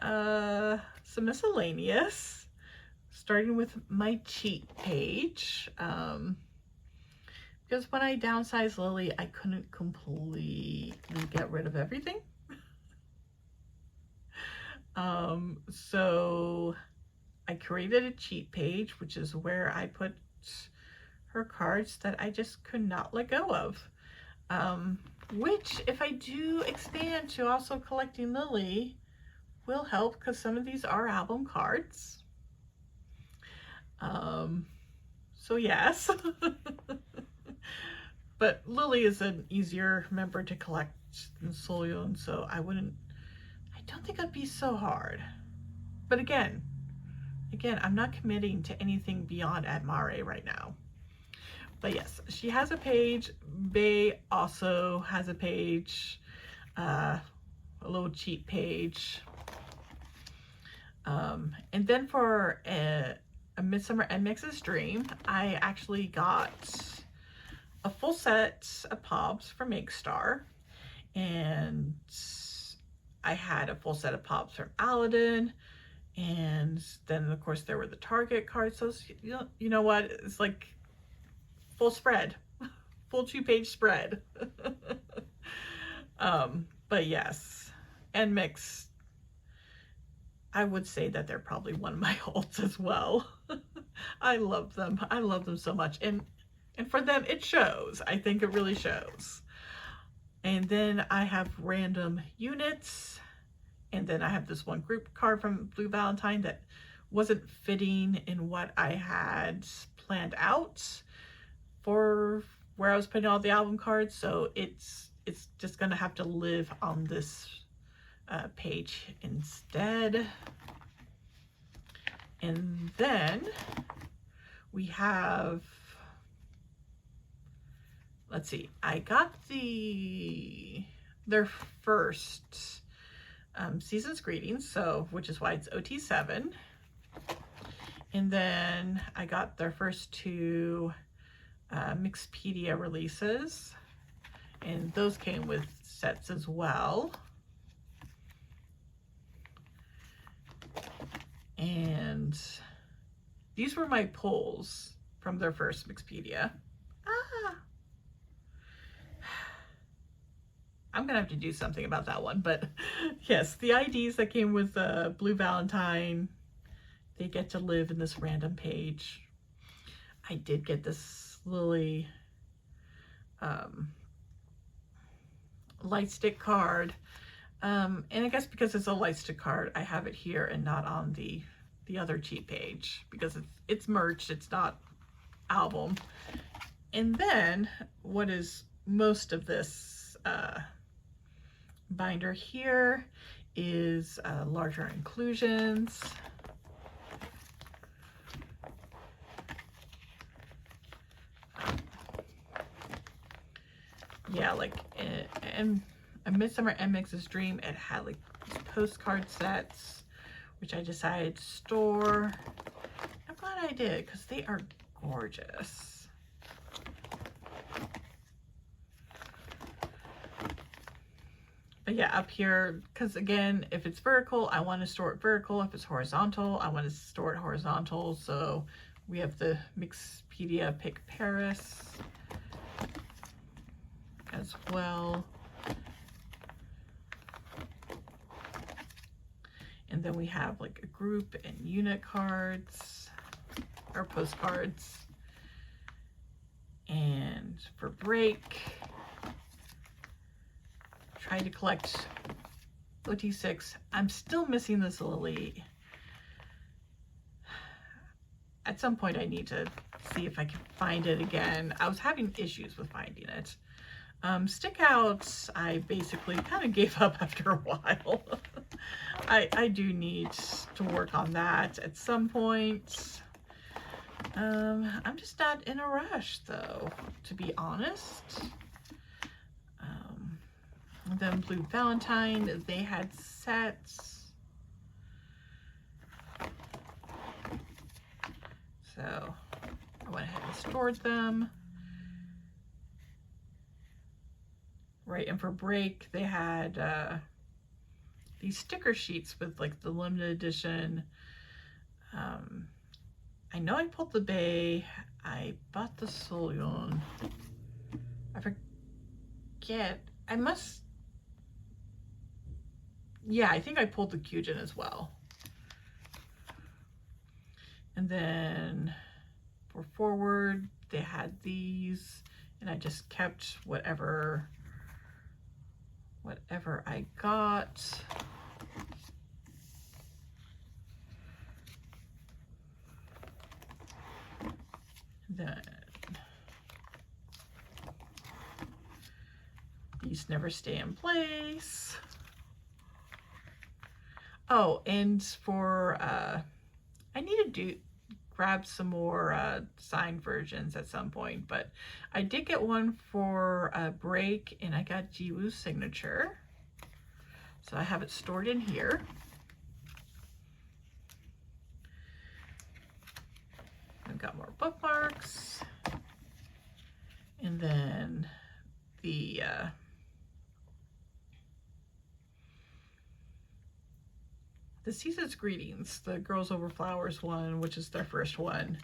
some miscellaneous, starting with my cheat page. Because when I downsized Lily, I couldn't completely get rid of everything. So I created a cheat page, which is where I put her cards that I just could not let go of. Which, if I do expand to also collecting Lily, will help, because some of these are album cards. So yes. But Lily is an easier member to collect than Soyeon, so I don't think it'd be so hard. But again, I'm not committing to anything beyond Admare right now. But yes, she has a page. Bae also has a page, a little cheat page. And then for a Midsummer NMIXX Dream, I actually got a full set of pobs from NEXZ, and I had a full set of pobs from Aladdin, and then of course there were the Target cards. So you know what, it's like full spread, full 2-page spread. But yes, NMIXX, I would say that they're probably one of my holds as well. I love them. I love them so much. And for them, it shows. I think it really shows. And then I have random units. And then I have this one group card from Blue Valentine that wasn't fitting in what I had planned out for where I was putting all the album cards. So it's just going to have to live on this page instead. And then we have, let's see, I got their first season's greetings, so which is why it's OT7. And then I got their first 2 Mixpedia releases, and those came with sets as well. And these were my pulls from their first Mixpedia. I'm gonna have to do something about that one, but yes, the IDs that came with Blue Valentine, they get to live in this random page. I did get this Lily light stick card, and I guess because it's a light stick card, I have it here and not on the other cheat page because it's merged, it's not album. And then what is most of this binder here is larger inclusions. Yeah, like and a Midsummer NMIXX Dream, it had like these postcard sets, which I decided to store. I'm glad I did because they are gorgeous. But yeah, up here, because again, if it's vertical, I want to store it vertical. If it's horizontal, I want to store it horizontal. So we have the Mixpedia Pick Paris as well. And then we have like a group and unit cards or postcards. And for break, try to collect OT6. I'm still missing this Lily. At some point I need to see if I can find it again. I was having issues with finding it. Stick outs, I basically kind of gave up after a while. I do need to work on that at some point. I'm just not in a rush though, to be honest. And then Blue Valentine, they had sets. So I went ahead and stored them. Right, and for break, they had these sticker sheets with like the limited edition. I know I pulled the Bae. I bought the Soyeon. I forget. I must. Yeah, I think I pulled the Kyujin as well. And then for forward, they had these, and I just kept whatever I got. Then these never stay in place. Oh, and for I need to grab some more signed versions at some point, but I did get one for Break, and I got Jiwoo's signature, so I have it stored in here. I've got more bookmarks, and then the Season's Greetings, the Girls Over Flowers one, which is their first one.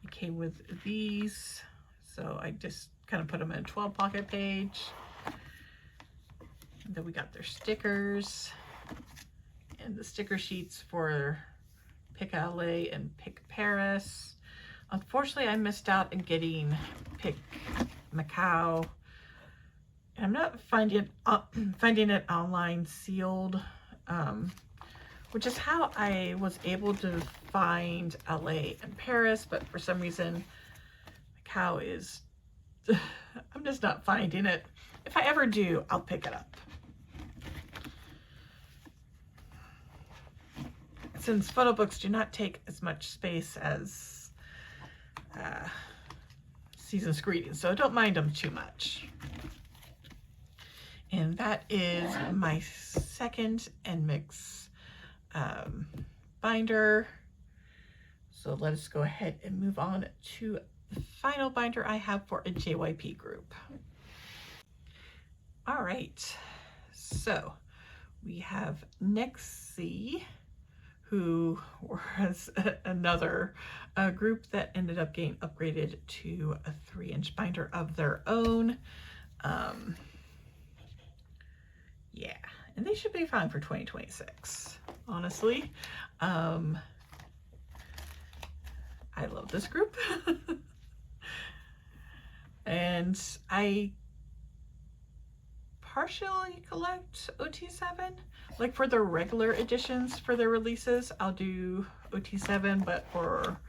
It came with these, so I just kind of put them in a 12 pocket page. And then we got their stickers and the sticker sheets for Pick LA and Pick Paris. Unfortunately, I missed out in getting Pick Macau. I'm not finding it online sealed. Which is how I was able to find LA and Paris, but for some reason, Macau is, I'm just not finding it. If I ever do, I'll pick it up. Since photo books do not take as much space as Season's Greetings, so don't mind them too much. And that is my second NMIXX binder. So let us go ahead and move on to the final binder I have for a JYP group. All right, so we have NEXZ, who was another group that ended up getting upgraded to a 3-inch binder of their own. Yeah, and they should be fine for 2026, honestly. I love this group. And I partially collect OT7. Like for their regular editions for their releases, I'll do OT7, but for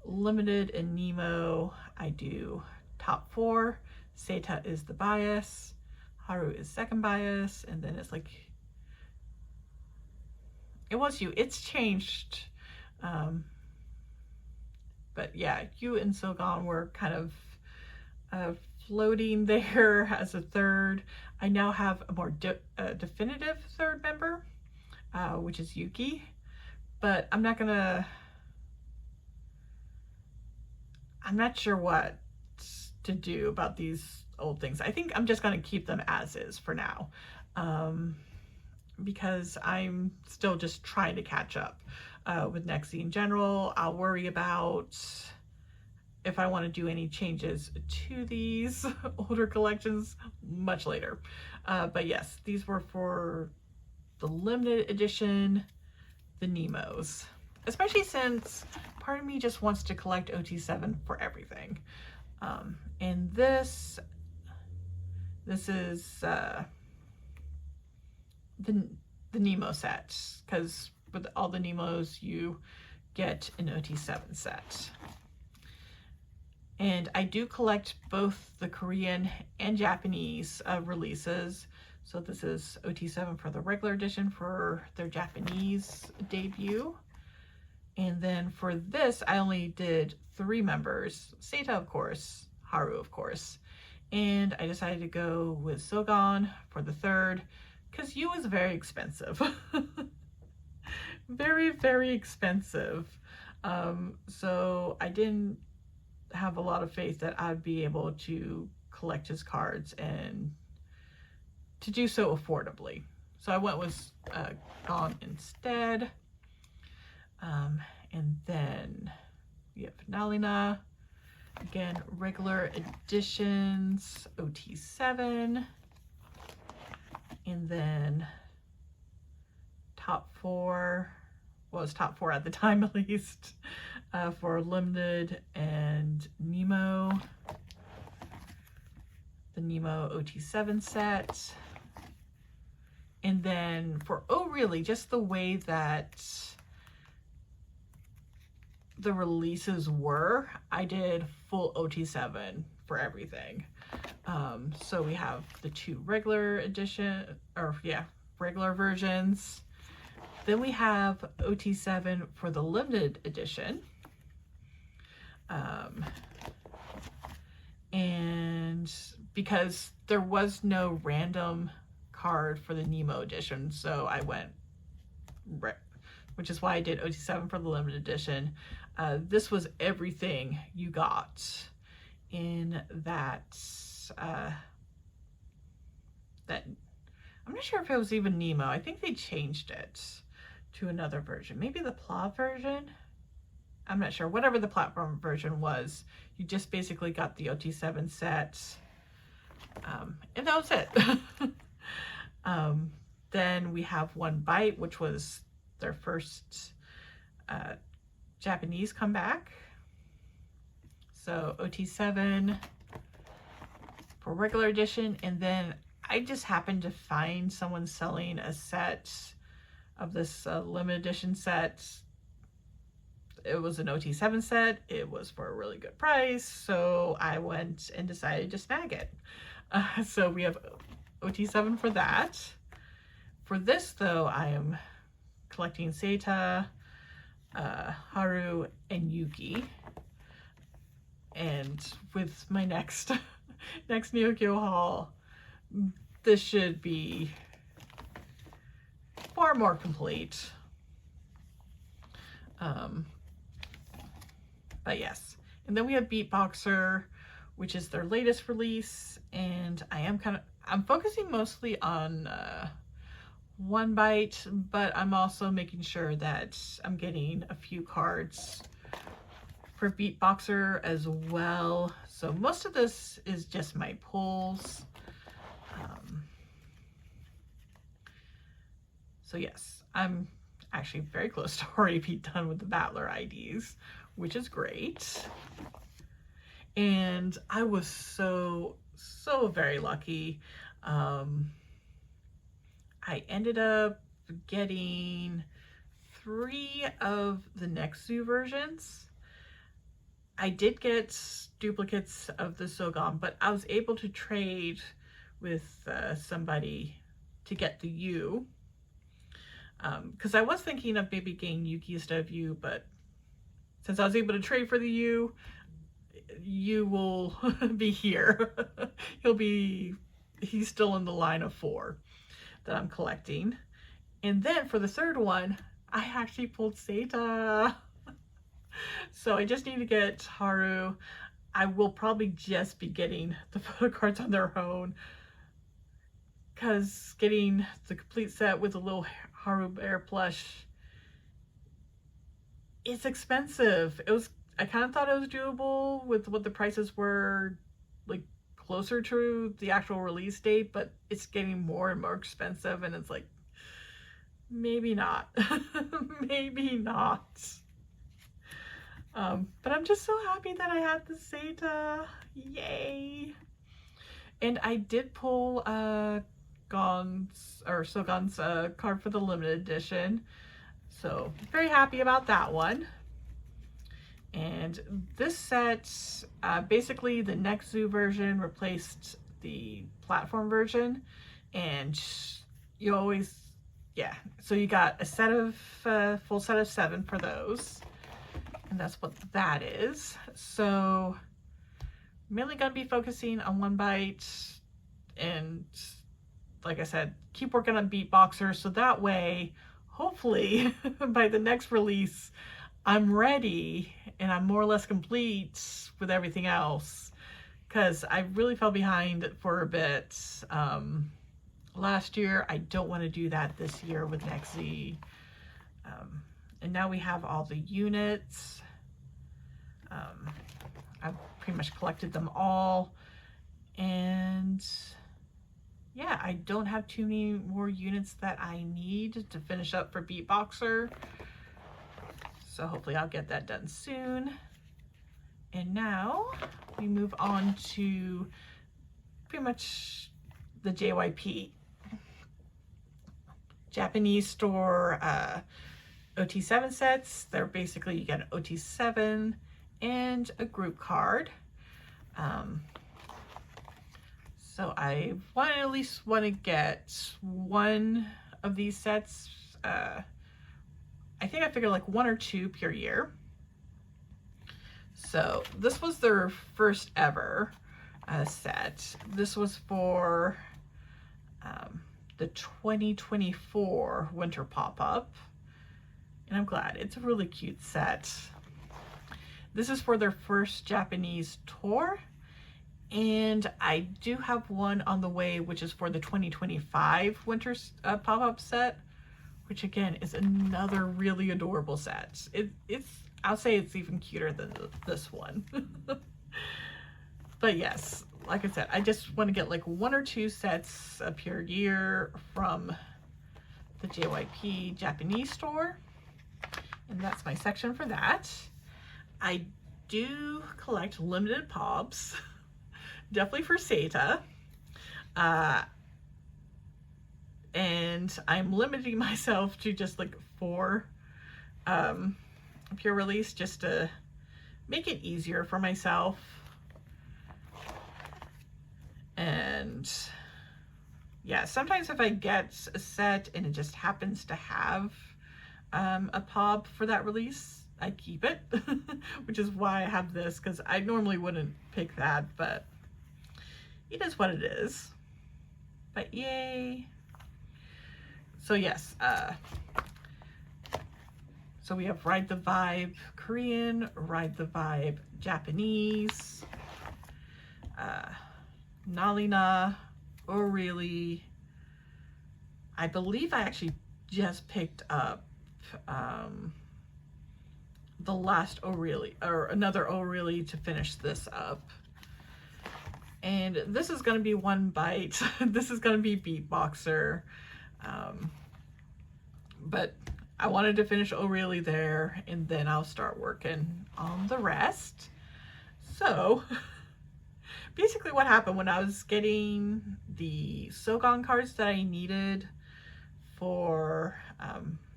limited and Nemo, I do top 4. Seita is the bias. Haru is second bias, and then it's like, it was you. It's changed. But yeah, you and Sogan were kind of floating there as a third. I now have a more definitive third member, which is Yuki, but I'm not sure what to do about these old things. I think I'm just going to keep them as is for now, because I'm still just trying to catch up with NEXZ in general. I'll worry about if I want to do any changes to these older collections much later. But yes, these were for the limited edition, the Nemos, especially since part of me just wants to collect OT7 for everything. And this is the Nemo set, because with all the Nemos you get an OT7 set. And I do collect both the Korean and Japanese releases. So this is OT7 for the regular edition for their Japanese debut. And then for this, I only did 3 members. Seita, of course, Haru, of course. And I decided to go with Sogan for the third, because Yu is very expensive. Very, very expensive. So I didn't have a lot of faith that I'd be able to collect his cards and to do so affordably. So I went with Gon instead. And then we have Nalina. Again, regular editions, OT7. And then top 4, well, it was top 4 at the time at least, for limited and Nemo. The Nemo OT7 set. And then for Oh Really, just the way that the releases were, I did full OT7 for everything. So we have the 2 regular edition, or yeah, regular versions. Then we have OT7 for the limited edition. And because there was no random card for the Nemo edition, so I went, which is why I did OT7 for the limited edition. This was everything you got in that, that, I'm not sure if it was even Nemo. I think they changed it to another version. Maybe the PLA version? I'm not sure. Whatever the platform version was, you just basically got the OT7 set. And that was it. Then we have One Bite, which was their first Japanese comeback. So OT7 for regular edition, and then I just happened to find someone selling a set of this limited edition set. It was an OT7 set. It was for a really good price, so I went and decided to snag it. So we have OT7 for that. For this though, I am collecting Seita, Haru, and Yuki. And with my next Neo Geo haul, this should be far more complete. But yes, and then we have Beatboxer, which is their latest release, and I'm focusing mostly on One Bite, but I'm also making sure that I'm getting a few cards for Beatboxer as well. So most of this is just my pulls. So yes, I'm actually very close to already be done with the Battler IDs, which is great. And I was so very lucky. I ended up getting 3 of the NEXZ versions. I did get duplicates of the Sogon, but I was able to trade with somebody to get the U. Because I was thinking of maybe getting Yuki instead of U, but since I was able to trade for the U, you will be here. He's still in the line of 4 that I'm collecting. And then for the third one, I actually pulled Seita. So I just need to get Haru. I will probably just be getting the photo cards on their own, because getting the complete set with a little Haru Bear plush, it's expensive. I kind of thought it was doable with what the prices were, like closer to the actual release date, but it's getting more and more expensive, and it's like, maybe not. Maybe not. But I'm just so happy that I had the Seita. Yay! And I did pull Sogon's card for the limited edition, so very happy about that one. And this set, basically the NEXZ version replaced the platform version, and you always, yeah, so you got a set of full set of 7 for those, and that's what that is. So mainly gonna be focusing on One Bite, and like I said, keep working on Beatboxer, so that way hopefully by the next release I'm ready and I'm more or less complete with everything else, because I really fell behind for a bit last year. I don't want to do that this year with NEXZ. And now we have all the units. I've pretty much collected them all, and yeah, I don't have too many more units that I need to finish up for Beatboxer, so hopefully I'll get that done soon. And now we move on to pretty much the JYP Japanese store OT7 sets. They're basically, you get an OT7 and a group card. So I at least want to get one of these sets. I think I figured like 1 or 2 per year. So this was their first ever set. This was for the 2024 winter pop-up, and I'm glad. It's a really cute set. This is for their first Japanese tour, and I do have one on the way, which is for the 2025 winter pop-up set, which again is another really adorable set. I'll say it's even cuter than this one. But yes, like I said, I just want to get like 1 or 2 sets per year from the JYP Japanese store. And that's my section for that. I do collect limited pobs, definitely for Seta. And I'm limiting myself to just like 4 pure release, just to make it easier for myself. And yeah, sometimes if I get a set and it just happens to have a pob for that release, I keep it, which is why I have this, because I normally wouldn't pick that, but it is what it is. But yay. So yes, so we have Ride the Vibe Korean, Ride the Vibe Japanese, Nalina, Oh Really. I believe I actually just picked up the last Oh Really, or another Oh Really to finish this up. And this is going to be one bite. This is going to be Beatboxer. But I wanted to finish Oh Really there, and then I'll start working on the rest. So basically what happened when I was getting the Sogon cards that I needed for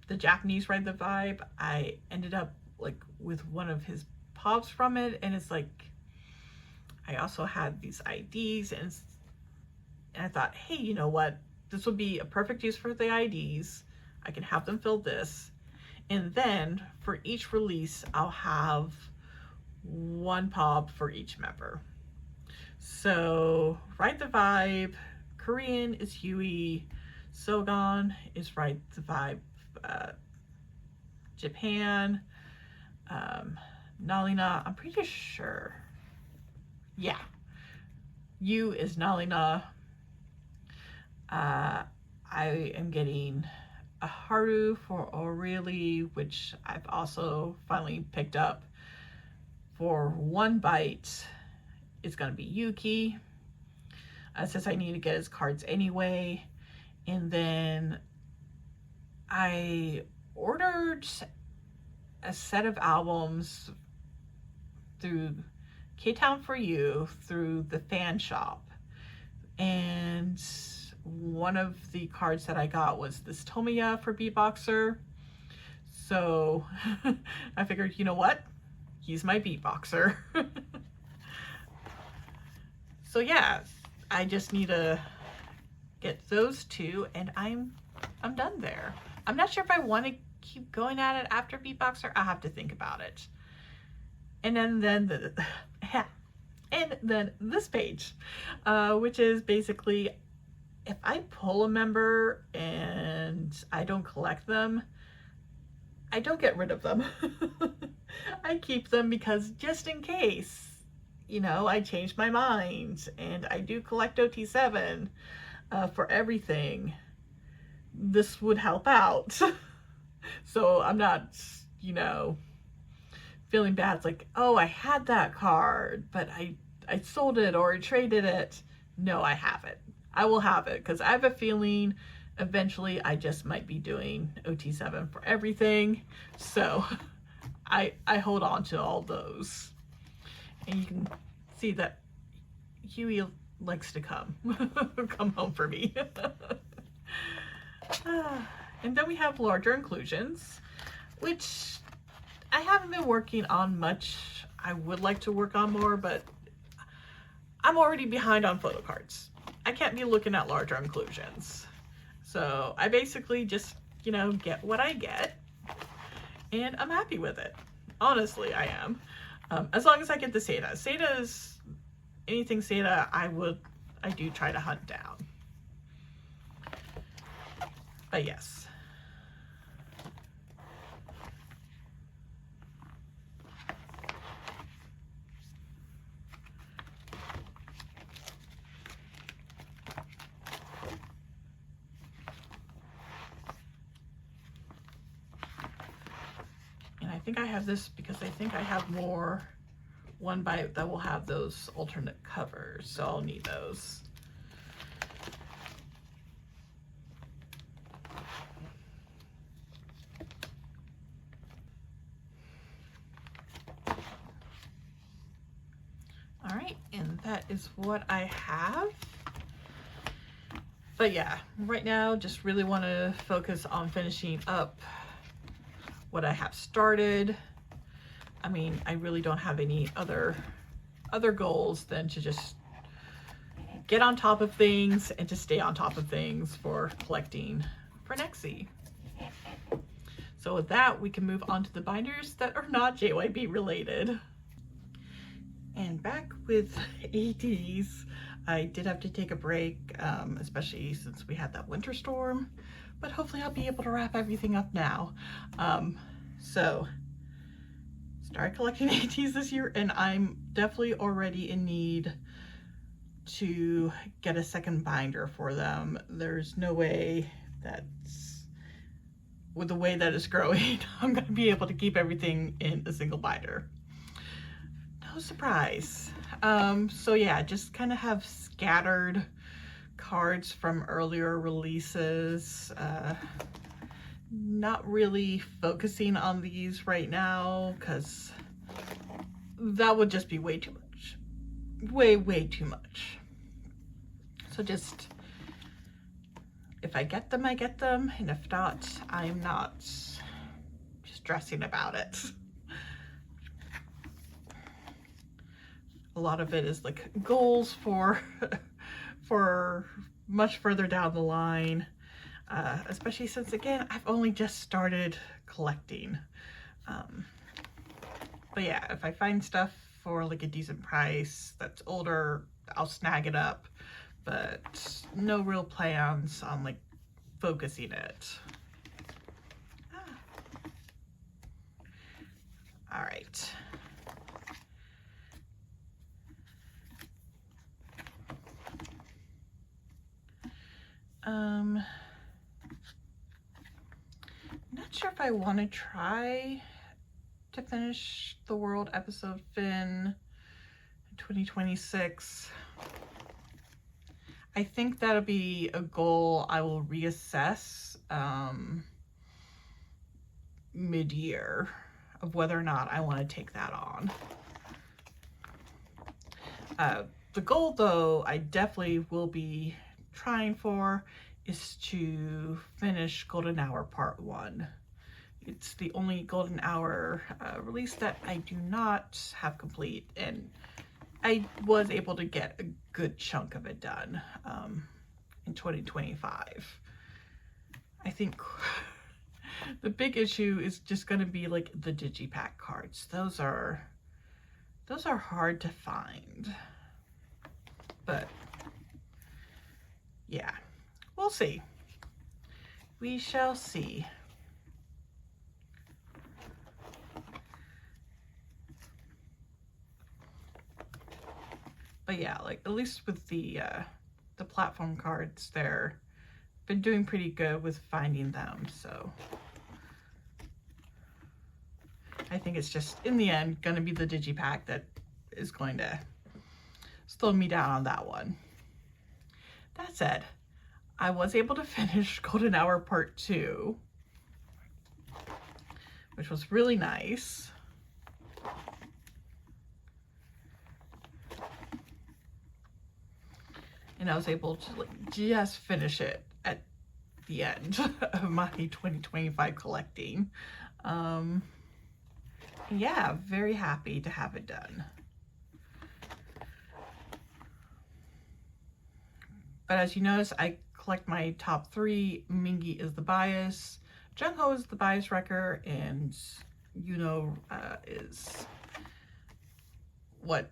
the Japanese Ride the Vibe, I ended up like with one of his pops from it, and it's like I also had these IDs, and I thought, hey, you know what, this would be a perfect use for the IDs. I can have them fill this, and then for each release I'll have 1 pop for each member. So Ride the Vibe Korean is Huey, Sogon is Ride the Vibe Japan, Nalina, I'm pretty sure, yeah, Yu is Nalina. I am getting a Haru for Oh Really, which I've also finally picked up for 1 bite. It's gonna be Yuki, since I need to get his cards anyway. And then I ordered a set of albums through K-Town For You through the fan shop, and one of the cards that I got was this Tomoya for Beatboxer. So I figured, you know what, he's my Beatboxer. So yeah, I just need to get those 2 and I'm done there. I'm not sure if I want to keep going at it after Beatboxer. I'll have to think about it. And then this page, which is basically, if I pull a member and I don't collect them, I don't get rid of them. I keep them because just in case, you know, I change my mind, and I do collect OT7 for everything. This would help out. So I'm not, you know, feeling bad. It's like, oh, I had that card, but I sold it or I traded it. No, I have it. I will have it, because I have a feeling eventually I just might be doing OT7 for everything. So I hold on to all those. And you can see that Huey likes to come home for me. And then we have larger inclusions. which I haven't been working on much. I would like to work on more, but I'm already behind on photocards. I can't be looking at larger inclusions. So I basically just, you know, get what I get, and I'm happy with it. Honestly, I am. As long as I get the Seda. Seda's, anything Seda, I do try to hunt down. But yes. I think I have this because I think I have one that will have those alternate covers, so I'll need those. All right, and that is what I have. But yeah, right now just really want to focus on finishing up what I have started. I mean, I really don't have any other goals than to just get on top of things and to stay on top of things for collecting for NEXZ. So with that, we can move on to the binders that are not JYP related. And back with ATEEZ, I did have to take a break, especially since we had that winter storm, but hopefully I'll be able to wrap everything up now. So started collecting ATEEZ this year, and I'm definitely already in need to get a second binder for them. There's no way that's, with the way that it's growing, I'm gonna be able to keep everything in a single binder. No surprise. So yeah, just kind of have scattered cards from earlier releases. Not really focusing on these right now because that would just be way too much. Way too much. So just, if I get them, I get them, and if not, I'm not stressing about it. A lot of it is like goals for much further down the line, especially since, again, I've only just started collecting. But yeah, if I find stuff for like a decent price that's older, I'll snag it up, but no real plans on like focusing it. All right. Not sure if I want to try to finish the World episode Fin 2026. I think that'll be a goal I will reassess mid-year of whether or not I want to take that on. The goal, though, I definitely will be trying for is to finish Golden Hour Part 1. It's the only Golden Hour release that I do not have complete, and I was able to get a good chunk of it done in 2025. I think the big issue is just going to be like the digipack cards. Those are hard to find, but yeah, we'll see. We shall see. But yeah, like at least with the platform cards, they're been doing pretty good with finding them. So I think it's just in the end going to be the digipack that is going to slow me down on that one. That said, I was able to finish Golden Hour Part 2, which was really nice. And I was able to like just finish it at the end of my 2025 collecting. Yeah, very happy to have it done. But as you notice, I collect my top 3. Mingi is the bias, Jungho is the bias wrecker, and is what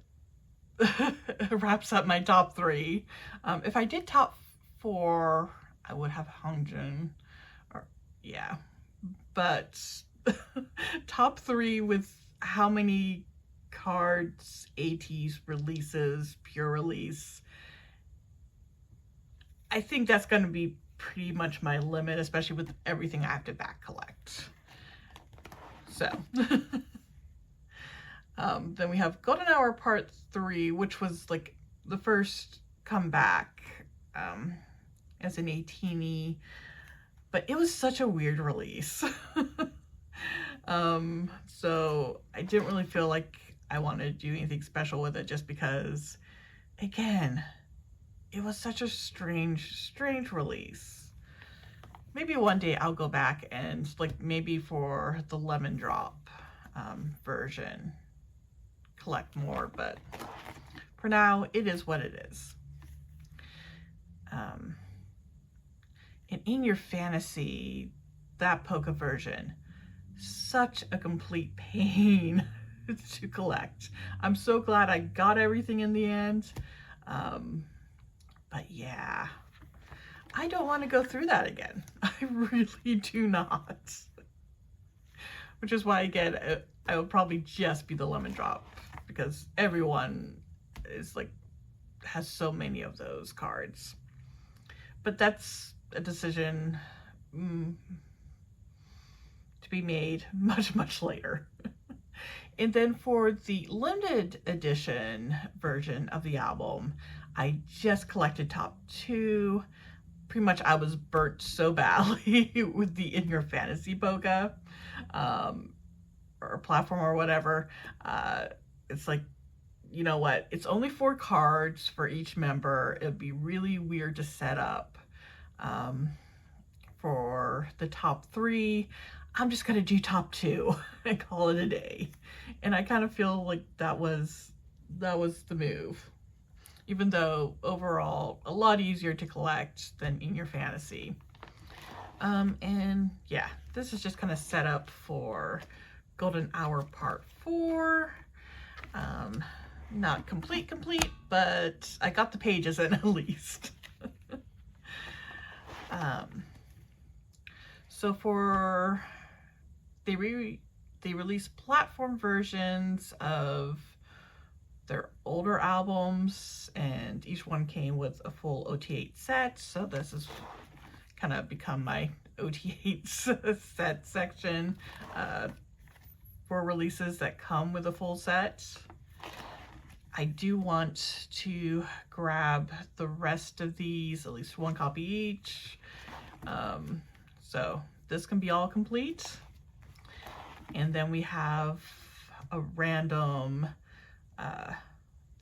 wraps up my top 3. If I did top 4, I would have Hongjun, or yeah, but top 3 with how many cards ATEEZ releases, pure release, I think that's going to be pretty much my limit, especially with everything I have to back collect. So then we have Golden Hour Part 3, which was like the first comeback as an 18-y, but it was such a weird release. So I didn't really feel like I wanted to do anything special with it, just because, again, it was such a strange release. Maybe one day I'll go back and, like, maybe for the Lemon Drop version, collect more, but for now, it is what it is. And In Your Fantasy, that Polka version, such a complete pain to collect. I'm so glad I got everything in the end. But yeah, I don't want to go through that again. I really do not. Which is why, again, I will probably just be the Lemon Drop, because everyone is like, has so many of those cards. But that's a decision to be made much later. And then for the limited edition version of the album, I just collected top 2. Pretty much I was burnt so badly with the In Your Fantasy polka, or platform or whatever. It's like, you know what? It's only 4 cards for each member. It'd be really weird to set up for the top 3. I'm just gonna do top 2 and call it a day. And I kind of feel like that was the move. Even though overall a lot easier to collect than In Your Fantasy. And yeah, this is just kind of set up for Golden Hour Part 4. Not complete, but I got the pages in at least. So for they released platform versions of their older albums, and each one came with a full OT8 set. So this is kind of become my OT8 set section for releases that come with a full set. I do want to grab the rest of these, at least 1 copy each. So this can be all complete. And then we have a random,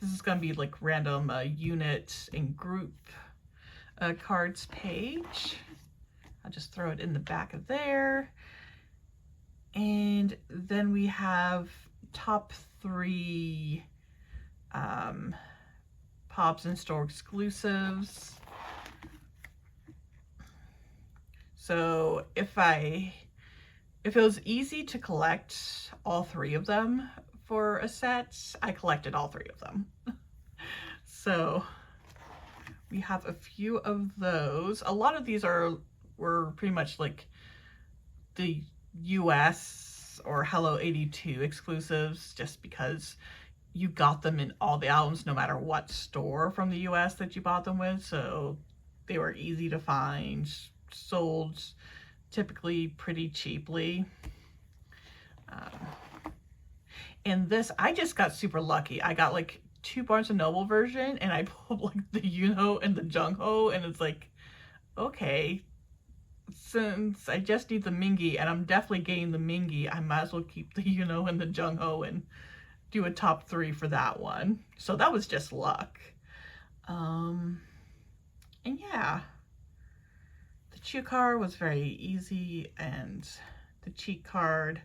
this is going to be like random unit and group cards page. I'll just throw it in the back of there. And then we have top 3 Pops and Store exclusives. So if it was easy to collect all 3 of them for a set, I collected all 3 of them. So we have a few of those. A lot of these were pretty much like the US or Hello 82 exclusives, just because you got them in all the albums no matter what store from the US that you bought them with, so they were easy to find, sold typically pretty cheaply. And this, I just got super lucky. I got like 2 Barnes & Noble version, and I pulled like the Yuno and the Jungho, and it's like, okay, since I just need the Mingi, and I'm definitely getting the Mingi, I might as well keep the Yuno and the Jungho and do a top 3 for that one. So that was just luck. And yeah, the Chukar was very easy, and the cheat card.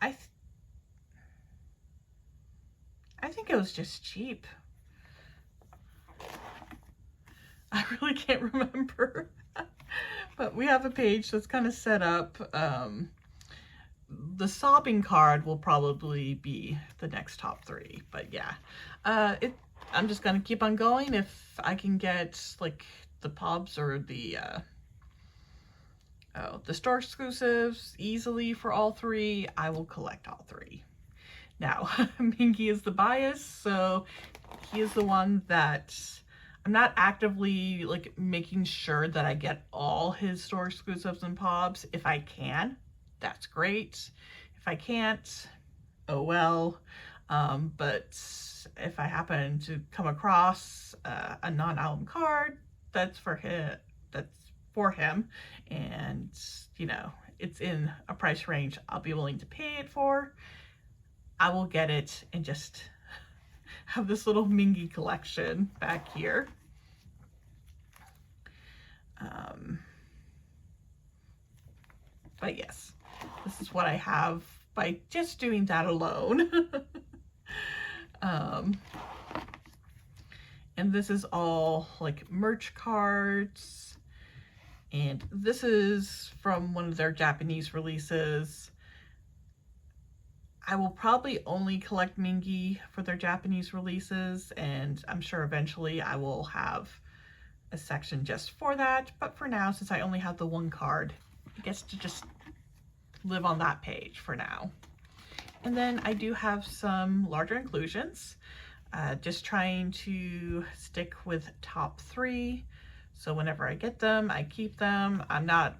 I think it was just cheap. I really can't remember. But we have a page that's kind of set up. The sobbing card will probably be the next top 3. But yeah, I'm just gonna keep on going. If I can get like the pubs or the store exclusives easily for all 3, I will collect all 3. Now, Mingy is the bias, so he is the one that I'm not actively like making sure that I get all his store exclusives and pobs. If I can, that's great. If I can't, oh well. But if I happen to come across a non-album card that's for him, and you know, it's in a price range I'll be willing to pay it for, I will get it and just have this little Mingy collection back here. But yes, this is what I have by just doing that alone. And this is all like merch cards. And this is from one of their Japanese releases. I will probably only collect Mingy for their Japanese releases, and I'm sure eventually I will have a section just for that. But for now, since I only have the one card, it gets to just live on that page for now. And then I do have some larger inclusions, just trying to stick with top 3. So whenever I get them, I keep them. I'm not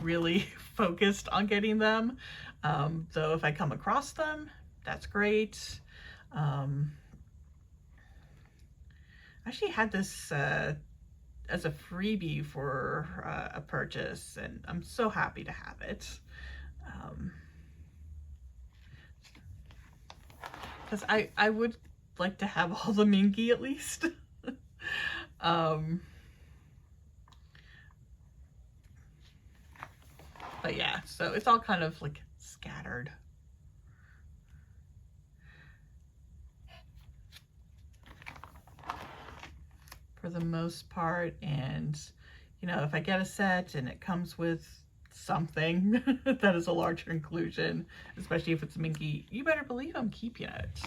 really focused on getting them. Though if I come across them, that's great. I actually had this as a freebie for a purchase, and I'm so happy to have it. Because I would like to have all the Mingy at least. But yeah, so it's all kind of like scattered. For the most part, and you know, if I get a set and it comes with something that is a larger inclusion, especially if it's Mingy, you better believe I'm keeping it.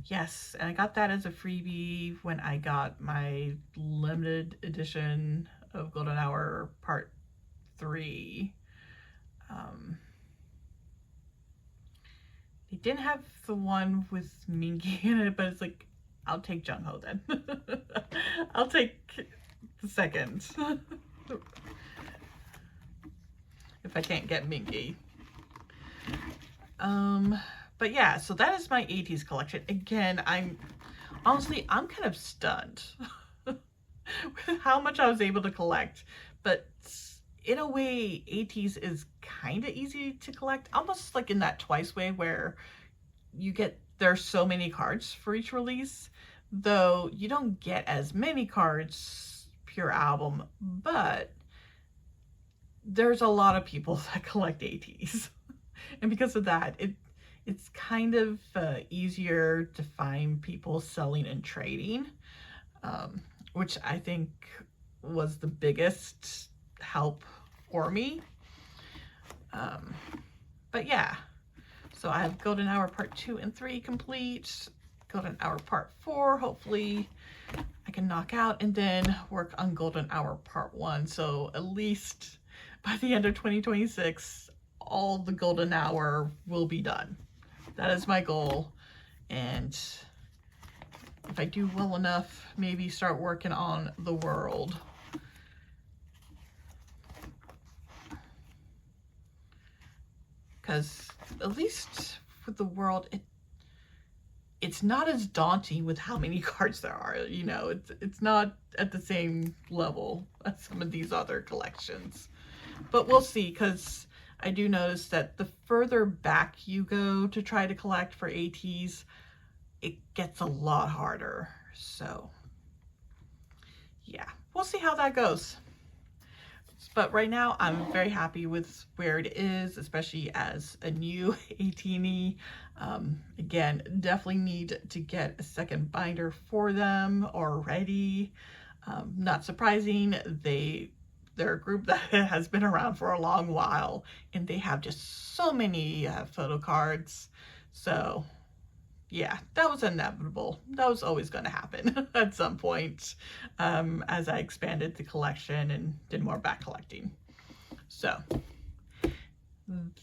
Yes, and I got that as a freebie when I got my limited edition of Golden Hour Part 3. They didn't have the one with Mingy in it, but it's like, I'll take Jungho then. I'll take the second. If I can't get Mingy. But yeah, so that is my ATEEZ collection. Again, I'm kind of stunned with how much I was able to collect. But in a way, ATEEZ is kind of easy to collect, almost like in that Twice way where there's so many cards for each release, though you don't get as many cards pure album, but there's a lot of people that collect ATEEZ. And because of that, it's kind of easier to find people selling and trading, which I think was the biggest help for me. But yeah, so I have Golden Hour Part 2 and 3 complete, Golden Hour Part 4, hopefully I can knock out, and then work on Golden Hour Part 1. So at least by the end of 2026, all the Golden Hour will be done. That is my goal. And if I do well enough, maybe start working on the world. Because at least for the world, it's not as daunting with how many cards there are. You know, it's not at the same level as some of these other collections. But we'll see, because I do notice that the further back you go to try to collect for ATEEZ, it gets a lot harder. So yeah, we'll see how that goes. But right now, I'm very happy with where it is, especially as a new ATEEZ. Again, definitely need to get a second binder for them already. Not surprising, they're a group that has been around for a long while, and they have just so many photo cards. So yeah, that was inevitable. That was always going to happen at some point, as I expanded the collection and did more back collecting. So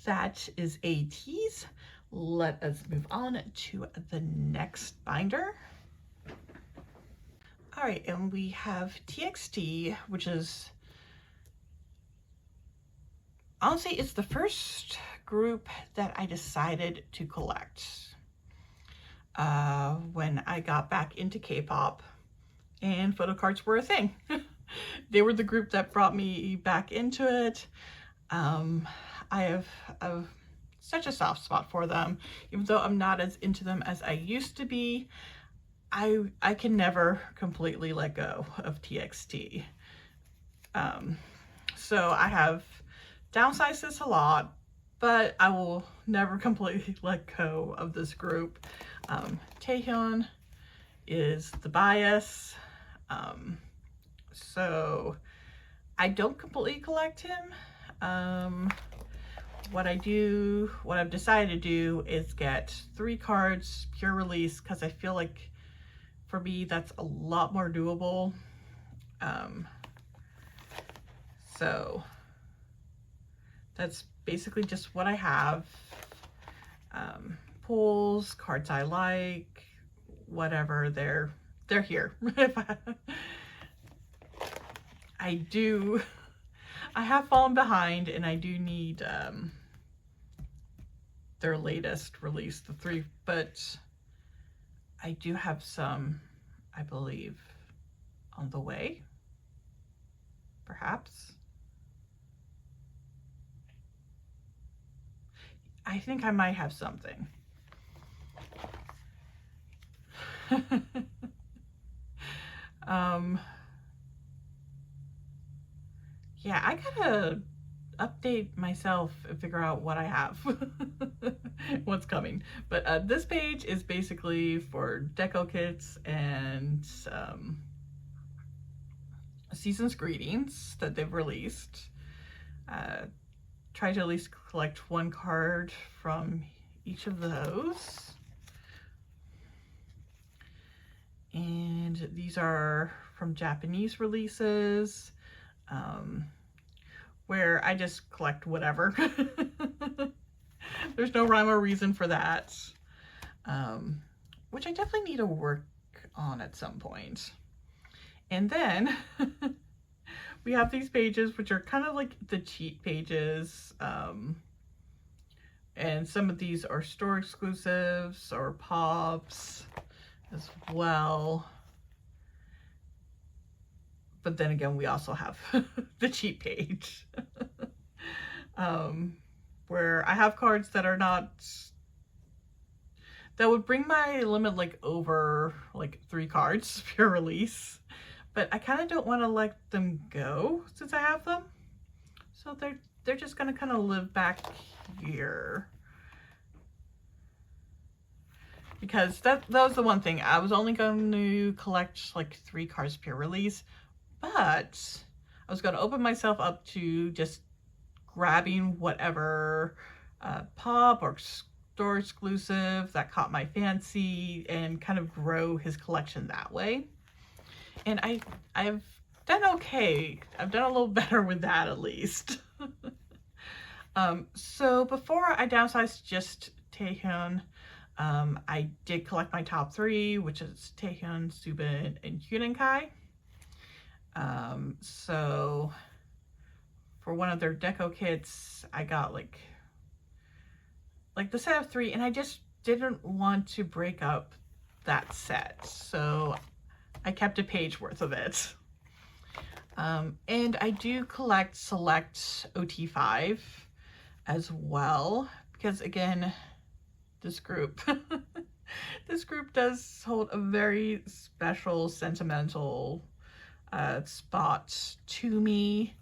that is ATEEZ. Let us move on to the next binder. All right, and we have TXT, which is, honestly, it's the first group that I decided to collect when I got back into K-pop and photo cards were a thing. They were the group that brought me back into it. I have such a soft spot for them, even though I'm not as into them as I used to be. I can never completely let go of TXT. So I have downsized this a lot, but I will never completely let go of this group. Taehyun is the bias, so I don't completely collect him. What I've decided to do is get 3 cards pure release, because I feel like for me that's a lot more doable. So that's basically just what I have. Pulls, cards I like, whatever, they're here. I have fallen behind, and I do need their latest release, the 3, but I do have some, I believe, on the way, perhaps. I think I might have something. Yeah, I gotta update myself and figure out what I have, what's coming. But this page is basically for deco kits and season's greetings that they've released. Try to at least collect 1 card from each of those. And these are from Japanese releases, where I just collect whatever. There's no rhyme or reason for that, which I definitely need to work on at some point. And then we have these pages, which are kind of like the cheat pages, and some of these are store exclusives or pops as well. But then again, we also have the cheat page, where I have cards that are not, that would bring my limit like over like 3 cards pure release, but I kind of don't want to let them go since I have them. So they're just gonna kind of live back here, because that was the one thing. I was only going to collect like 3 cards pure release, but I was going to open myself up to just grabbing whatever pop or store exclusive that caught my fancy and kind of grow his collection that way. And I've done okay. I've done a little better with that, at least. So before I downsized just Taehyun, I did collect my top 3, which is Taehyun, Subin, and Hyunenkai. So for one of their deco kits, I got like the set of 3, and I just didn't want to break up that set, so I kept a page worth of it. And I do collect select OT5 as well, because again, this group this group does hold a very special sentimental spots to me,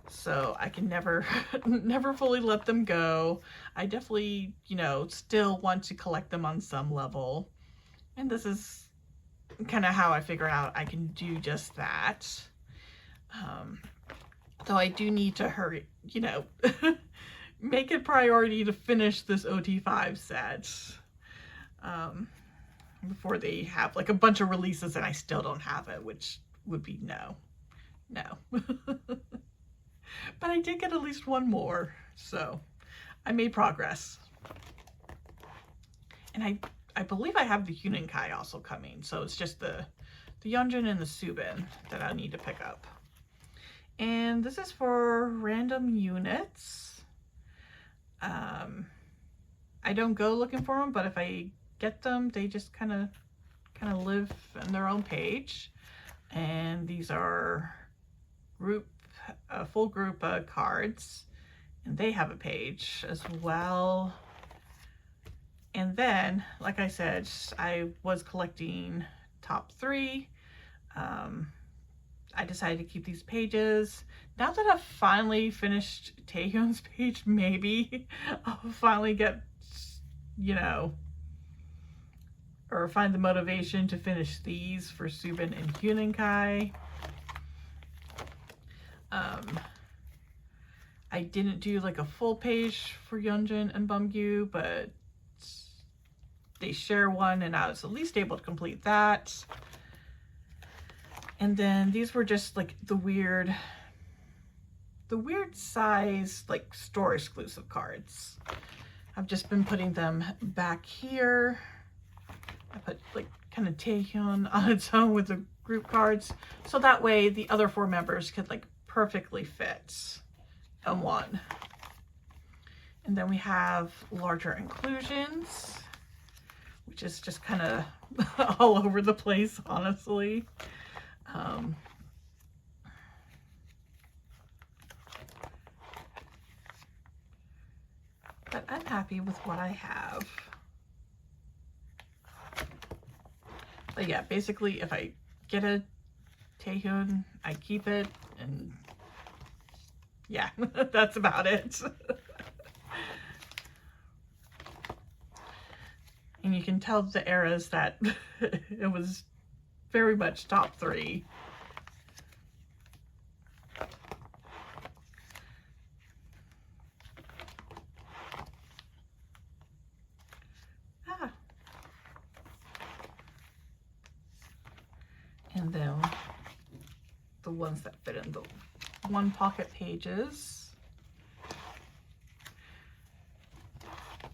so I can never never fully let them go. I definitely, you know, still want to collect them on some level, and this is kind of how I figure out I can do just that. Though I do need to hurry, you know, make it priority to finish this OT5 set before they have like a bunch of releases and I still don't have it, which would be no. But I did get at least one more, so I made progress. And I believe I have the Huninkai also coming, so it's just the Yeonjun and the Subin that I need to pick up. And this is for random units. I don't go looking for them, but if I get them, they just kind of live in their own page. And these are full group cards, and they have a page as well. And then, like I said, I was collecting top 3. I decided to keep these pages. Now that I've finally finished Taehyun's page, maybe I'll finally get, you know, or find the motivation to finish these for Subin and Huninkai. I didn't do like a full page for Yeonjun and Bumgyu, but they share one and I was at least able to complete that. And then these were just like the weird size, like store exclusive cards. I've just been putting them back here. I put like kind of Taehyun on its own with the group cards, so that way the other 4 members could like perfectly fit in one. And then we have larger inclusions, which is just kind of all over the place, honestly. But I'm happy with what I have. But yeah, basically if I get a Taehyun, I keep it, and yeah, that's about it. And you can tell the eras that it was very much top 3. And then the ones that fit in the 1 pocket pages,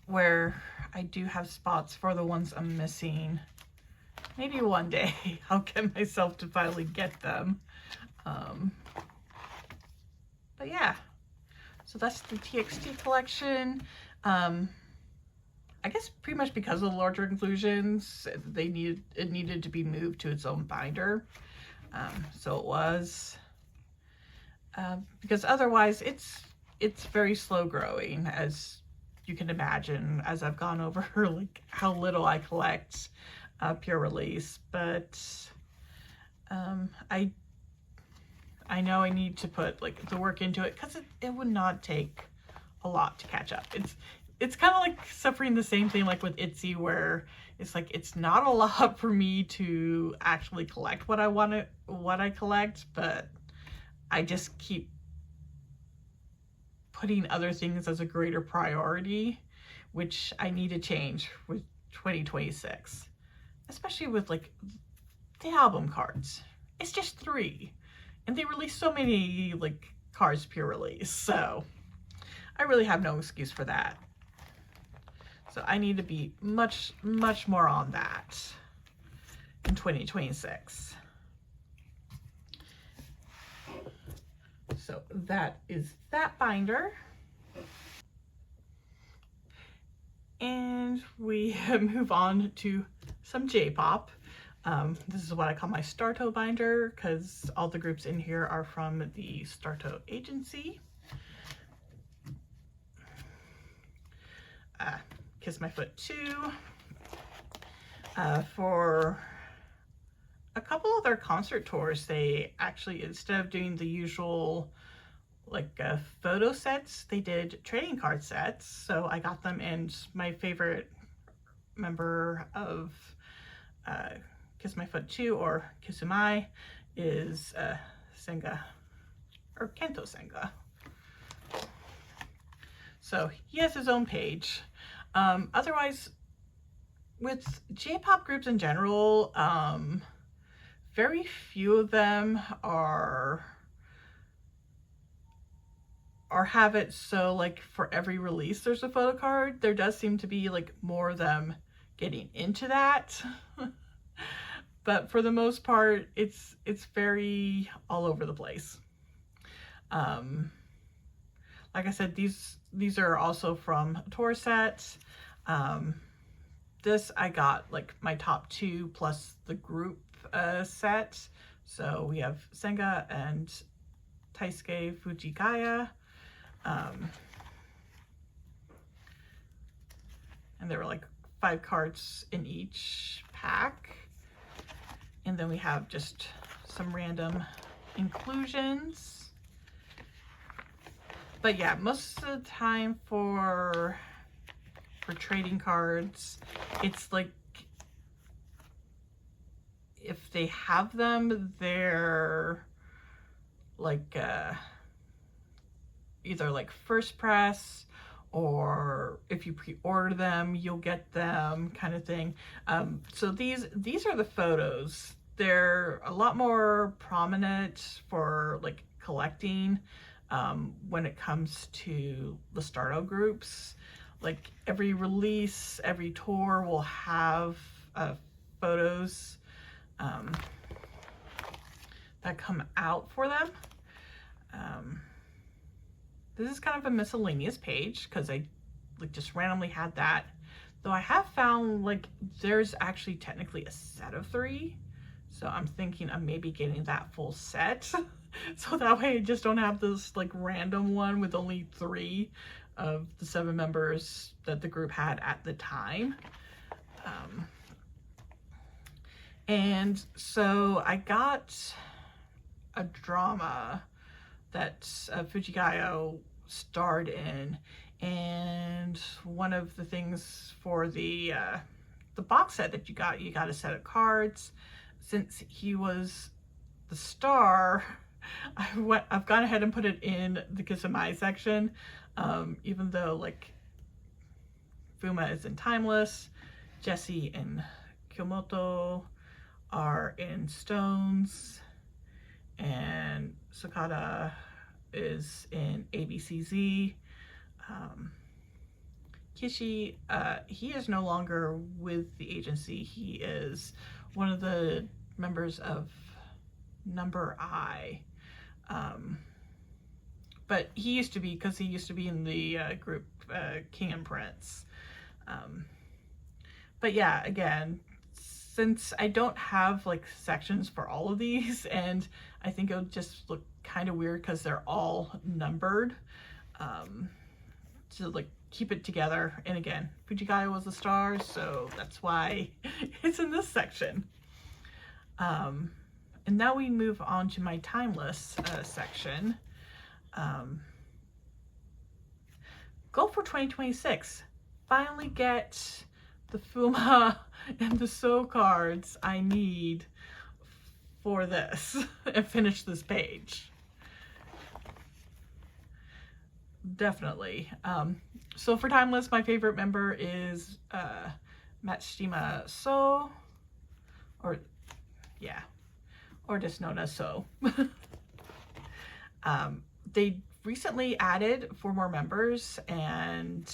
where I do have spots for the ones I'm missing. Maybe one day I'll get myself to finally get them. But yeah, so that's the TXT collection. I guess pretty much because of the larger inclusions, it needed to be moved to its own binder. So it was, because otherwise it's very slow growing, as you can imagine, as I've gone over like how little I collect pure release. But I know I need to put like the work into it, because it would not take a lot to catch up. It's kind of like suffering the same thing like with Itzy, where it's like it's not a lot for me to actually collect what I collect, but I just keep putting other things as a greater priority, which I need to change with 2026, especially with like the album cards. It's just 3, and they release so many like cards pure release, so I really have no excuse for that. So I need to be much more on that in 2026. So that is that binder. And we move on to some J-pop. This is what I call my Starto binder, because all the groups in here are from the Starto agency. Kiss My Foot 2. For a couple of their concert tours, they actually, instead of doing the usual like photo sets, they did trading card sets. So I got them, and my favorite member of Kiss My Foot 2 or Kisumai is Senga, or Kento Senga. So he has his own page. Otherwise, with J-pop groups in general, very few of them are have it so like for every release there's a photo card. There does seem to be like more of them getting into that. But for the most part, it's very all over the place. Like I said, these are also from a tour set. This I got like my top 2 plus the group set. So we have Senga and Taisuke Fujikaya. And there were like 5 cards in each pack. And then we have just some random inclusions. But yeah, most of the time for trading cards, it's like if they have them, they're like either like first press, or if you pre-order them, you'll get them, kind of thing. So these are the photos. They're a lot more prominent for like collecting when it comes to the Starto groups. Like every release, every tour will have photos that come out for them. This is kind of a miscellaneous page because I like just randomly had that. Though I have found like there's actually technically a set of 3. So I'm thinking of maybe getting that full set. So that way I just don't have this like random one with only 3 of the 7 members that the group had at the time. And so I got a drama that Fujikaya starred in, and one of the things for the box set that you got a set of cards. Since he was the star, I've gone ahead and put it in the Kisumai section, even though like Fuma is in Timeless, Jessie and Kyomoto are in Stones, and Sakura is in ABCZ. Kishi, he is no longer with the agency. He is one of the members of Number I. But he used to be, because he used to be in the group King and Prince. But yeah, again, since I don't have like sections for all of these, and I think it would just look kind of weird because they're all numbered, to like keep it together. And again, Fujikaya was the star, so that's why it's in this section. And now we move on to my Timeless section. Goal for 2026. Finally get the Fuma and the So cards I need for this and finish this page. Definitely. So for Timeless, my favorite member is Matsushima So, or yeah, or just known as So. They recently added 4 more members, and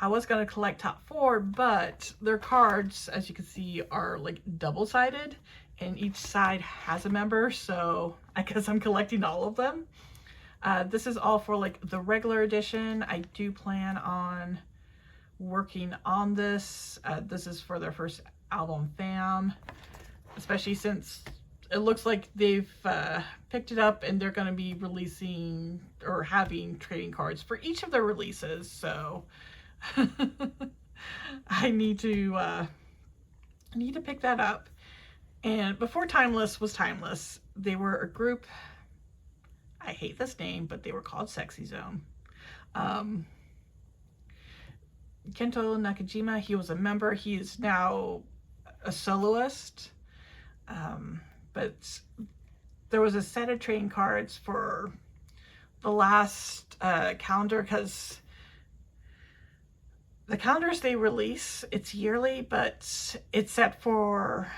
I was going to collect top 4, but their cards, as you can see, are like double-sided, and each side has a member, so I guess I'm collecting all of them. This is all for like the regular edition. I do plan on working on this. This is for their first album, Fam, especially since it looks like they've picked it up and they're going to be releasing or having trading cards for each of their releases. So I need to pick that up. And before Timeless was Timeless, they were a group, I hate this name, but they were called Sexy Zone. Kento Nakajima, he was a member. He is now a soloist. But there was a set of trading cards for the last calendar, because the calendars they release, it's yearly, but it's set for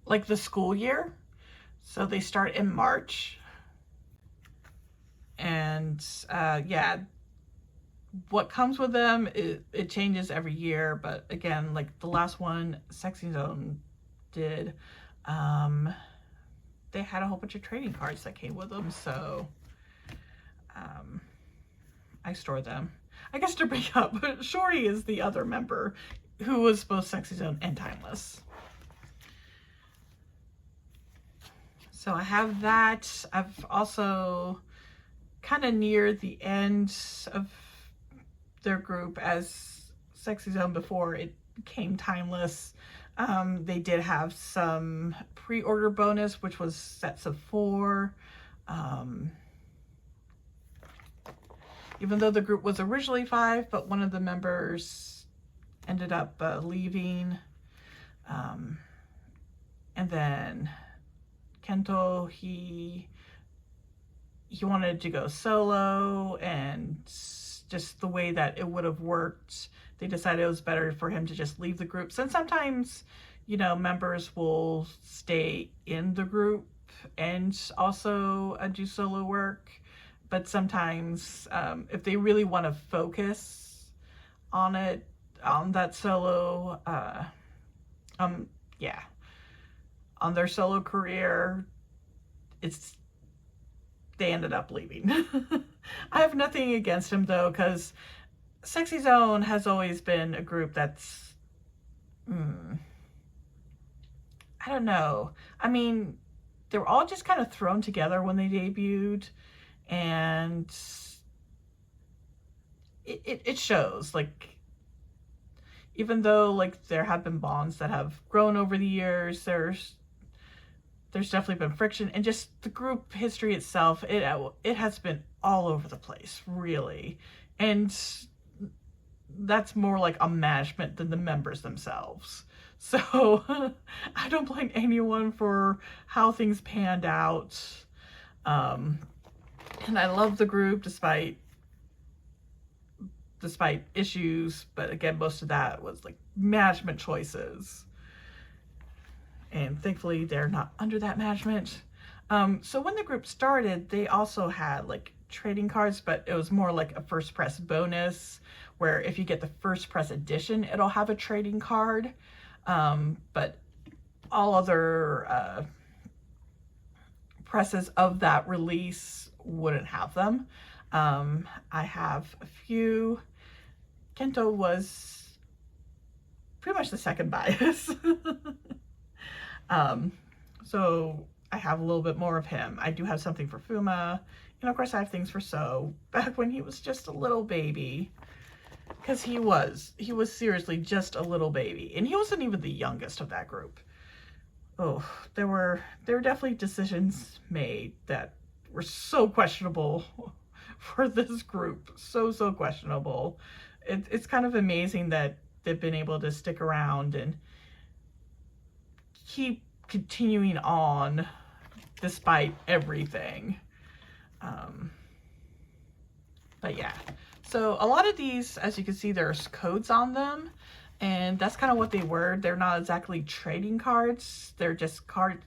like the school year. So they start in March. And yeah, what comes with them, it changes every year. But again, like the last one Sexy Zone did, they had a whole bunch of trading cards that came with them. So I stored them. I guess to bring up, Shori is the other member who was both Sexy Zone and Timeless. So I have that. I've also kind of near the end of their group as Sexy Zone before it became Timeless. They did have some pre-order bonus, which was sets of 4. Even though the group was originally 5, but one of the members ended up leaving. And then Kento, he wanted to go solo, and just the way that it would have worked, they decided it was better for him to just leave the group. Since sometimes, you know, members will stay in the group and also do solo work. But sometimes if they really want to focus on it, on that solo, yeah, on their solo career, they ended up leaving. I have nothing against him though, because Sexy Zone has always been a group that's, I don't know. I mean, they were all just kind of thrown together when they debuted, and it shows. Like, even though like there have been bonds that have grown over the years, there's definitely been friction, and just the group history itself, it has been all over the place, really. And that's more like a management than the members themselves. So I don't blame anyone for how things panned out. And I love the group despite issues, but again, most of that was like management choices. And thankfully they're not under that management. So when the group started, they also had like trading cards, but it was more like a first press bonus, where if you get the first press edition, it'll have a trading card. But all other presses of that release wouldn't have them. I have a few. Kento was pretty much the second bias. So I have a little bit more of him. I do have something for Fuma, and of course I have things for So, back when he was just a little baby. Because he was seriously just a little baby, and he wasn't even the youngest of that group. Oh, there were definitely decisions made that were so questionable for this group. So questionable. It's kind of amazing that they've been able to stick around and keep continuing on despite everything. But yeah, so a lot of these, as you can see, there's codes on them, and that's kind of what they were. They're not exactly trading cards. They're just cards,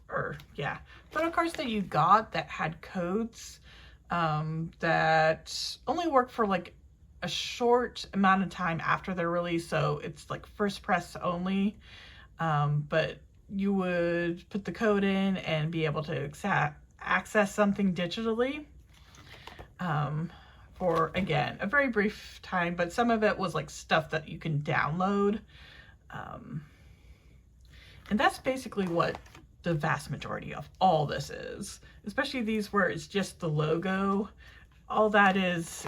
or yeah, photo cards that you got that had codes that only work for like a short amount of time after their release. So it's like first press only, but you would put the code in and be able to access something digitally for, again, a very brief time, but some of it was like stuff that you can download. And that's basically what the vast majority of all this is, especially these where it's just the logo. All that is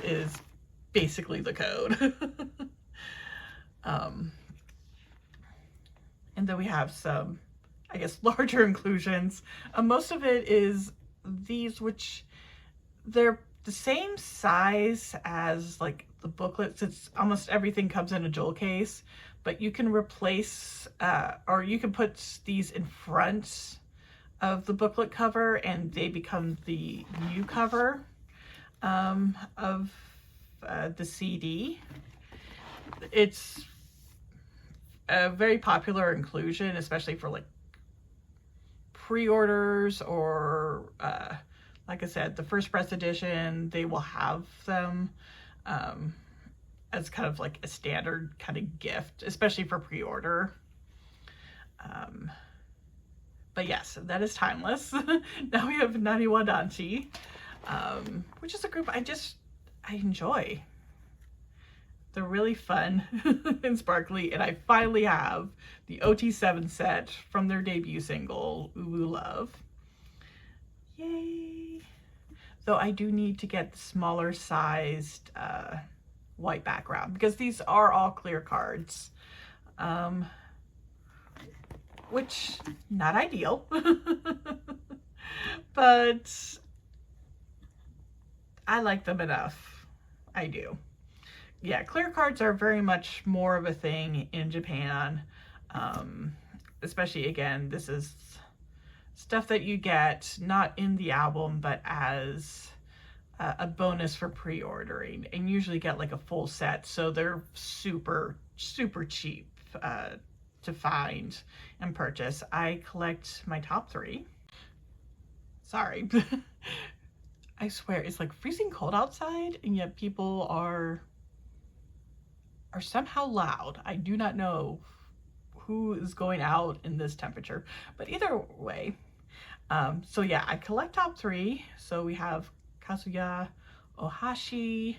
basically the code. And then we have some, I guess, larger inclusions. Most of it is these, which they're the same size as like the booklets. It's almost everything comes in a jewel case, but you can replace or you can put these in front of the booklet cover and they become the new cover of the CD. It's a very popular inclusion, especially for like pre-orders or like I said, the first press edition, they will have them as kind of like a standard kind of gift, especially for pre-order. But yes, that is timeless. Now we have Naniwa Danchi, which is a group I enjoy. They're really fun and sparkly, and I finally have the OT7 set from their debut single, Uwu Love. Yay! Though I do need to get the smaller sized white background because these are all clear cards. Which, not ideal, but I like them enough. I do. Yeah, clear cards are very much more of a thing in Japan. Especially, again, this is stuff that you get not in the album, but as a bonus for pre-ordering, and usually get like a full set. So they're super, super cheap to find and purchase. I collect my top 3. Sorry. I swear, it's like freezing cold outside, and yet people are somehow loud. I do not know who is going out in this temperature, but either way. So yeah, I collect top 3. So we have Kazuya Ohashi,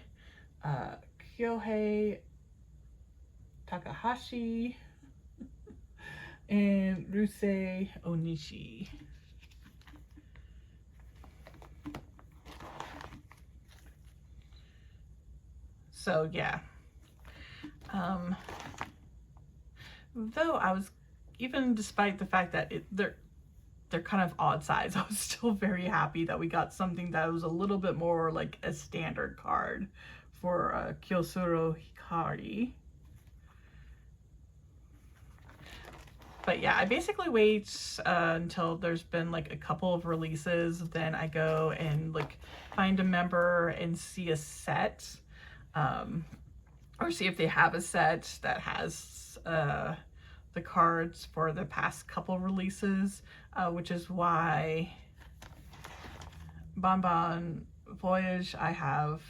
Kyohei Takahashi, and Rusei Onishi. So yeah. Though I was, even despite the fact that they're kind of odd size, I was still very happy that we got something that was a little bit more like a standard card for Kyosuro Hikari. But yeah, I basically wait until there's been like a couple of releases, then I go and like find a member and see a set, or see if they have a set that has the cards for the past couple releases, which is why Bon Bon Voyage, I have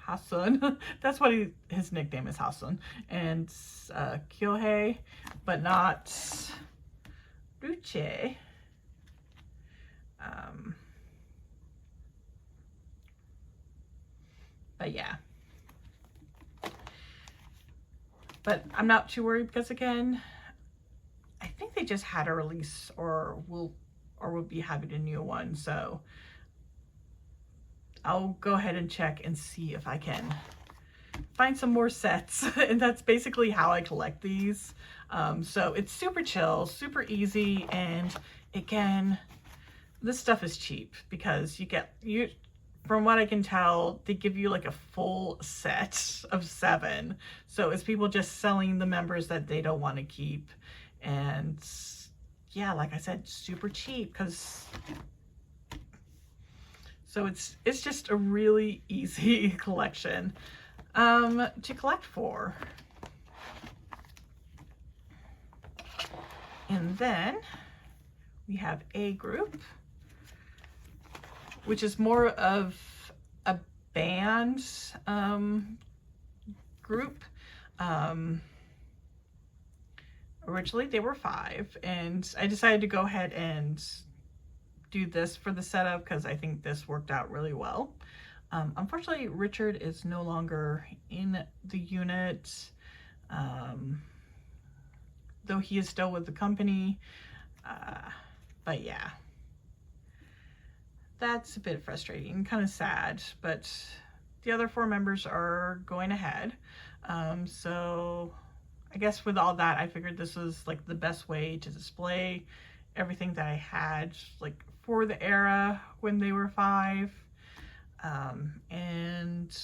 Hasun. That's what his nickname is, Hasun. And Kyohei, but not Ruche. But yeah. But I'm not too worried because, again, I think they just had a release or will be having a new one. So I'll go ahead and check and see if I can find some more sets. And that's basically how I collect these. So it's super chill, super easy. And again, this stuff is cheap because from what I can tell, they give you like a full set of 7. So it's people just selling the members that they don't want to keep. And yeah, like I said, super cheap because... So it's just a really easy collection to collect for. And then we have A group, which is more of a band group. Originally they were 5, and I decided to go ahead and do this for the setup because I think this worked out really well. Unfortunately, Richard is no longer in the unit, though he is still with the company. But yeah, that's a bit frustrating, kind of sad, but the other 4 members are going ahead. So I guess with all that, I figured this was like the best way to display everything that I had like for the era when they were 5. And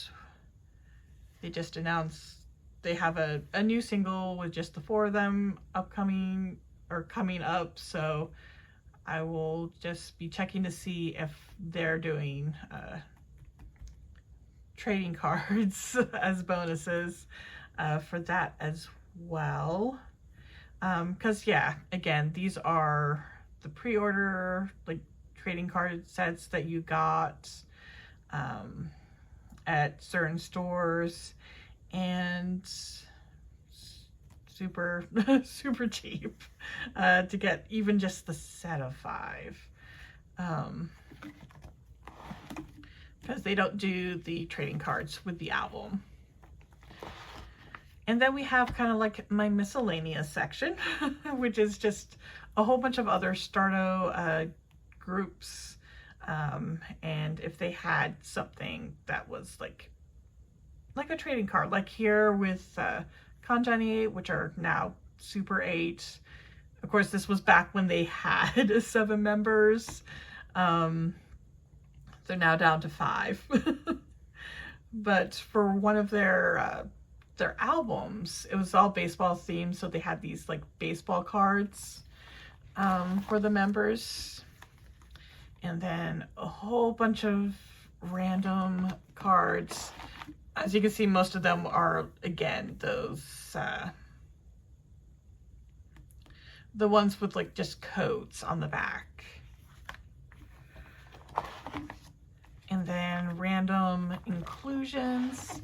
they just announced they have a new single with just the 4 of them upcoming or coming up. So I will just be checking to see if they're doing trading cards as bonuses for that as well. Because yeah, again, these are the pre-order like trading card sets that you got at certain stores, and super super cheap to get even just the set of 5, because they don't do the trading cards with the album. And then we have kind of like my miscellaneous section, which is just a whole bunch of other Starto groups, and if they had something that was like a trading card, like here with Kanjani, which are now Super 8. Of course, this was back when they had 7 members. They're now down to 5. But for one of their albums, it was all baseball themed, so they had these like baseball cards for the members, and then a whole bunch of random cards. As you can see, most of them are, again, those the ones with like just codes on the back. And then random inclusions,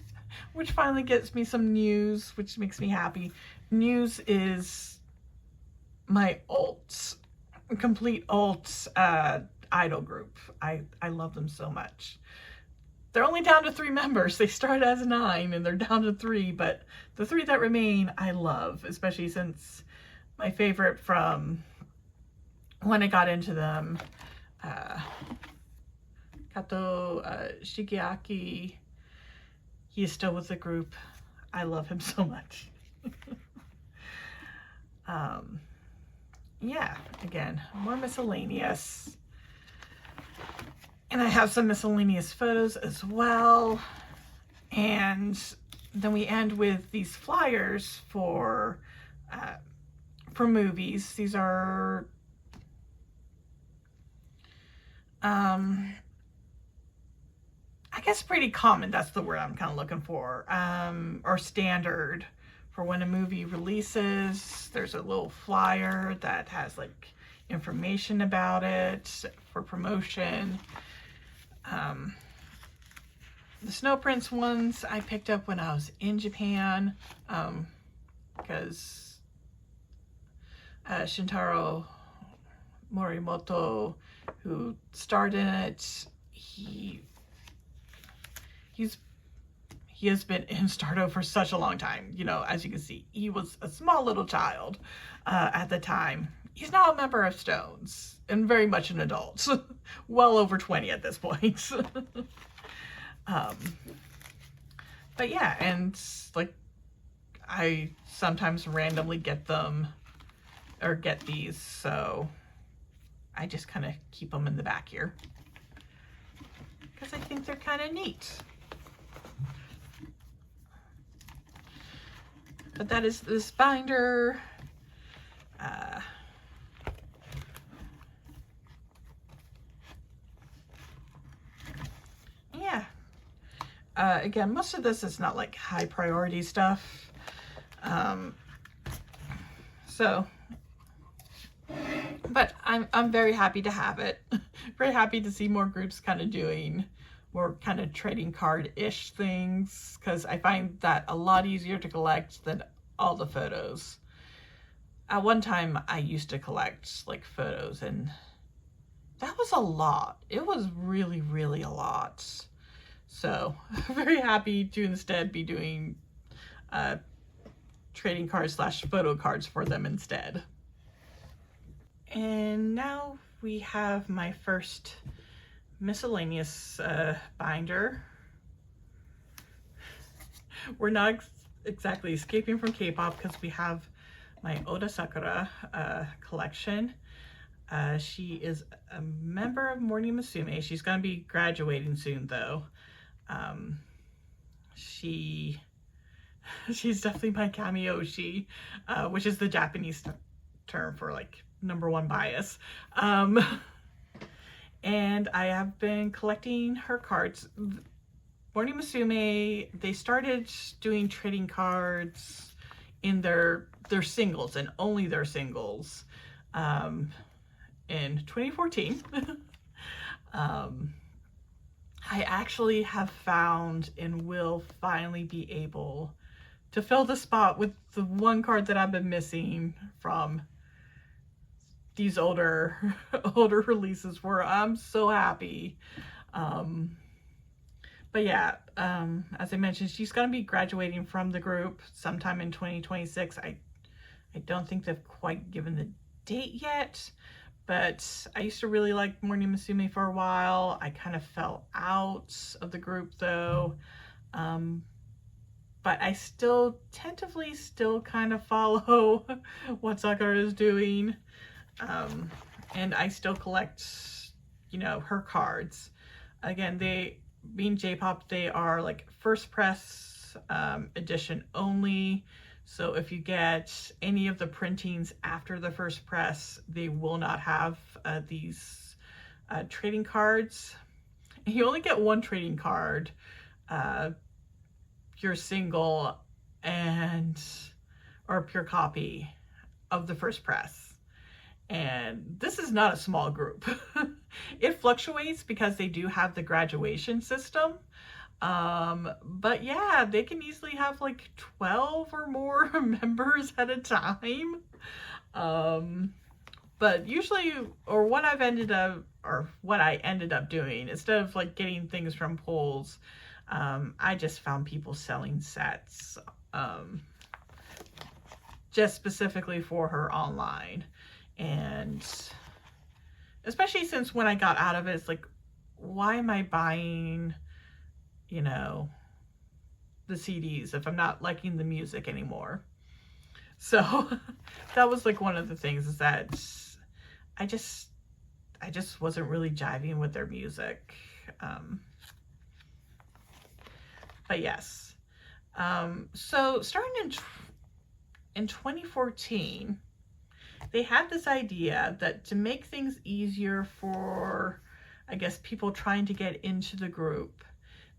which finally gets me some news, which makes me happy. News is my complete alt idol group. I love them so much. They're only down to 3 members. They started as 9 and they're down to 3, but the 3 that remain I love, especially since my favorite from when I got into them, Kato Shigeaki, he is still with the group. I love him so much. Yeah, again, more miscellaneous. And I have some miscellaneous photos as well. And then we end with these flyers for movies. These are I guess pretty common, that's the word I'm kind of looking for, or standard for when a movie releases. There's a little flyer that has like information about it for promotion. The Snow Prince ones I picked up when I was in Japan, because Shintaro Morimoto, who starred in it, he has been in Starto for such a long time. You know, as you can see, he was a small little child at the time. He's now a member of Stones and very much an adult, well over 20 at this point. But yeah, and like I sometimes randomly get them or get these, so I just kind of keep them in the back here because I think they're kind of neat. But that is this binder. Yeah. Again, most of this is not like high priority stuff. But I'm very happy to have it. Very happy to see more groups kind of doing more kind of trading card-ish things, because I find that a lot easier to collect than all the photos. At one time, I used to collect like photos, and that was a lot. It was really, really a lot. So very happy to instead be doing trading cards / photo cards for them instead. And now we have my first miscellaneous binder. We're not exactly, escaping from K-pop, because we have my Oda Sakura collection. She is a member of Morning Musume. She's going to be graduating soon, though. She's definitely my Kamiyoshi, which is the Japanese term for like #1 bias. And I have been collecting her cards. Morning Musume, they started doing trading cards in their singles, and only their singles, in 2014. I actually have found and will finally be able to fill the spot with the one card that I've been missing from these older releases, where I'm so happy. But yeah, as I mentioned, she's going to be graduating from the group sometime in 2026. I don't think they've quite given the date yet, but I used to really like Morning Musume for a while. I kind of fell out of the group though, but I still tentatively still kind of follow what Sakura is doing, and I still collect, you know, her cards. Again, they, being J-pop, they are like first press edition only. So if you get any of the printings after the first press, they will not have these trading cards. And you only get one trading card, pure single or pure copy of the first press. And this is not a small group. It fluctuates because they do have the graduation system. But yeah, they can easily have like 12 or more members at a time. But usually, or what I ended up doing, instead of like getting things from polls, I just found people selling sets, just specifically for her online. And especially since when I got out of it, it's like, why am I buying, you know, the CDs if I'm not liking the music anymore? So that was like one of the things, is that I just wasn't really jiving with their music. But yes. So starting in 2014, they had this idea that to make things easier for, I guess, people trying to get into the group,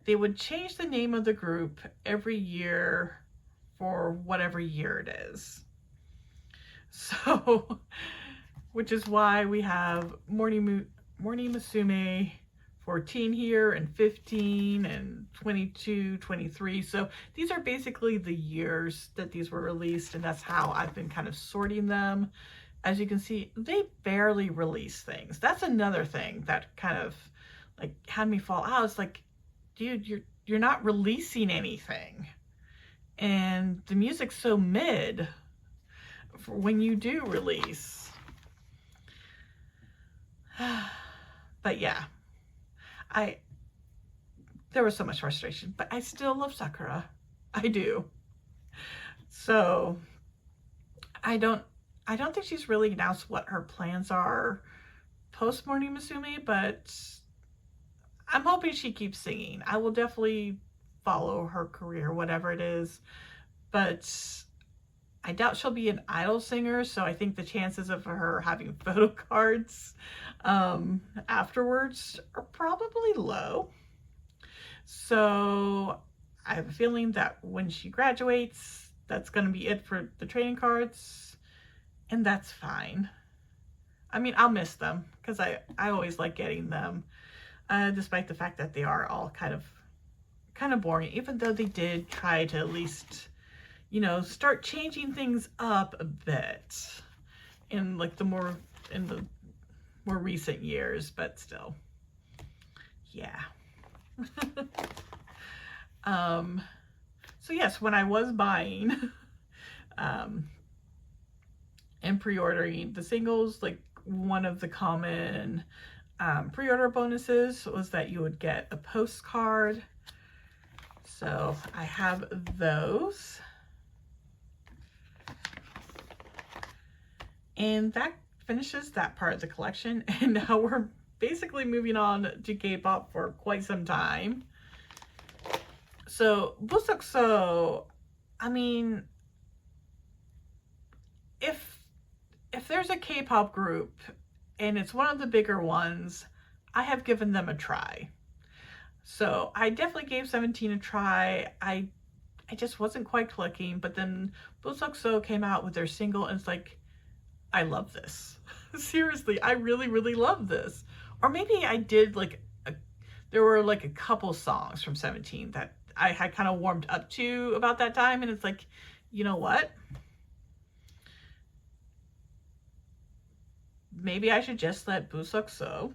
they would change the name of the group every year for whatever year it is. So, which is why we have Morning Musume 14 here, and 15, and 22, 23. So these are basically the years that these were released, and that's how I've been kind of sorting them. As you can see, they barely release things. That's another thing that kind of like had me fall out. It's like, dude, you're not releasing anything, and the music's so mid for when you do release. But yeah, there was so much frustration, but I still love Sakura. I do. So I don't think she's really announced what her plans are post Morning Musume, but I'm hoping she keeps singing. I will definitely follow her career, whatever it is, but I doubt she'll be an idol singer, so I think the chances of her having photo cards afterwards are probably low. So I have a feeling that when she graduates, that's going to be it for the trading cards, and that's fine. I mean, I'll miss them because I always like getting them, despite the fact that they are all kind of boring, even though they did try to at least, you know, start changing things up a bit in like the more recent years, but still, yeah. So yes, when I was buying and pre-ordering the singles, like one of the common pre-order bonuses was that you would get a postcard. So I have those. And that finishes that part of the collection. And now we're basically moving on to K-pop for quite some time. So Busokso, I mean, if there's a K-pop group and it's one of the bigger ones, I have given them a try. So I definitely gave 17 a try. I just wasn't quite clicking, but then Busokso came out with their single and it's like, I love this. Seriously, I really, really love this. Or maybe I did like, there were like a couple songs from 17 that I had kind of warmed up to about that time. And it's like, you know what? Maybe I should just let Busokso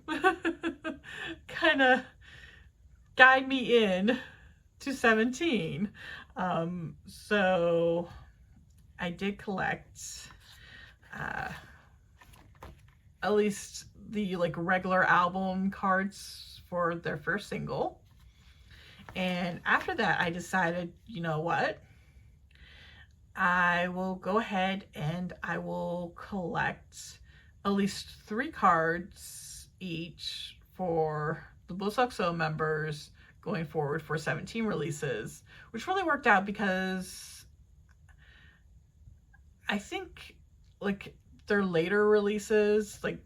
kind of guide me in to 17. So I did collect at least the like regular album cards for their first single. And after that, I decided, you know what? I will go ahead and I will collect at least 3 cards each for the Busokso members going forward for 17 releases, which really worked out because I think like their later releases, like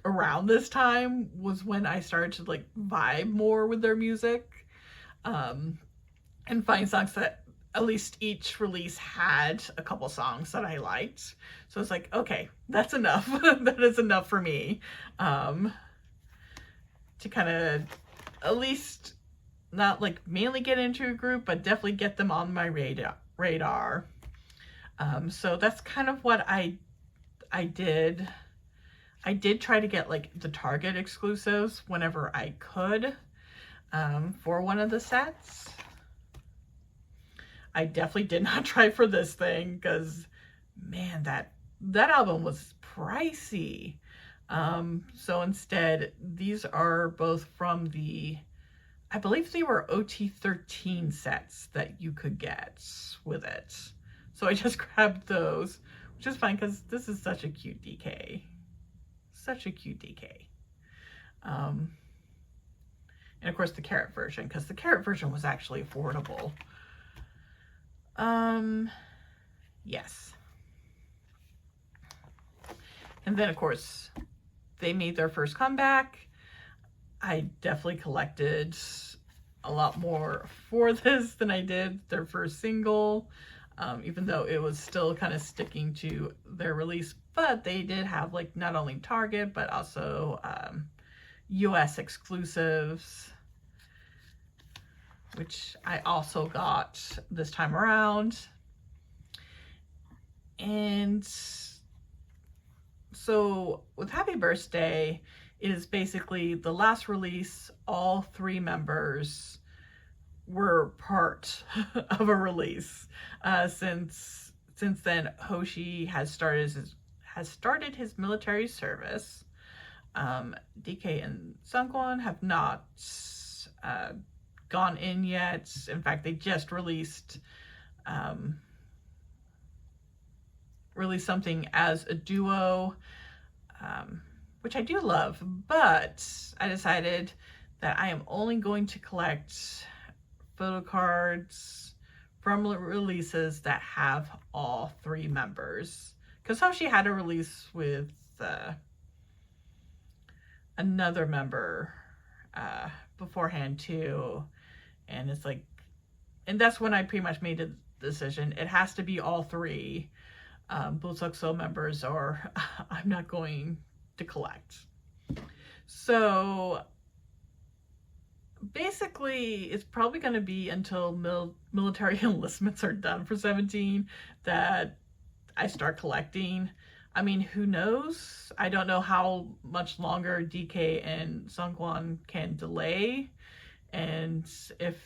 around this time, was when I started to like vibe more with their music, and find songs that at least each release had a couple songs that I liked. So it's like, okay, that's enough. That is enough for me, to kind of at least not like mainly get into a group, but definitely get them on my radar. So that's kind of what I did. I did try to get like the Target exclusives whenever I could, for one of the sets. I definitely did not try for this thing because, man, that album was pricey. So instead, these are both from the, I believe they were OT13 sets that you could get with it. So I just grabbed those, which is fine because this is such a cute DK. Such a cute DK. And of course the carrot version, because the carrot version was actually affordable. Yes. And then of course they made their first comeback. I definitely collected a lot more for this than I did their first single, even though it was still kind of sticking to their release. But they did have like not only Target, but also US exclusives, which I also got this time around. And so with Happy Birthday, it is basically the last release. All 3 members were part of a release. Since then, Hoshi has started his military service. DK and Sungwon have not gone in yet. In fact, they just released something as a duo, which I do love, but I decided that I am only going to collect photo cards from releases that have all 3 members. Because Hoshi had a release with another member beforehand too, and it's like, and that's when I pretty much made a decision. It has to be all 3 Busokso members, or I'm not going to collect. So basically, it's probably going to be until military enlistments are done for 17 that I start collecting. I mean, who knows? I don't know how much longer DK and Sungwon can delay, and if,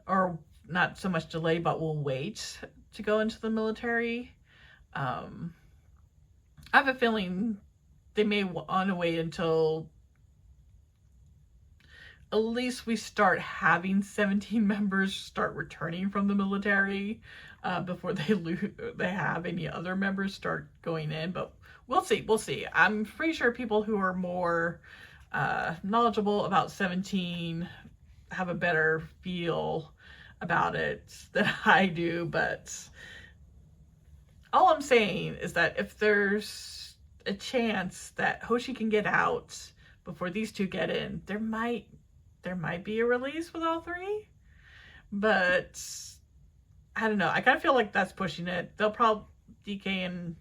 or not so much delay, but will wait to go into the military. I have a feeling they may want to wait until at least we start having 17 members start returning from the military before they have any other members start going in. But we'll see. I'm pretty sure people who are more knowledgeable about 17 have a better feel about it than I do. But all I'm saying is that if there's a chance that Hoshi can get out before these two get in, there might be a release with all three. But I don't know. I kind of feel like that's pushing it. They'll probably, DK and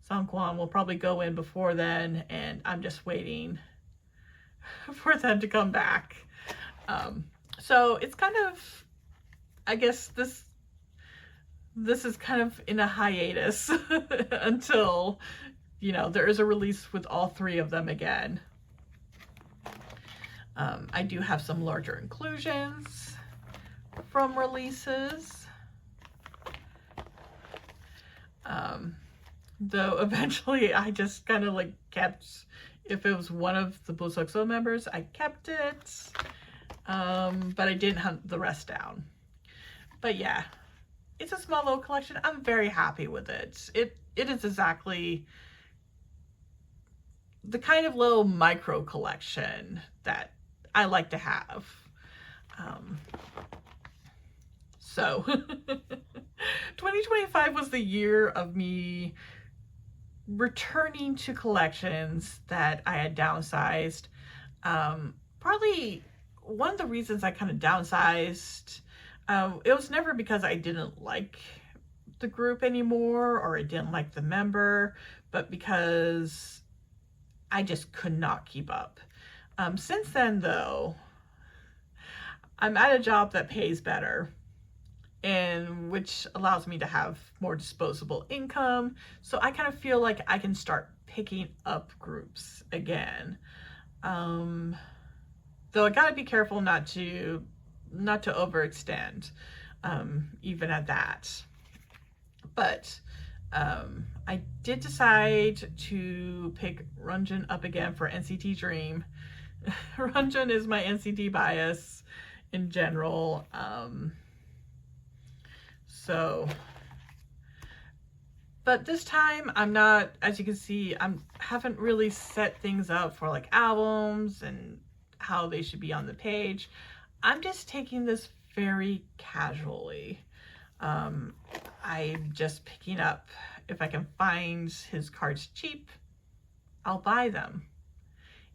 Songkwan will probably go in before then, and I'm just waiting for them to come back. So it's kind of, I guess this is kind of in a hiatus until, you know, there is a release with all three of them again. I do have some larger inclusions from releases. Though eventually I just kind of like kept, if it was one of the Bluesky members, I kept it. But I didn't hunt the rest down. But yeah, it's a small little collection. I'm very happy with it. It is exactly the kind of little micro collection that I like to have. So 2025 was the year of me returning to collections that I had downsized. Probably one of the reasons I kind of downsized, it was never because I didn't like the group anymore or I didn't like the member, but because I just could not keep up. Since then, though, I'm at a job that pays better, and which allows me to have more disposable income. So I kind of feel like I can start picking up groups again. Though I gotta be careful not to overextend, even at that. But I did decide to pick Runjin up again for NCT Dream. Runjin is my NCT bias in general. But this time I'm not, as you can see, haven't really set things up for like albums and how they should be on the page. I'm just taking this very casually. I'm just picking up, if I can find his cards cheap, I'll buy them.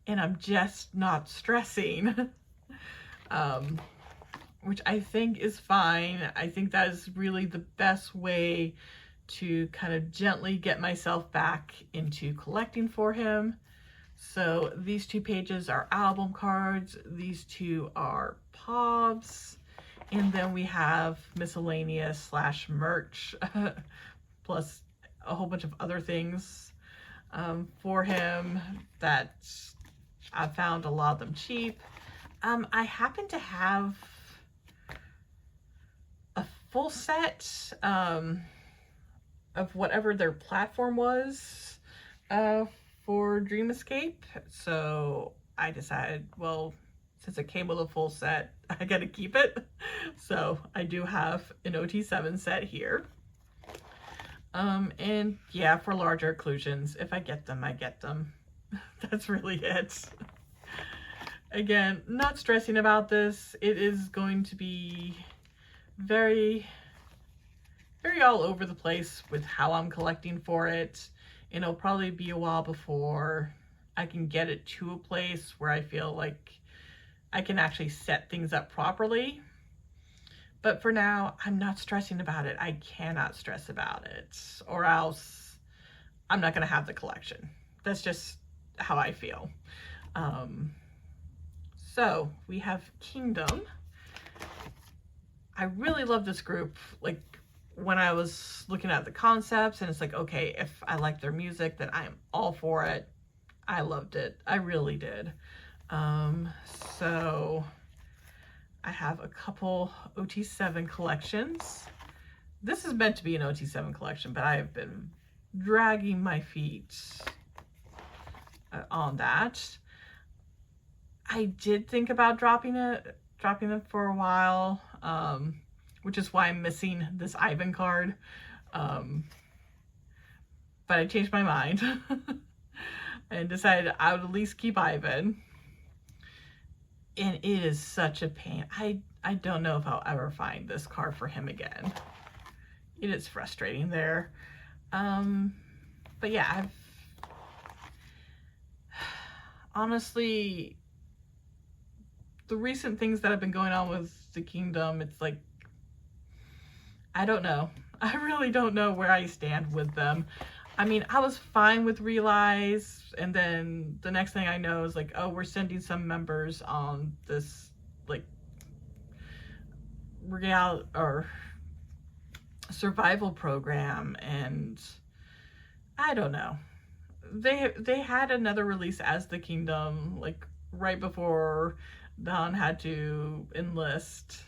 And I'm just not stressing, which I think is fine. I think that is really the best way to kind of gently get myself back into collecting for him. So these two pages are album cards, these two are POVs, and then we have miscellaneous / merch, plus a whole bunch of other things for him that I found a lot of them cheap. I happen to have a full set of whatever their platform was for Dream Escape. So I decided, well, since it came with a full set, I gotta keep it. So I do have an OT7 set here. And yeah, for larger inclusions, if I get them, I get them. That's really it. Again, not stressing about this. It is going to be very all over the place with how I'm collecting for it. And it'll probably be a while before I can get it to a place where I feel like I can actually set things up properly. But for now, I'm not stressing about it. I cannot stress about it, or else I'm not gonna have the collection. That's just how I feel. So we have Kingdom. I really love this group. Like, when I was looking at the concepts, and it's like, okay, if I like their music, then I am all for it. I loved it. I really did. So I have a couple OT7 collections. This is meant to be an OT7 collection, but I have been dragging my feet on that. I did think about dropping them for a while, which is why I'm missing this Ivan card. But I changed my mind and decided I would at least keep Ivan. And it is such a pain. I don't know if I'll ever find this card for him again. It is frustrating there. But yeah, honestly, the recent things that have been going on with the Kingdom, it's like, I don't know. I really don't know where I stand with them. I mean, I was fine with Realize, and then the next thing I know is like, oh, we're sending some members on this, like, reality or survival program, and I don't know. They had another release as the Kingdom, like, right before Don had to enlist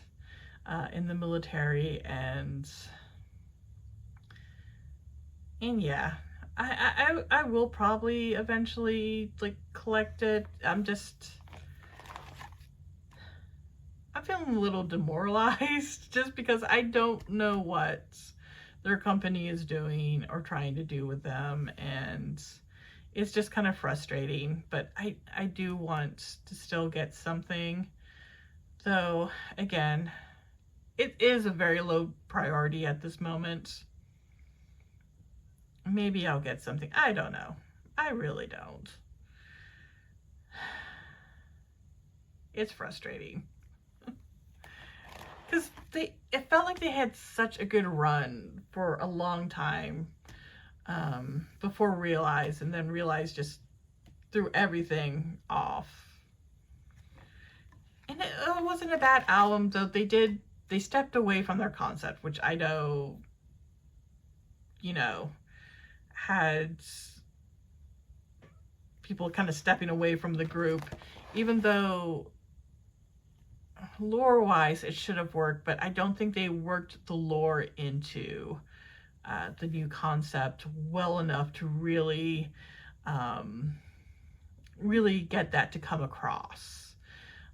in the military, and yeah, I will probably eventually, like, collect it. I'm feeling a little demoralized just because I don't know what their company is doing or trying to do with them, and it's just kind of frustrating. But I do want to still get something, though again, it is a very low priority at this moment. Maybe I'll get something. I don't know. I really don't. It's frustrating. Because it felt like they had such a good run for a long time before Realize, and then Realize just threw everything off. And it wasn't a bad album, though. They stepped away from their concept, which I know, you know, had people kind of stepping away from the group, even though lore-wise it should have worked, but I don't think they worked the lore into the new concept well enough to really really get that to come across.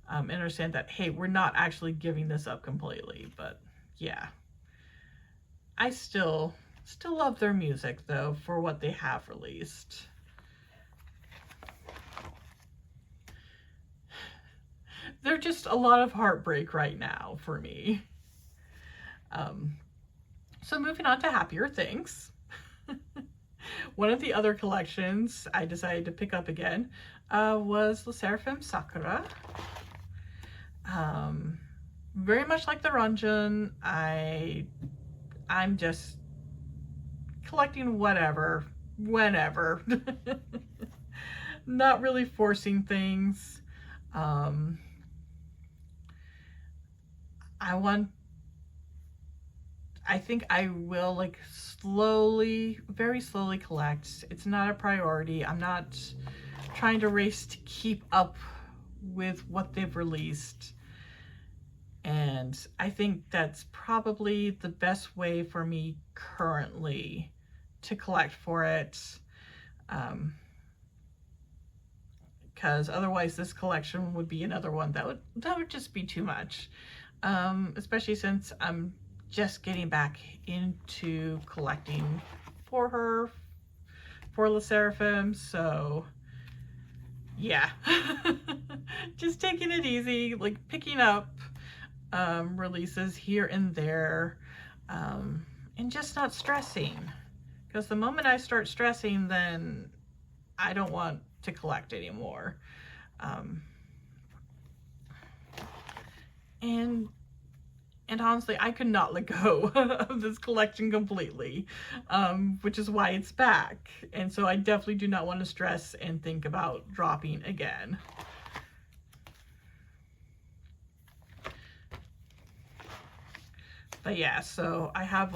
And understand that, hey, we're not actually giving this up completely. But yeah, I still love their music, though, for what they have released. They're just a lot of heartbreak right now for me. So moving on to happier things. One of the other collections I decided to pick up again was the Sserafim Sakura. Very much like the Ranjun, I'm just collecting whatever, whenever. Not really forcing things. I think I will, like, very slowly collect. It's not a priority. I'm not trying to race to keep up with what they've released. And I think that's probably the best way for me currently to collect for it. Because otherwise this collection would be another one that would just be too much. Especially since I'm just getting back into collecting for the Sserafim, so yeah. Just taking it easy, like picking up releases here and there, and just not stressing, because the moment I start stressing, then I don't want to collect anymore. And honestly, I could not let go of this collection completely, which is why it's back. And so I definitely do not want to stress and think about dropping again. But yeah, so I have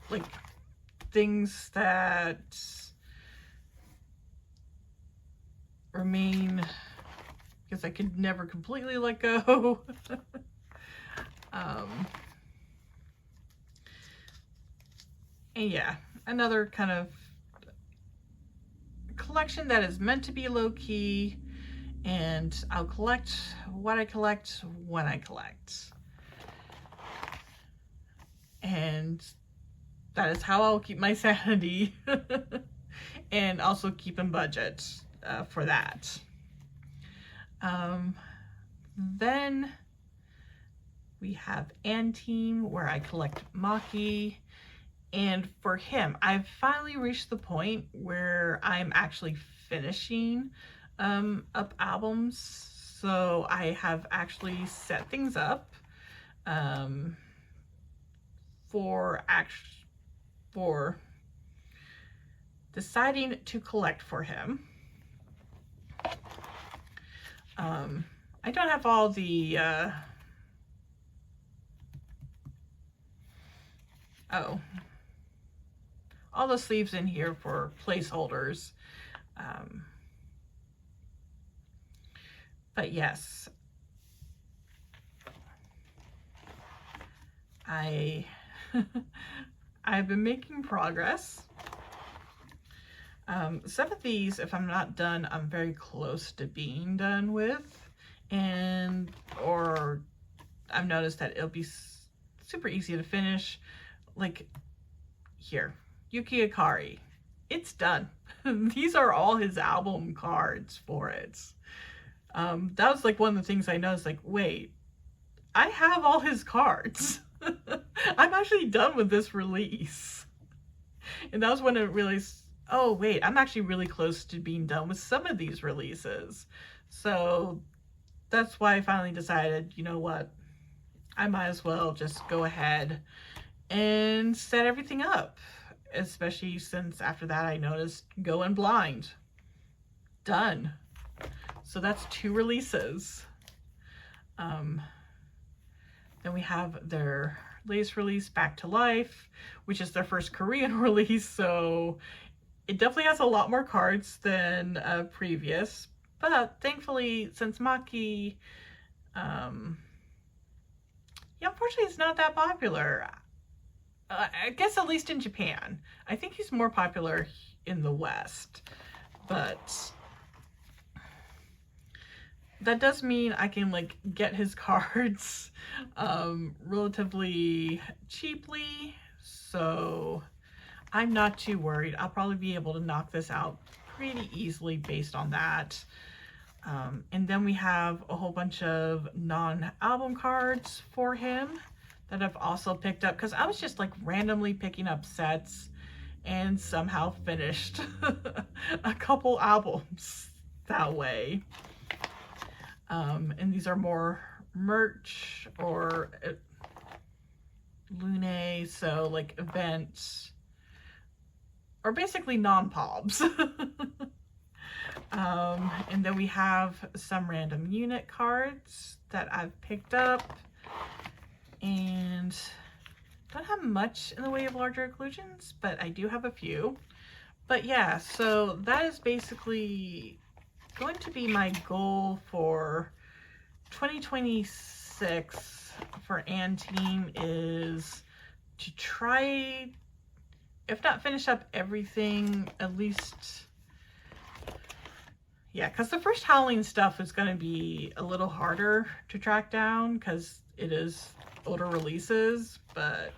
like things that remain because I could never completely let go. And yeah, another kind of collection that is meant to be low-key and I'll collect what I collect when I collect. And that is how I'll keep my sanity and also keep in budget for that. Then we have Team, where I collect Maki. And for him, I've finally reached the point where I'm actually finishing up albums. So I have actually set things up for deciding to collect for him. I don't have all the all the sleeves in here for placeholders. But yes, I've been making progress. Some of these, if I'm not done, I'm very close to being done with, or I've noticed that it'll be super easy to finish. Like here, Yuki Akari, it's done. These are all his album cards for it. That was like one of the things I noticed, like, wait, I have all his cards. I'm actually done with this release. And that was when I realized, oh wait, I'm actually really close to being done with some of these releases. So that's why I finally decided, you know what, I might as well just go ahead and set everything up. Especially since after that I noticed Going Blind. Done. So that's 2 releases. Then we have their latest release, Back to Life, which is their first Korean release, so it definitely has a lot more cards than previous. But thankfully, since Maki, yeah, unfortunately it's not that popular. I guess at least in Japan. I think he's more popular in the West, but that does mean I can like get his cards relatively cheaply, so I'm not too worried. I'll probably be able to knock this out pretty easily based on that. And then we have a whole bunch of non-album cards for him that I've also picked up, because I was just like randomly picking up sets and somehow finished a couple albums that way. And these are more merch or Lune, so like events, or basically non-pobs. And then we have some random unit cards that I've picked up, and don't have much in the way of larger inclusions, but I do have a few. But yeah, so that is basically going to be my goal for 2026 for Team, is to try, if not finish up everything, at least, yeah, because the first Howling stuff is going to be a little harder to track down because it is older releases, but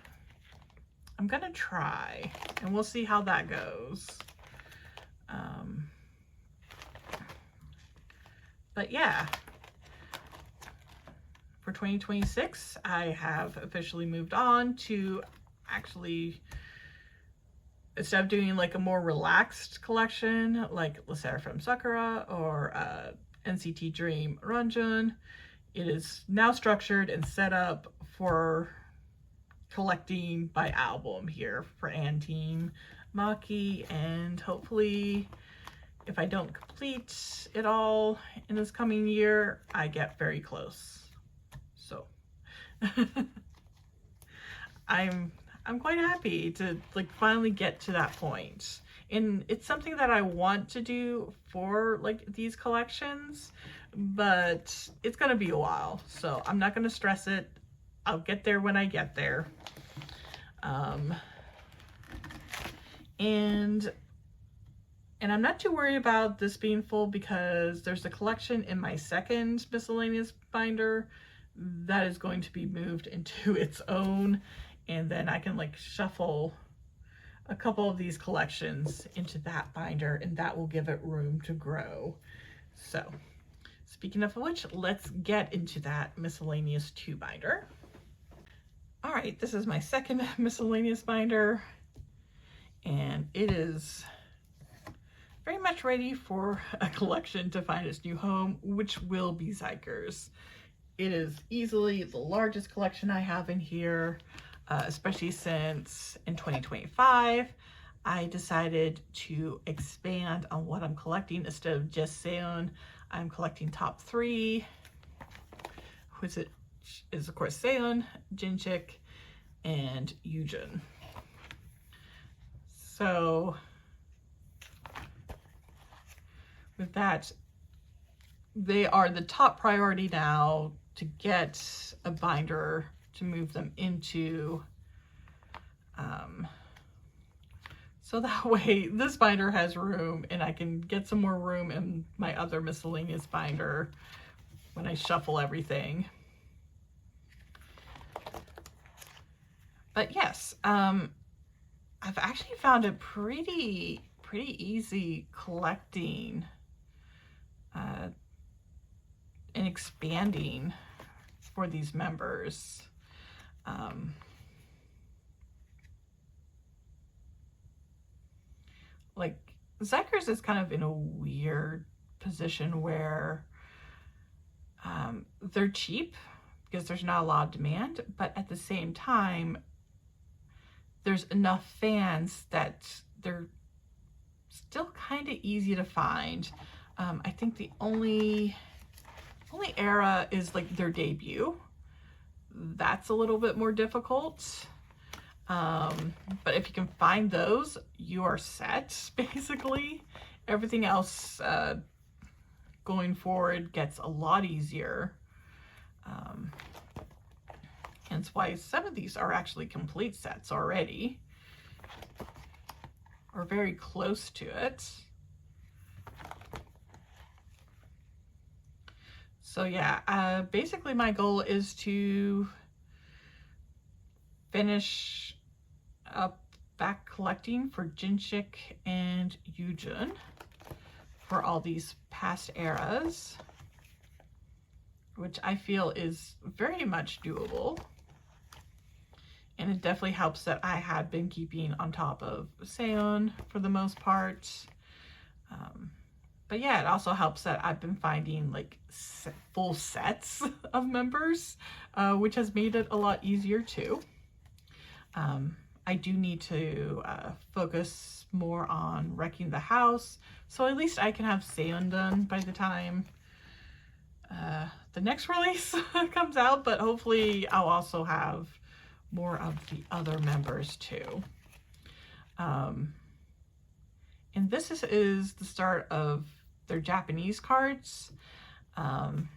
I'm gonna try and we'll see how that goes. But yeah, for 2026 I have officially moved on to actually, instead of doing like a more relaxed collection like Sserafim Sakura or NCT Dream Ranjun, it is now structured and set up for collecting by album here for Team Maki, and hopefully if I don't complete it all in this coming year, I get very close. So I'm quite happy to like finally get to that point. And it's something that I want to do for like these collections, but it's gonna be a while, so I'm not gonna stress it. I'll get there when I get there. And And I'm not too worried about this being full because there's a collection in my second miscellaneous binder that is going to be moved into its own, and then I can like shuffle a couple of these collections into that binder, and that will give it room to grow. So speaking of which, let's get into that miscellaneous 2 binder. All right, this is my second miscellaneous binder, and it is very much ready for a collection to find its new home, which will be Xikers. It is easily the largest collection I have in here, especially since in 2025, I decided to expand on what I'm collecting. Instead of just Seon, I'm collecting top 3, which is of course Seon, Jinchik, and Yujin. So with that, they are the top priority now to get a binder to move them into, so that way this binder has room and I can get some more room in my other miscellaneous binder when I shuffle everything. But yes, I've actually found it pretty easy collecting and expanding for these members. Like Xikers is kind of in a weird position where they're cheap because there's not a lot of demand, but at the same time, there's enough fans that they're still kind of easy to find. I think the only era is like their debut. That's a little bit more difficult. But if you can find those, you are set, basically. Everything else going forward gets a lot easier. Hence why some of these are actually complete sets already, or very close to it. So yeah, basically my goal is to finish up back collecting for Jinchik and Yujin for all these past eras, which I feel is very much doable. And it definitely helps that I had been keeping on top of Seon for the most part. But yeah, it also helps that I've been finding like full sets of members, which has made it a lot easier too. I do need to focus more on wrecking the house, so at least I can have Seon done by the time the next release comes out, but hopefully I'll also have more of the other members too. And this is the start of their Japanese cards. I'm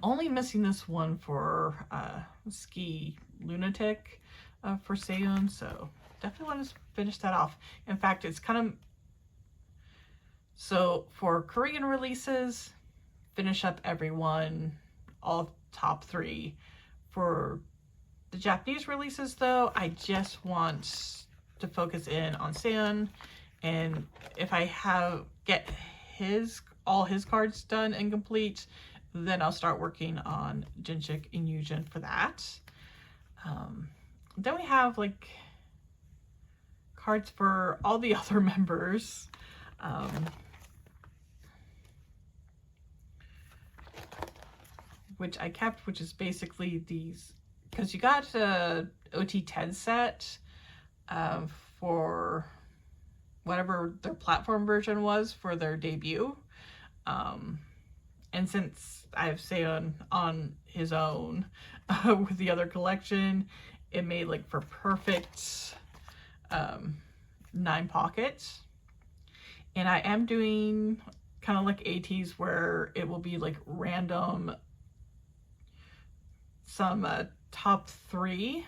only missing this one for Ski Lunatic for Seon, so definitely want to finish that off. In fact, it's kind of, so for Korean releases, finish up everyone, all top 3. For the Japanese releases though, I just want to focus in on Seon, and if I get all his cards done and complete, then I'll start working on Jinchik and Yujin for that. Then we have like cards for all the other members. Which I kept, which is basically these, because you got a OT10 set for whatever their platform version was for their debut. And since I have Seon on his own with the other collection, it made like for perfect 9 pockets. And I am doing kind of like ATEEZ where it will be like random, some top 3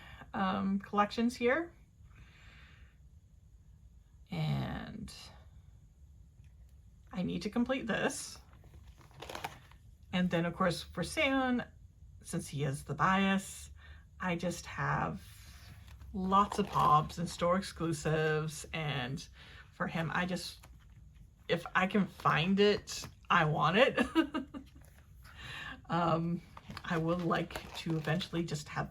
collections here. And I need to complete this. And then of course for Seon, since he is the bias, I just have lots of pops and store exclusives, and for him, I just, if I can find it, I want it. I would like to eventually just have,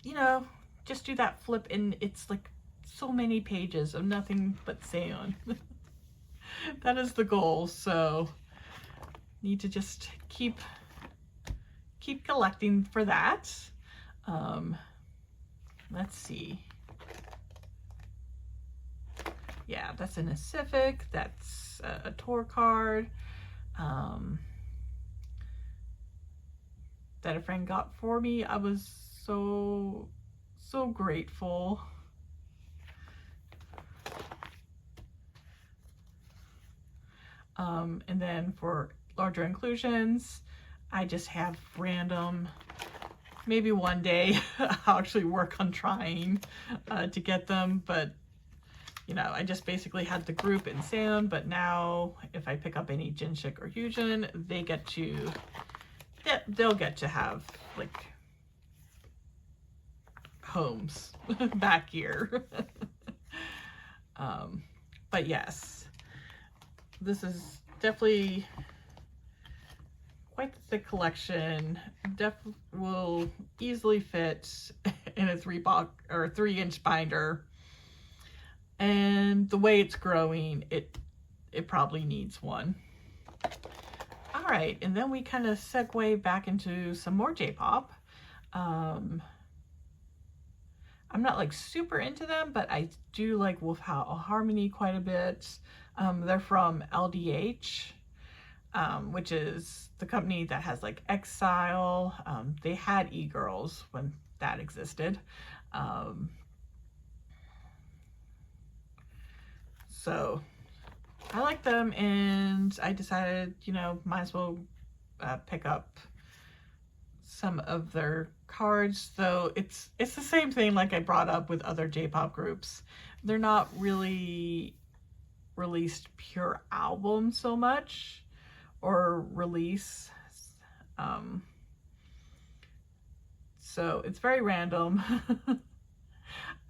you know, just do that flip, and it's like so many pages of nothing but Seon. That is the goal, so need to just keep collecting for that. Let's see. Yeah, that's an Pacific, that's a tour card that a friend got for me. I was so grateful. And then for larger inclusions, I just have random. Maybe one day I'll actually work on trying to get them, but you know, I just basically had the group in Sam, but now if I pick up any Jinshik or Hyujin, they get to, they'll get to have like homes back here. But yes, this is definitely quite the thick collection. Will easily fit in a 3-inch binder. And the way it's growing, it probably needs one. All right, and then we kind of segue back into some more J-pop. I'm not like super into them, but I do like Wolf Harmony quite a bit. They're from LDH, which is the company that has like Exile. They had E-Girls when that existed. So I like them, and I decided, you know, might as well pick up some of their cards, though it's the same thing like I brought up with other J-pop groups. They're not really released pure albums so much, or release. So it's very random.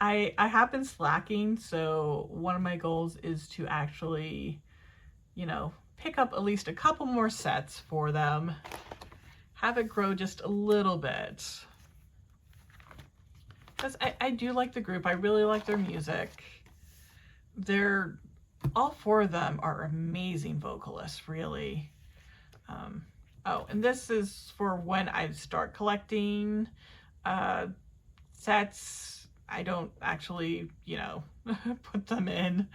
I have been slacking, so one of my goals is to actually, you know, pick up at least a couple more sets for them, have it grow just a little bit. Because I do like the group, I really like their music. All 4 of them are amazing vocalists, really. Oh, and this is for when I start collecting sets. I don't actually, you know, put them in.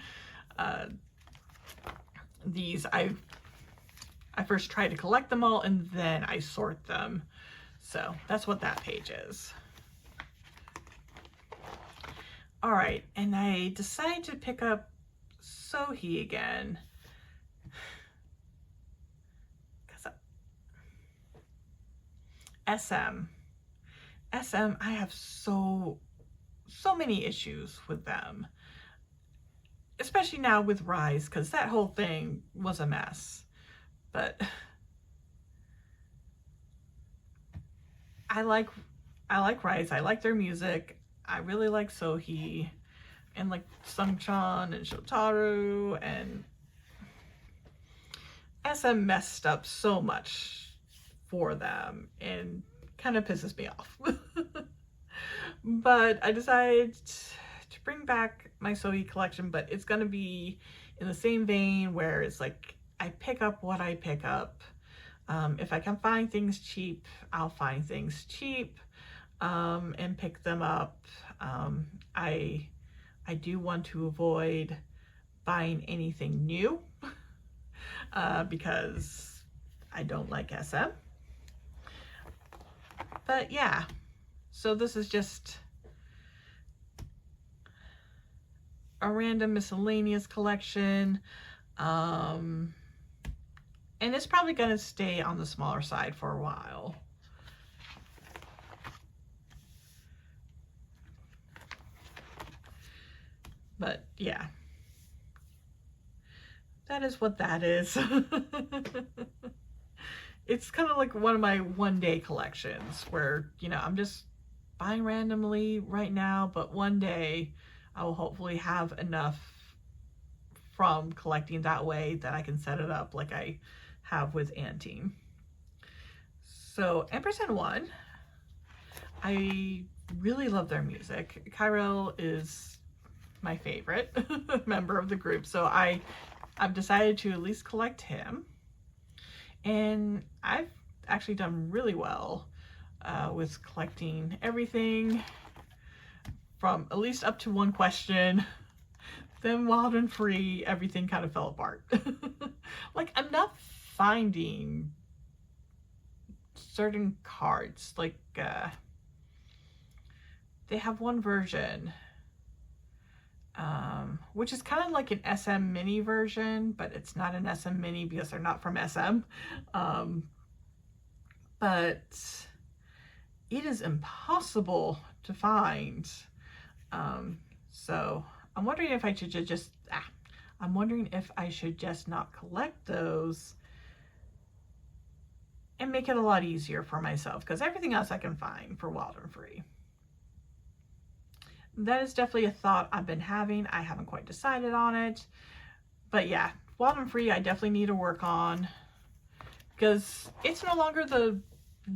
These, I first try to collect them all, and then I sort them. So that's what that page is. All right, and I decided to pick up Sohee again. SM, I have so many issues with them, especially now with Rise, because that whole thing was a mess. But I like Rise. I like their music. I really like Sohee, and like Sungchan and Shotaro, and SM messed up so much for them and kind of pisses me off. But I decided to bring back my Sohee collection, but it's going to be in the same vein where it's like I pick up what I pick up. If I can find things cheap, I'll find things cheap and pick them up. I do want to avoid buying anything new because I don't like SM. But yeah, so this is just a random miscellaneous collection. And it's probably going to stay on the smaller side for a while. But yeah, that is what that is. It's kind of like one of my one-day collections where, you know, I'm just buying randomly right now, but one day I will hopefully have enough from collecting that way that I can set it up like I have with Anteen. So N%1, I really love their music. Kyrell is my favorite member of the group, so I've decided to at least collect him. And I've actually done really well with collecting everything from at least up to one question. Then Wild and Free, everything kind of fell apart. Like, I'm not finding certain cards. Like, they have one version, which is kind of like an SM mini version, but it's not an SM mini because they're not from SM. But it is impossible to find. So I'm wondering if I should just, I'm wondering if I should just not collect those and make it a lot easier for myself, because everything else I can find for Wild and Free. That is definitely a thought I've been having. I haven't quite decided on it. But yeah, Wild and Free I definitely need to work on, because it's no longer the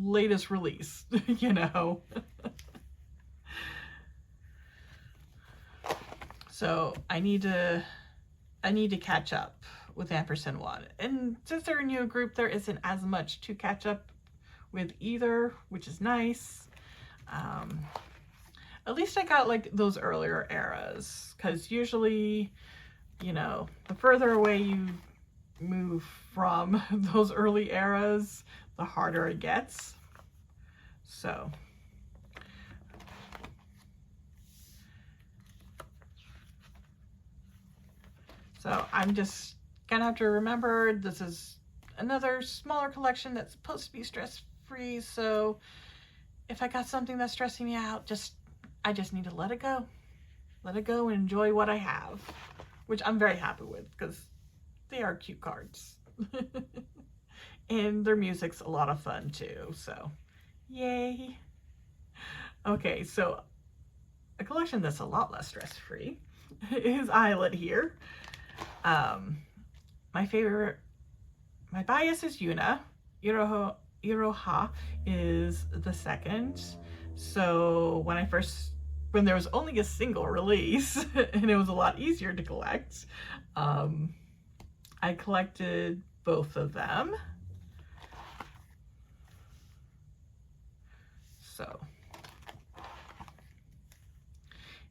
latest release, you know. So I need to catch up with N%1. And since they're a new group, there isn't as much to catch up with either, which is nice. At least I got like those earlier eras, because usually, you know, the further away you move from those early eras, the harder it gets. So I'm just gonna have to remember this is another smaller collection that's supposed to be stress-free. So if I got something that's stressing me out, I just need to let it go. Let it go and enjoy what I have, which I'm very happy with because they are cute cards. And their music's a lot of fun too, so yay. Okay, so a collection that's a lot less stress-free is illit here. My bias is Yuna. Iroha is the second. So when there was only a single release and it was a lot easier to collect, I collected both of them. So,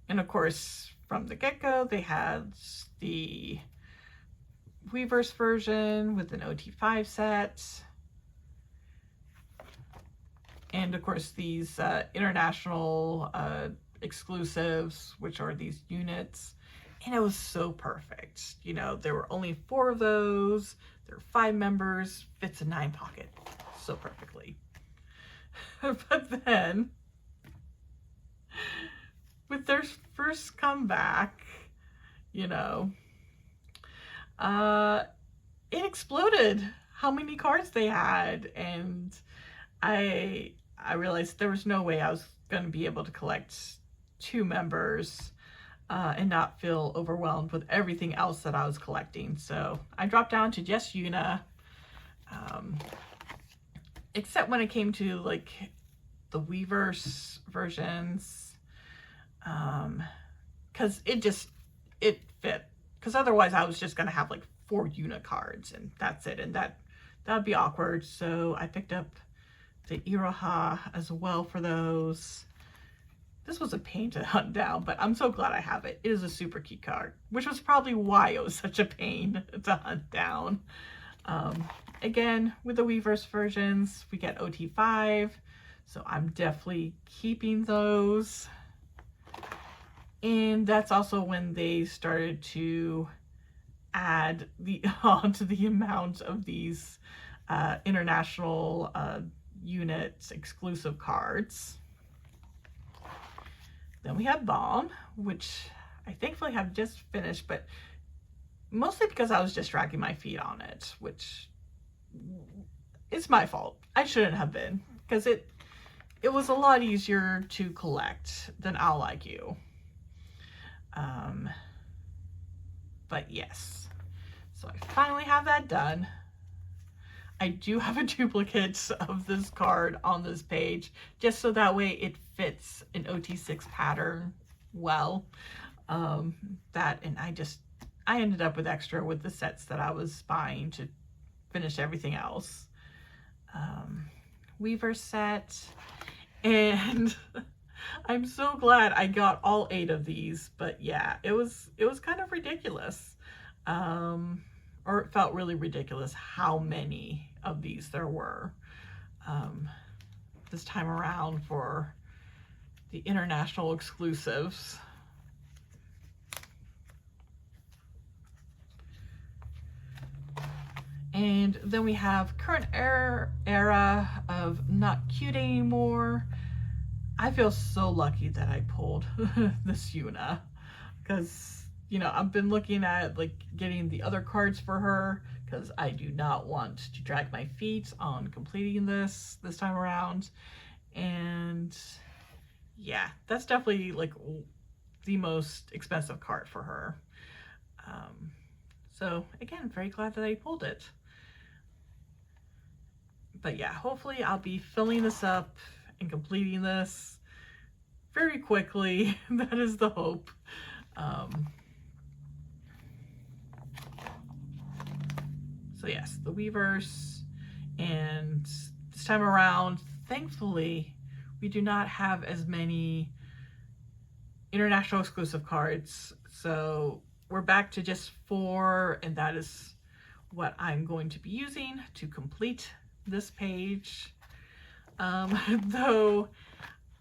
and of course, from the get-go, they had the Weverse version with an OT5 set. And of course, these international exclusives, which are these units. And it was so perfect. You know, there were only 4 of those. There were 5 members, fits a 9 pocket so perfectly. But then, with their first comeback, you know, it exploded how many cards they had, and I realized there was no way I was going to be able to collect 2 members and not feel overwhelmed with everything else that I was collecting. So I dropped down to just Yuna, except when it came to like the Weverse versions, because it fit. Because otherwise I was just going to have like 4 Yuna cards and that's it, and that would be awkward. So I picked up the Iroha as well for those. This was a pain to hunt down, but I'm so glad I have it. It is a super cute card, which was probably why it was such a pain to hunt down. Again, with the Weverse versions, we get OT5, so I'm definitely keeping those. And that's also when they started to add onto the amount of these international units exclusive cards. Then we have Bomb, which I thankfully have just finished, but mostly because I was just dragging my feet on it, which is my fault. I shouldn't have been, because it was a lot easier to collect than I'll Like You. But yes, so I finally have that done. I do have a duplicate of this card on this page, just so that way it fits an OT6 pattern well. That, and I ended up with extra with the sets that I was buying to finish everything else. Weaver set, and I'm so glad I got all 8 of these, but yeah, it was kind of ridiculous. Or it felt really ridiculous how many of these there were this time around for the international exclusives. And then we have current era of Not Cute Anymore. I feel so lucky that I pulled this Yuna, because, you know, I've been looking at like getting the other cards for her, because I do not want to drag my feet on completing this time around. And yeah, that's definitely like the most expensive card for her. So again, very glad that I pulled it. But yeah, hopefully I'll be filling this up and completing this very quickly. That is the hope. So yes, the Weavers, and this time around, thankfully, we do not have as many international exclusive cards. So we're back to just 4, and that is what I'm going to be using to complete this page. Though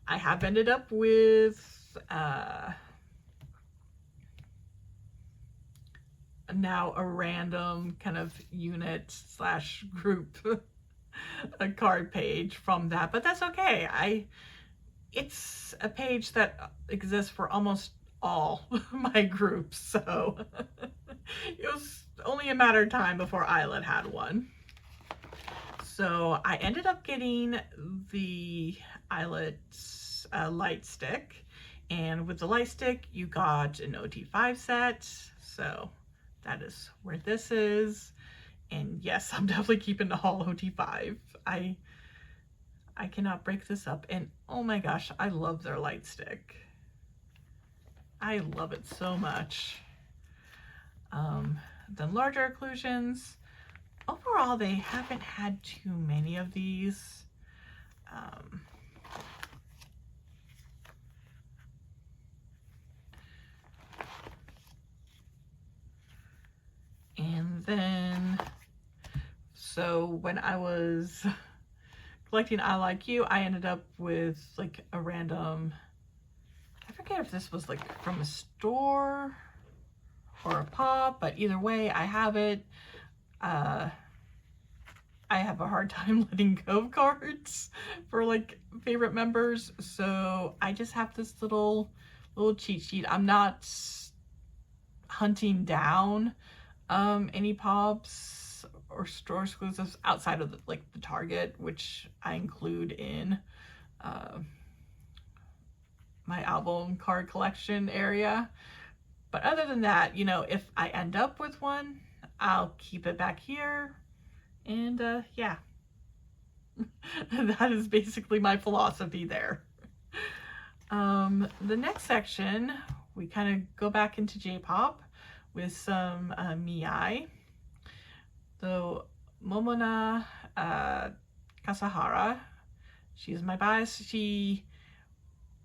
I have ended up with now a random kind of unit / group a card page from that, but that's okay. It's a page that exists for almost all my groups, so it was only a matter of time before illit had one. So I ended up getting the illit light stick, and with the light stick you got an OT5 set, so that is where this is. And yes, I'm definitely keeping the Howl OT5. I cannot break this up, and oh my gosh, I love their light stick. I love it so much. Then larger occlusions. Overall, they haven't had too many of these. And then, so when I was collecting I Like You, I ended up with like a random, I forget if this was like from a store or a pop, but either way, I have it. I have a hard time letting go of cards for like favorite members, so I just have this little cheat sheet. I'm not hunting down any pops or store exclusives outside of the Target, which I include in my album card collection area. But other than that, you know, if I end up with one, I'll keep it back here. And yeah, that is basically my philosophy there. The next section, we kind of go back into J-pop with some Miai. So Momona Kasahara, she's my bias. She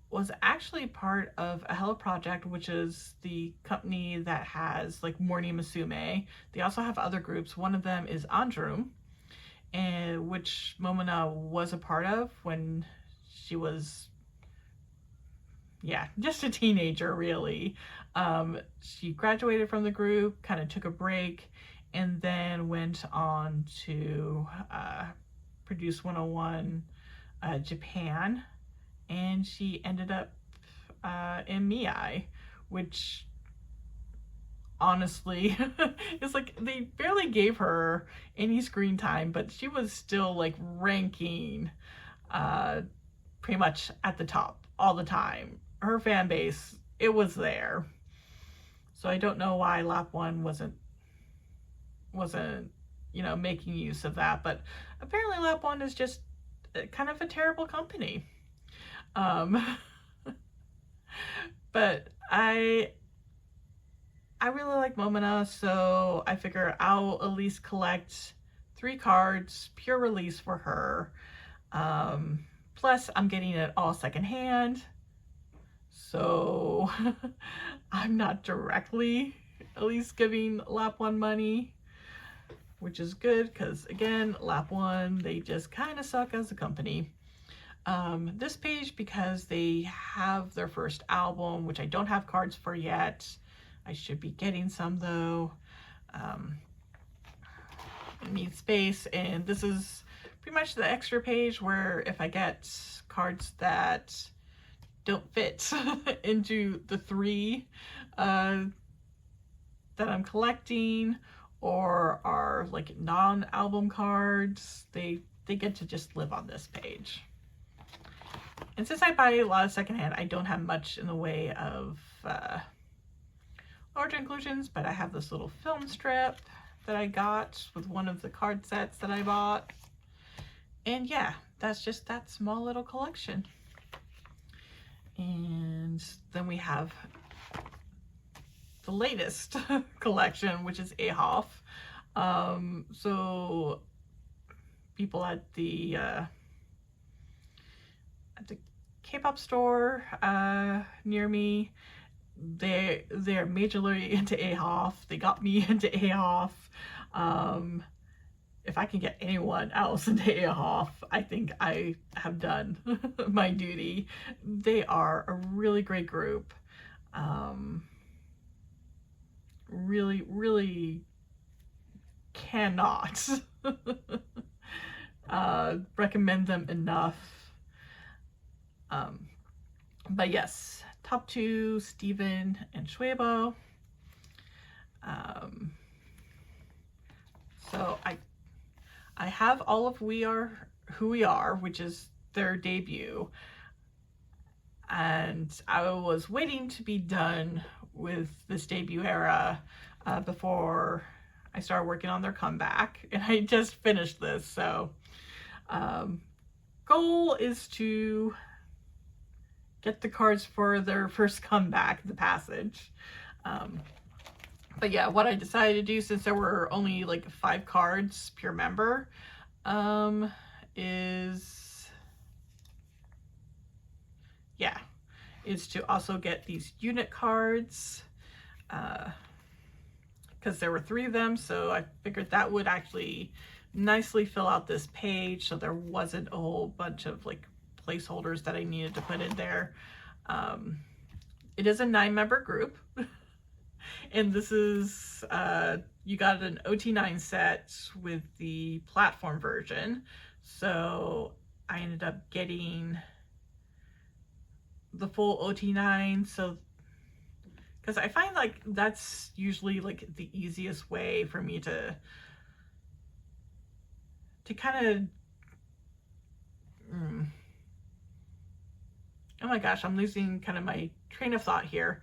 was actually part of a Hello Project, which is the company that has like Morning Musume. They also have other groups. One of them is Andrum, and which Momona was a part of when she was, yeah, just a teenager really. She graduated from the group, kind of took a break, and then went on to produce 101 Japan. And she ended up in Miai, which honestly. It's like they barely gave her any screen time, but she was still like ranking pretty much at the top all the time. Her fan base, it was there. So I don't know why Lap 1 wasn't you know, making use of that, but apparently Lap 1 is just kind of a terrible company. But I really like Momina, so I figure I'll at least collect 3 cards, pure release for her. Plus, I'm getting it all secondhand, so I'm not directly at least giving Lap 1 money, which is good because, again, Lap 1, they just kind of suck as a company. This page, because they have their first album, which I don't have cards for yet. I should be getting some though. I need space, and this is pretty much the extra page where if I get cards that don't fit into the 3 that I'm collecting, or are like non-album cards, they get to just live on this page. And since I buy a lot of secondhand, I don't have much in the way of large inclusions, but I have this little film strip that I got with one of the card sets that I bought. And yeah, that's just that small little collection. And then we have the latest collection, which is AHOF. So people at the K-pop store near me, they're majorly into AHOF. They got me into AHOF. If I can get anyone else into AHOF, I think I have done my duty. They are a really great group. Really cannot recommend them enough. But yes, top 2, Steven and Shuebo. So I have all of We Are Who We Are, which is their debut, and I was waiting to be done with this debut era before I started working on their comeback, and I just finished this. So goal is to get the cards for their first comeback, The Passage. But yeah, what I decided to do, since there were only like 5 cards per member, is to also get these unit cards, because there were 3 of them, so I figured that would actually nicely fill out this page, so there wasn't a whole bunch of like placeholders that I needed to put in there. It is a 9-member group. And this is, you got an OT9 set with the platform version. So I ended up getting the full OT9. So, because I find like that's usually like the easiest way for me to kind of, oh my gosh, I'm losing kind of my train of thought here.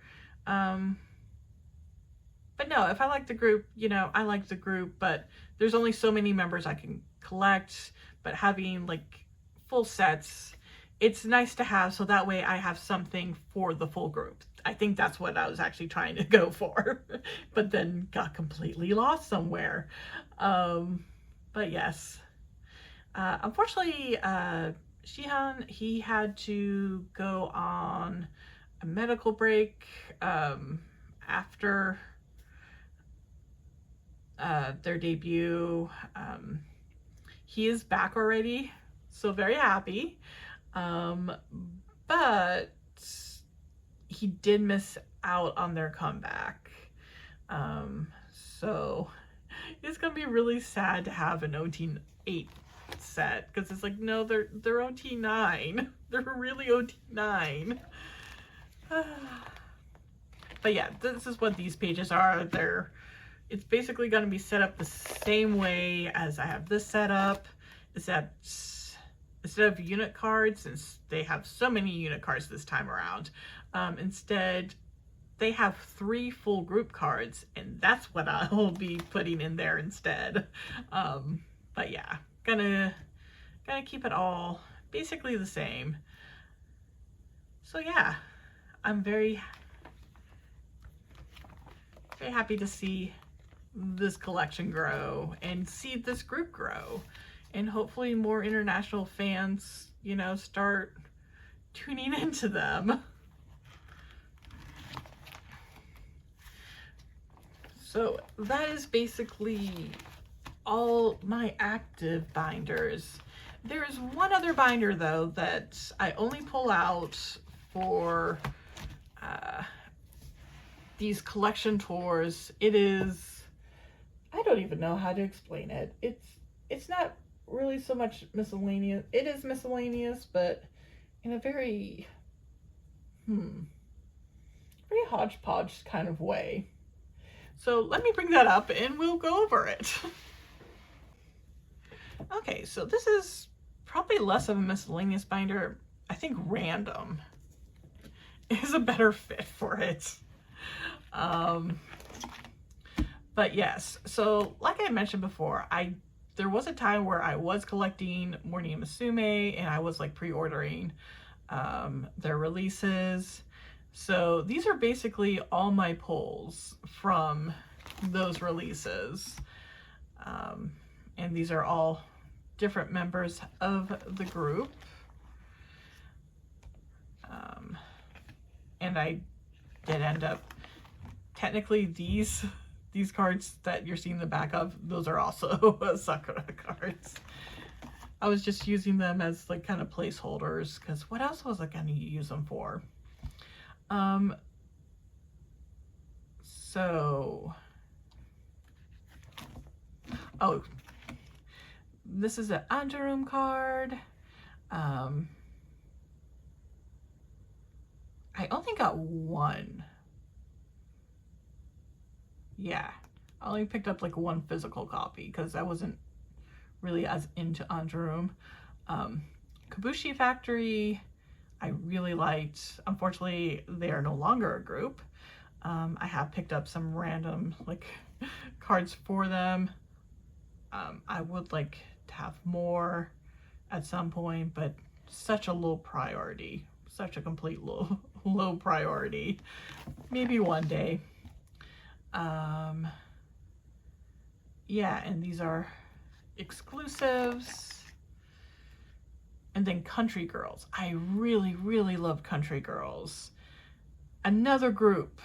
But no, if I like the group, you know, I like the group, but there's only so many members I can collect. But having like full sets, it's nice to have, so that way I have something for the full group. I think that's what I was actually trying to go for, but then got completely lost somewhere. But yes, unfortunately, Shihan, he had to go on a medical break after their debut. He is back already, so very happy, but he did miss out on their comeback, so it's gonna be really sad to have an OT8 set, because it's like, no, they're OT9. They're really OT9. But yeah, this is what these pages are. It's basically going to be set up the same way as I have this set up. Is that instead of unit cards, since they have so many unit cards this time around, instead they have 3 full group cards, and that's what I'll be putting in there instead. But yeah, gonna keep it all basically the same. So yeah, I'm very happy to see this collection grow and see this group grow, and hopefully more international fans, you know, start tuning into them. So that is basically all my active binders. There's one other binder though that I only pull out for these collection tours. It is, I don't even know how to explain it. It's not really so much miscellaneous. It is miscellaneous, but in a very hodgepodge kind of way. So let me bring that up and we'll go over it. Okay, so this is probably less of a miscellaneous binder. I think random is a better fit for it. But yes, so like I mentioned before, there was a time where I was collecting Morning Musume and I was like pre-ordering their releases. So these are basically all my pulls from those releases. And these are all different members of the group. And I did end up, technically these cards that you're seeing the back of, those are also Sakura cards. I was just using them as like kind of placeholders, because what else was I going to use them for? Oh, this is an Anjurum card. I only got one. Yeah, I only picked up like one physical copy because I wasn't really as into Anjurum. Kabushi Factory, I really liked. Unfortunately, they are no longer a group. I have picked up some random like cards for them. I would like to have more at some point, but such a low priority, such a complete low priority. Maybe one day. Yeah, and these are exclusives. And then Country Girls. I really, really love Country Girls. Another group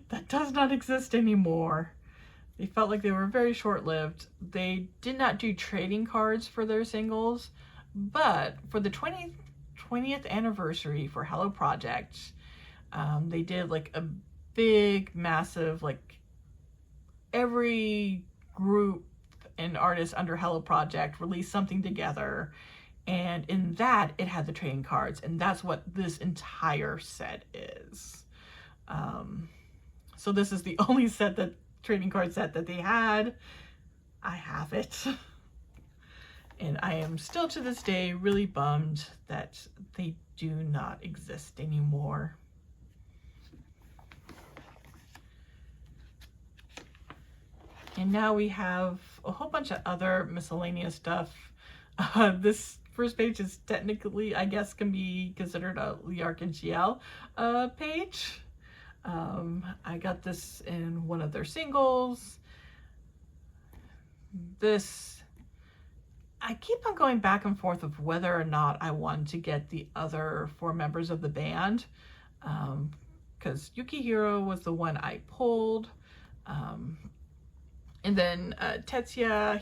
that does not exist anymore. They felt like they were very short-lived. They did not do trading cards for their singles, but for the 20th anniversary for Hello Project, they did like a big, massive, like every group and artist under Hello Project released something together. And in that, it had the trading cards, and that's what this entire set is. So this is the only trading card set that they had. I have it. And I am still to this day really bummed that they do not exist anymore. And now we have a whole bunch of other miscellaneous stuff. This first page is technically, I guess, can be considered a Liark and GL page. I got this in one of their singles. I keep on going back and forth of whether or not I want to get the other 4 members of the band, because Yukihiro was the one I pulled. And then Tetsuya,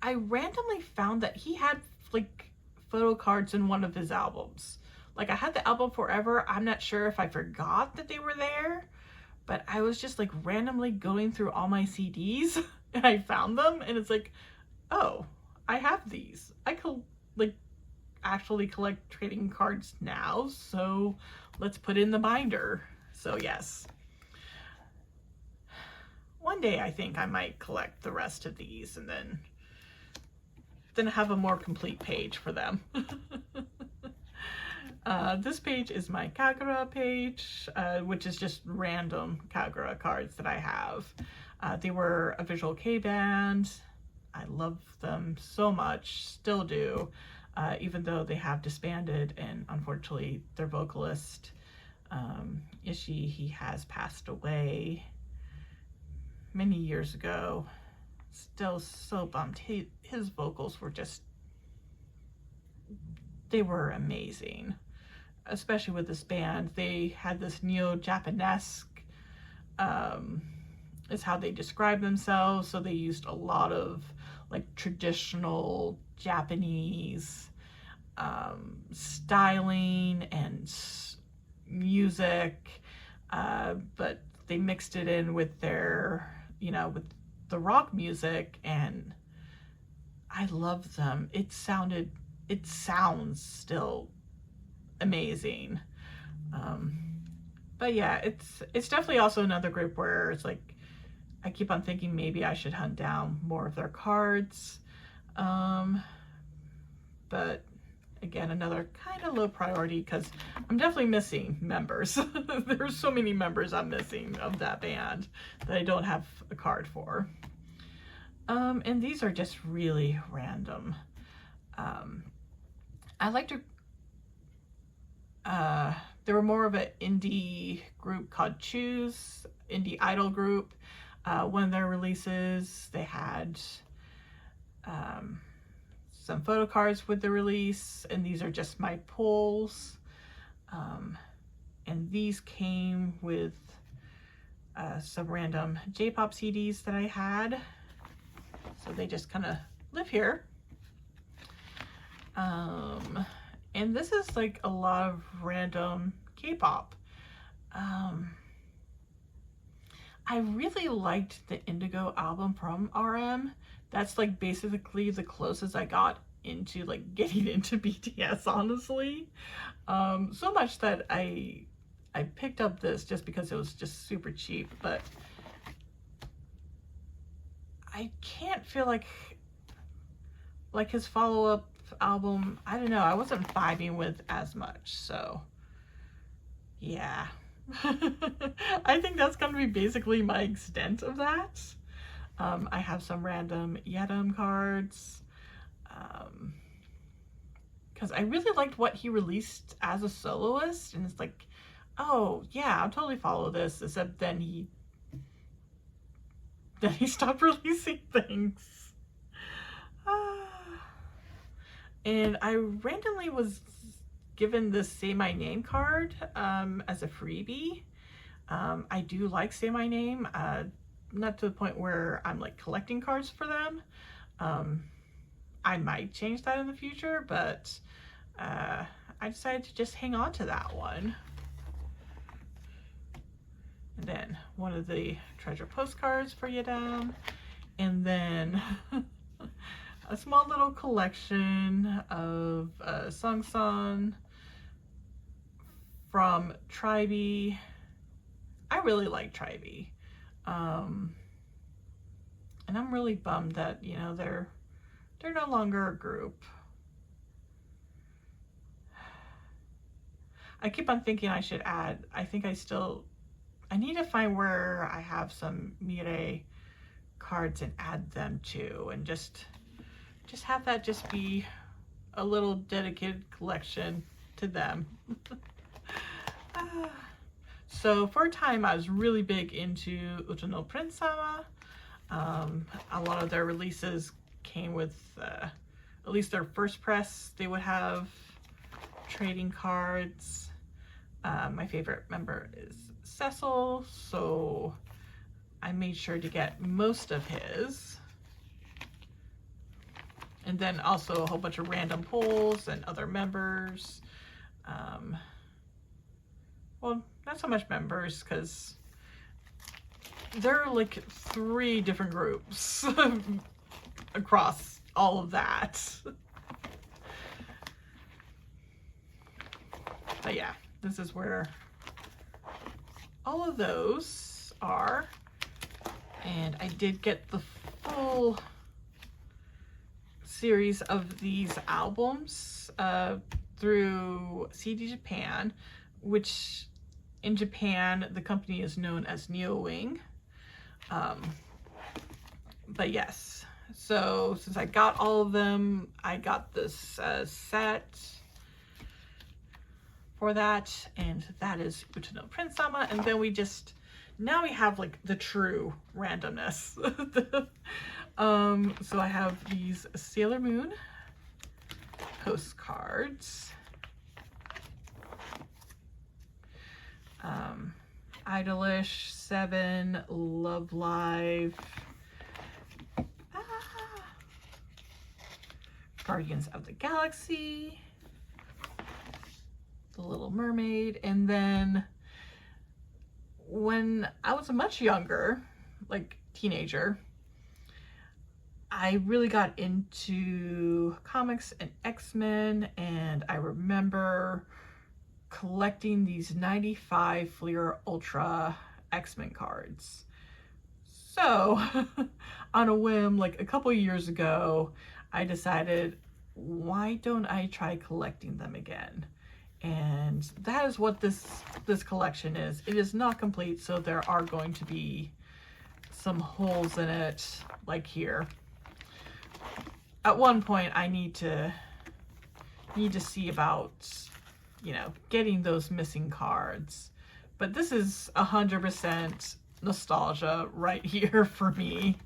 I randomly found that he had like photo cards in one of his albums. Like, I had the album Forever. I'm not sure if I forgot that they were there, but I was just like randomly going through all my CDs and I found them, and it's like, oh, I have these. I could like actually collect trading cards now, so let's put in the binder. So yes. One day I think I might collect the rest of these and then have a more complete page for them. This page is my Sakura page, which is just random Sakura cards that I have. They were a Visual K band. I love them so much, still do, even though they have disbanded, and unfortunately their vocalist, Itzy, he has passed away many years ago. Still so bummed. His vocals were just, they were amazing, especially with this band. They had this neo-Japanesque, is how they describe themselves, so they used a lot of like traditional Japanese styling and music, but they mixed it in with their, you know, with the rock music, and I love them. It sounds still amazing. But yeah, it's definitely also another group where it's like, I keep on thinking maybe I should hunt down more of their cards. But again, another kind of low priority because I'm definitely missing members. There's so many members I'm missing of that band that I don't have a card for. And these are just really random. I like to, they were more of an indie group called Choose, indie idol group. One of their releases, they had some photo cards with the release, and these are just my pulls. And these came with some random J-pop CDs that I had. So they just kind of live here. And this is like a lot of random K-pop. I really liked the Indigo album from RM. That's like basically the closest I got into like getting into BTS, honestly. So much that I picked up this just because it was just super cheap, but I can't feel like his follow-up album, I don't know, I wasn't vibing with as much, so yeah. I think that's gonna be basically my extent of that. I have some random Yedam cards, because I really liked what he released as a soloist, and it's like, oh yeah, I'll totally follow this, except then he stopped releasing things. And I randomly was given this Say My Name card as a freebie. I do like Say My Name, not to the point where I'm like collecting cards for them. I might change that in the future, but I decided to just hang on to that one. And then one of the treasure postcards for Yedam, and then a small little collection of Sung from Tribe. I really like Tribe. And I'm really bummed that, you know, they're no longer a group. I keep on thinking I should add, I need to find where I have some Mire cards and add them to, and just have that just be a little dedicated collection to them. So for a time I was really big into Utono Prince-sama. A lot of their releases came with, at least their first press, they would have trading cards. My favorite member is Cecil, so I made sure to get most of his. And then also a whole bunch of random pulls and other members. Well, not so much members, because there are like 3 different groups across all of that. But yeah, this is where all of those are. And I did get the full series of these albums through CD Japan, which in Japan the company is known as NeoWing. But yes, so since I got all of them, I got this set for that, and that is Utano Prince-sama. And then now we have like the true randomness. So I have these Sailor Moon postcards, Idolish, 7, Love Live, Guardians of the Galaxy, The Little Mermaid. And then when I was much younger, like teenager, I really got into comics and X-Men, and I remember collecting these 95 Fleer Ultra X-Men cards. So on a whim, like a couple years ago, I decided, why don't I try collecting them again? And that is what this collection is. It is not complete, so there are going to be some holes in it, like here. At one point, I need to see about, you know, getting those missing cards. But this is 100% nostalgia right here for me.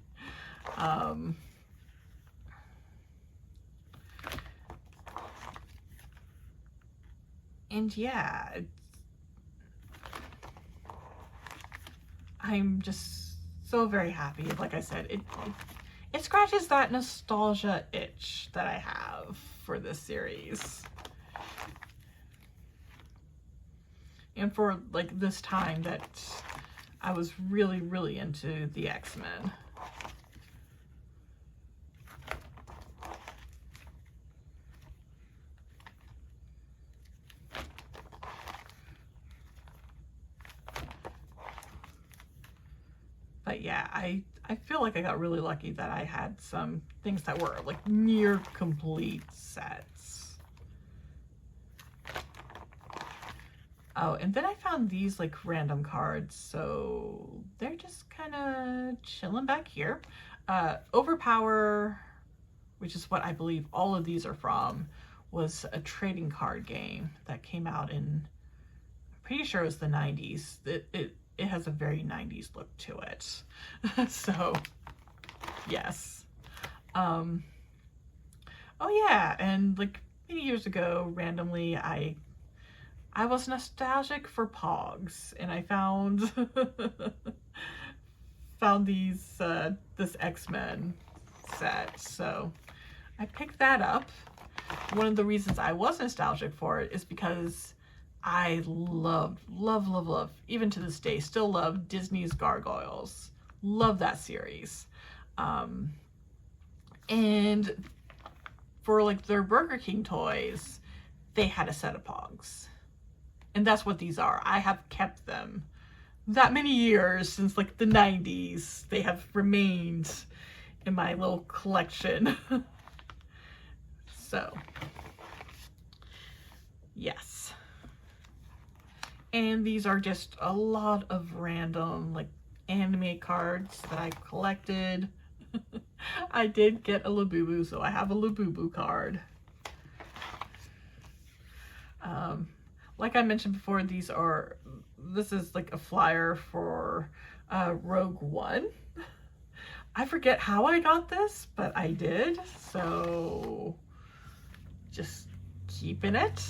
And yeah, I'm just so very happy. Like I said, it scratches that nostalgia itch that I have for this series. And for like this time that I was really, really into the X-Men. But yeah, I feel like I got really lucky that I had some things that were like near complete sets. Oh, and then I found these like random cards, so they're just kind of chilling back here. Overpower, which is what I believe all of these are from, was a trading card game that came out in, I'm pretty sure it was the 90s. It has a very 90s look to it. So, yes. Oh yeah, and like many years ago, randomly, I was nostalgic for Pogs, and I found these this X-Men set, so I picked that up. One of the reasons I was nostalgic for it is because I love, even to this day, still love Disney's Gargoyles. Love that series. And for like their Burger King toys, they had a set of Pogs. And that's what these are. I have kept them that many years, since like the 90s. They have remained in my little collection. So, yes. And these are just a lot of random like anime cards that I collected. I did get a Labubu, so I have a Labubu card. Like I mentioned before, this is like a flyer for Rogue One. I forget how I got this, but I did, so just keeping it.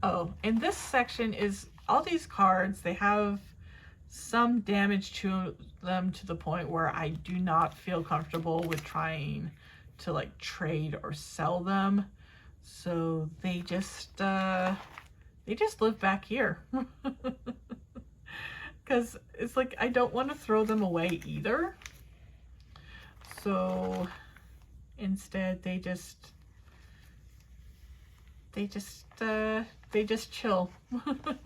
Oh, and this section is all these cards. They have some damage to them to the point where I do not feel comfortable with trying to like trade or sell them. So they just live back here. Because it's like I don't want to throw them away either. So instead they they just chill.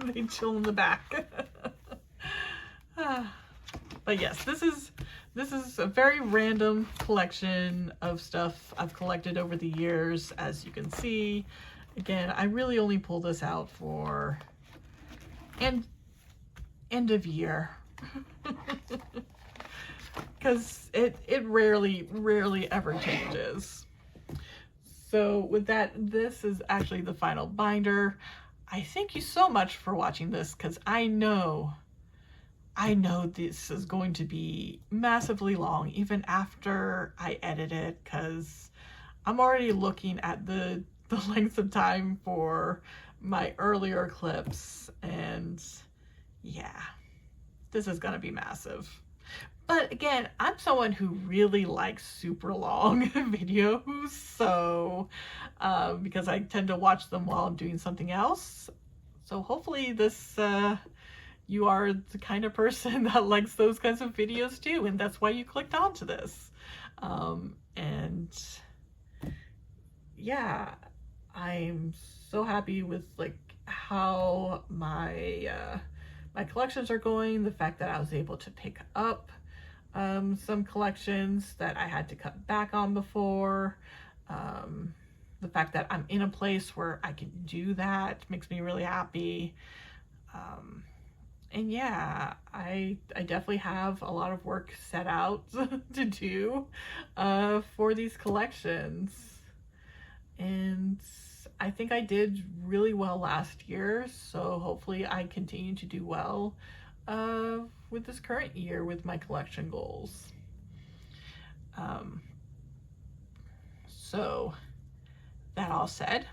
They chill in the back. But yes, this is a very random collection of stuff I've collected over the years, as you can see. Again, I really only pull this out for end of year. Because it rarely ever changes. So with that, this is actually the final binder. I thank you so much for watching this, because I know this is going to be massively long even after I edit it, because I'm already looking at the length of time for my earlier clips, and yeah, this is gonna be massive. But again, I'm someone who really likes super long videos, so because I tend to watch them while I'm doing something else. So hopefully this, you are the kind of person that likes those kinds of videos too, and that's why you clicked onto this. And yeah, I'm so happy with like how my my collections are going, the fact that I was able to pick up some collections that I had to cut back on before. The fact that I'm in a place where I can do that makes me really happy. And yeah, I definitely have a lot of work set out to do for these collections. And I think I did really well last year, so hopefully I continue to do well with this current year with my collection goals. So that all said,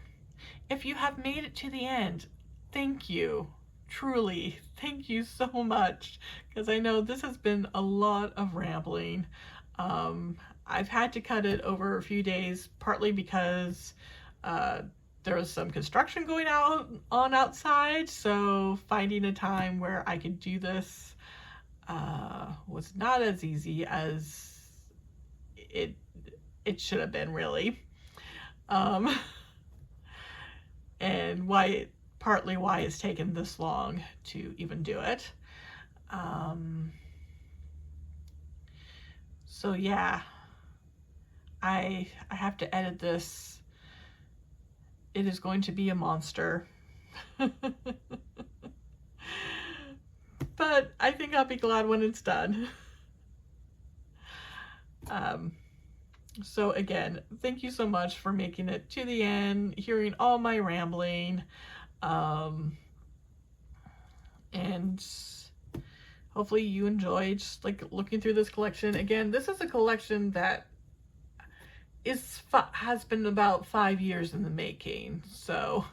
if you have made it to the end, thank you. Truly, thank you so much, because I know this has been a lot of rambling. I've had to cut it over a few days, partly because there was some construction going on outside, so finding a time where I could do this was not as easy as it should have been, really. And partly why it's taken this long to even do it. So yeah, I have to edit this. It is going to be a monster. But I think I'll be glad when it's done. So again, thank you so much for making it to the end, hearing all my rambling. And hopefully you enjoyed just like looking through this collection. Again, this is a collection that has been about 5 years in the making, so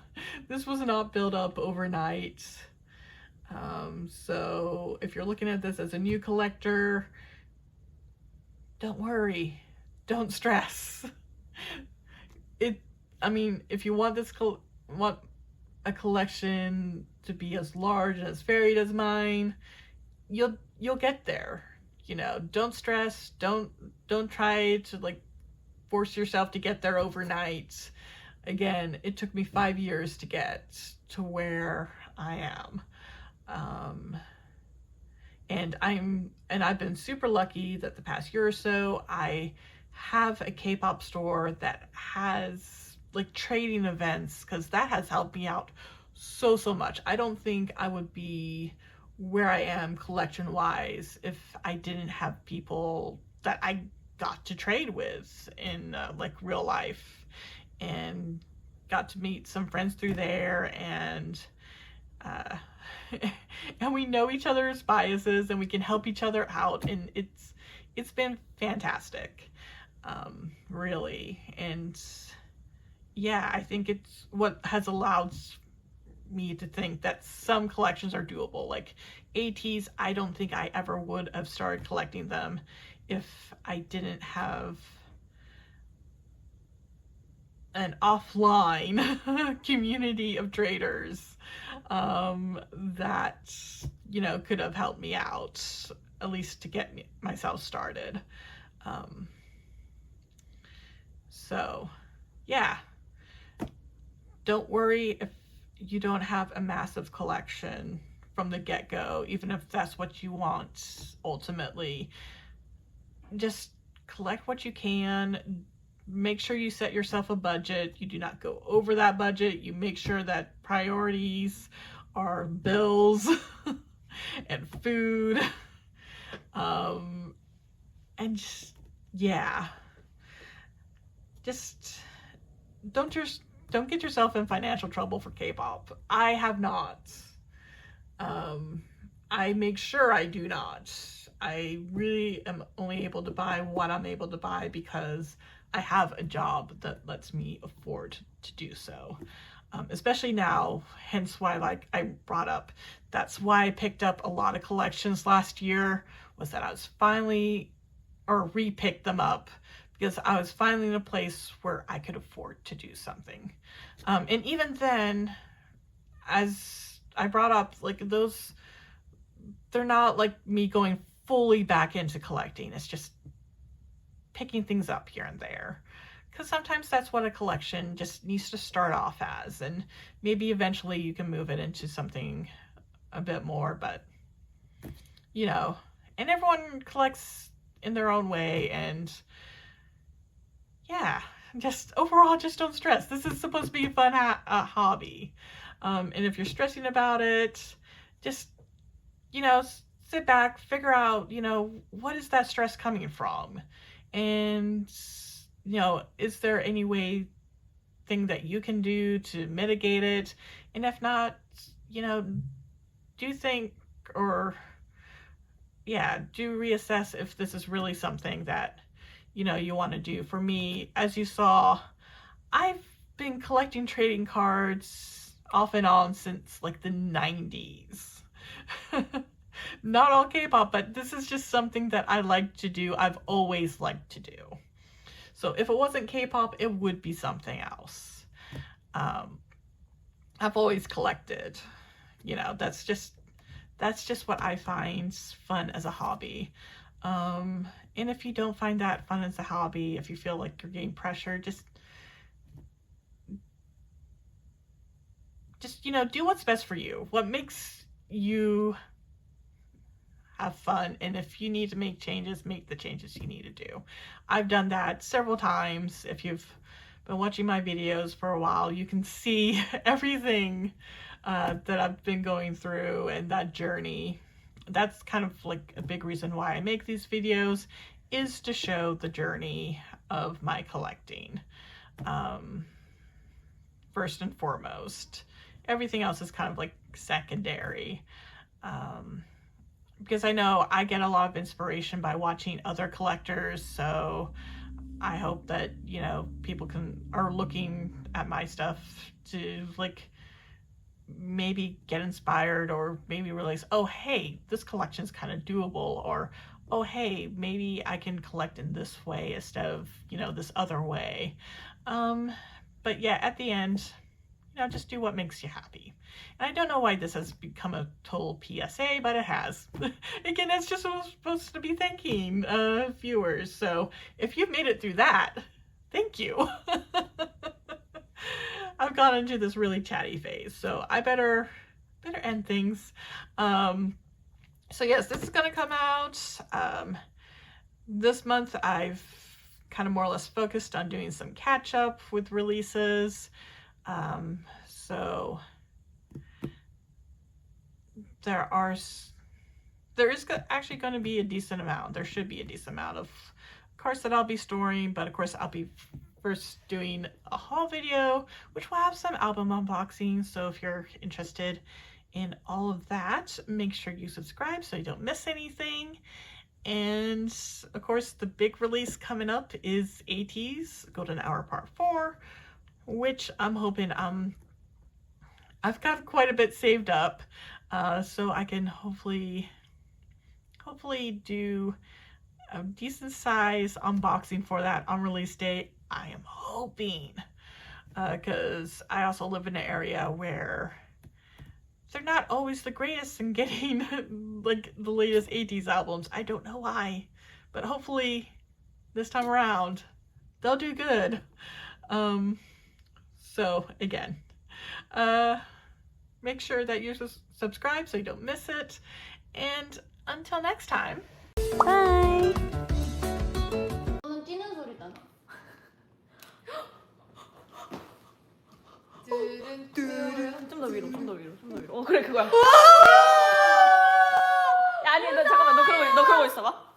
this was not built up overnight. So if you're looking at this as a new collector, don't worry, don't stress. I mean, if you want want a collection to be as large and as varied as mine, you'll get there. You know, don't stress, don't try to like force yourself to get there overnight. Again, it took me 5 years to get to where I am. And I've been super lucky that the past year or so I have a K-pop store that has like trading events, because that has helped me out so much. I don't think I would be where I am collection wise if I didn't have people that I got to trade with in like real life, and got to meet some friends through there, and and we know each other's biases and we can help each other out, and it's been fantastic, really. And yeah, I think it's what has allowed me to think that some collections are doable. Like ATEEZ, I don't think I ever would have started collecting them if I didn't have an offline community of traders that, you know, could have helped me out, at least to get myself started. So yeah, don't worry you don't have a massive collection from the get-go, even if that's what you want ultimately. Just collect what you can. Make sure you set yourself a budget. You do not go over that budget. You make sure that priorities are bills and food. And just, yeah, just don't get yourself in financial trouble for K-pop. I have not. I make sure I do not. I really am only able to buy what I'm able to buy because I have a job that lets me afford to do so. Especially now, hence why, like I brought up, that's why I picked up a lot of collections last year, was that I was finally, or re-picked them up, because I was finally in a place where I could afford to do something. And even then, as I brought up, like those, they're not like me going fully back into collecting. It's just picking things up here and there. Because sometimes that's what a collection just needs to start off as, and maybe eventually you can move it into something a bit more, but you know, and everyone collects in their own way, and yeah, just overall, just don't stress. This is supposed to be a fun hobby. And if you're stressing about it, just, you know, sit back, figure out, you know, what is that stress coming from? And you know, is there any thing that you can do to mitigate it? And if not, you know, do reassess if this is really something that, you know, you want to do. For me, as you saw, I've been collecting trading cards off and on since like the 90s. Not all K-pop, but this is just something that I like to do. I've always liked to do. So if it wasn't K-pop, it would be something else. I've always collected, you know, that's just what I find fun as a hobby. And if you don't find that fun as a hobby, if you feel like you're getting pressure, just, you know, do what's best for you. What makes you have fun, and if you need to make changes, make the changes you need to do. I've done that several times. If you've been watching my videos for a while, you can see everything that I've been going through and that journey. That's kind of like a big reason why I make these videos, is to show the journey of my collecting. First and foremost, everything else is kind of like secondary. Because I know I get a lot of inspiration by watching other collectors, so I hope that, you know, people are looking at my stuff to like maybe get inspired, or maybe realize, oh hey, this collection's kind of doable, or oh hey, maybe I can collect in this way instead of, you know, this other way. But yeah, at the end, you know, just do what makes you happy. And I don't know why this has become a total PSA, but it has. Again, it's just supposed to be thanking viewers. So if you've made it through that, thank you. I've gone into this really chatty phase, so I better end things. So yes, this is gonna come out. This month I've kind of more or less focused on doing some catch up with releases. So there is actually going to be a decent amount. There should be a decent amount of cards that I'll be storing, but of course I'll be first doing a haul video, which will have some album unboxing. So if you're interested in all of that, make sure you subscribe so you don't miss anything. And of course, the big release coming up is ATEEZ Golden Hour Part 4, which I'm hoping I've got quite a bit saved up, so I can hopefully do a decent size unboxing for that on release day. I am hoping, because I also live in an area where they're not always the greatest in getting like the latest ATEEZ albums. I don't know why, but hopefully this time around they'll do good. So again, make sure that you subscribe so you don't miss it. And until next time. Bye. 너는 뛰는 소리 나나? 좀 더 위로, 좀 더 위로, 좀 더 위로. 그래 그거야. 야 아니 너 잠깐만 너 그러고 있어봐.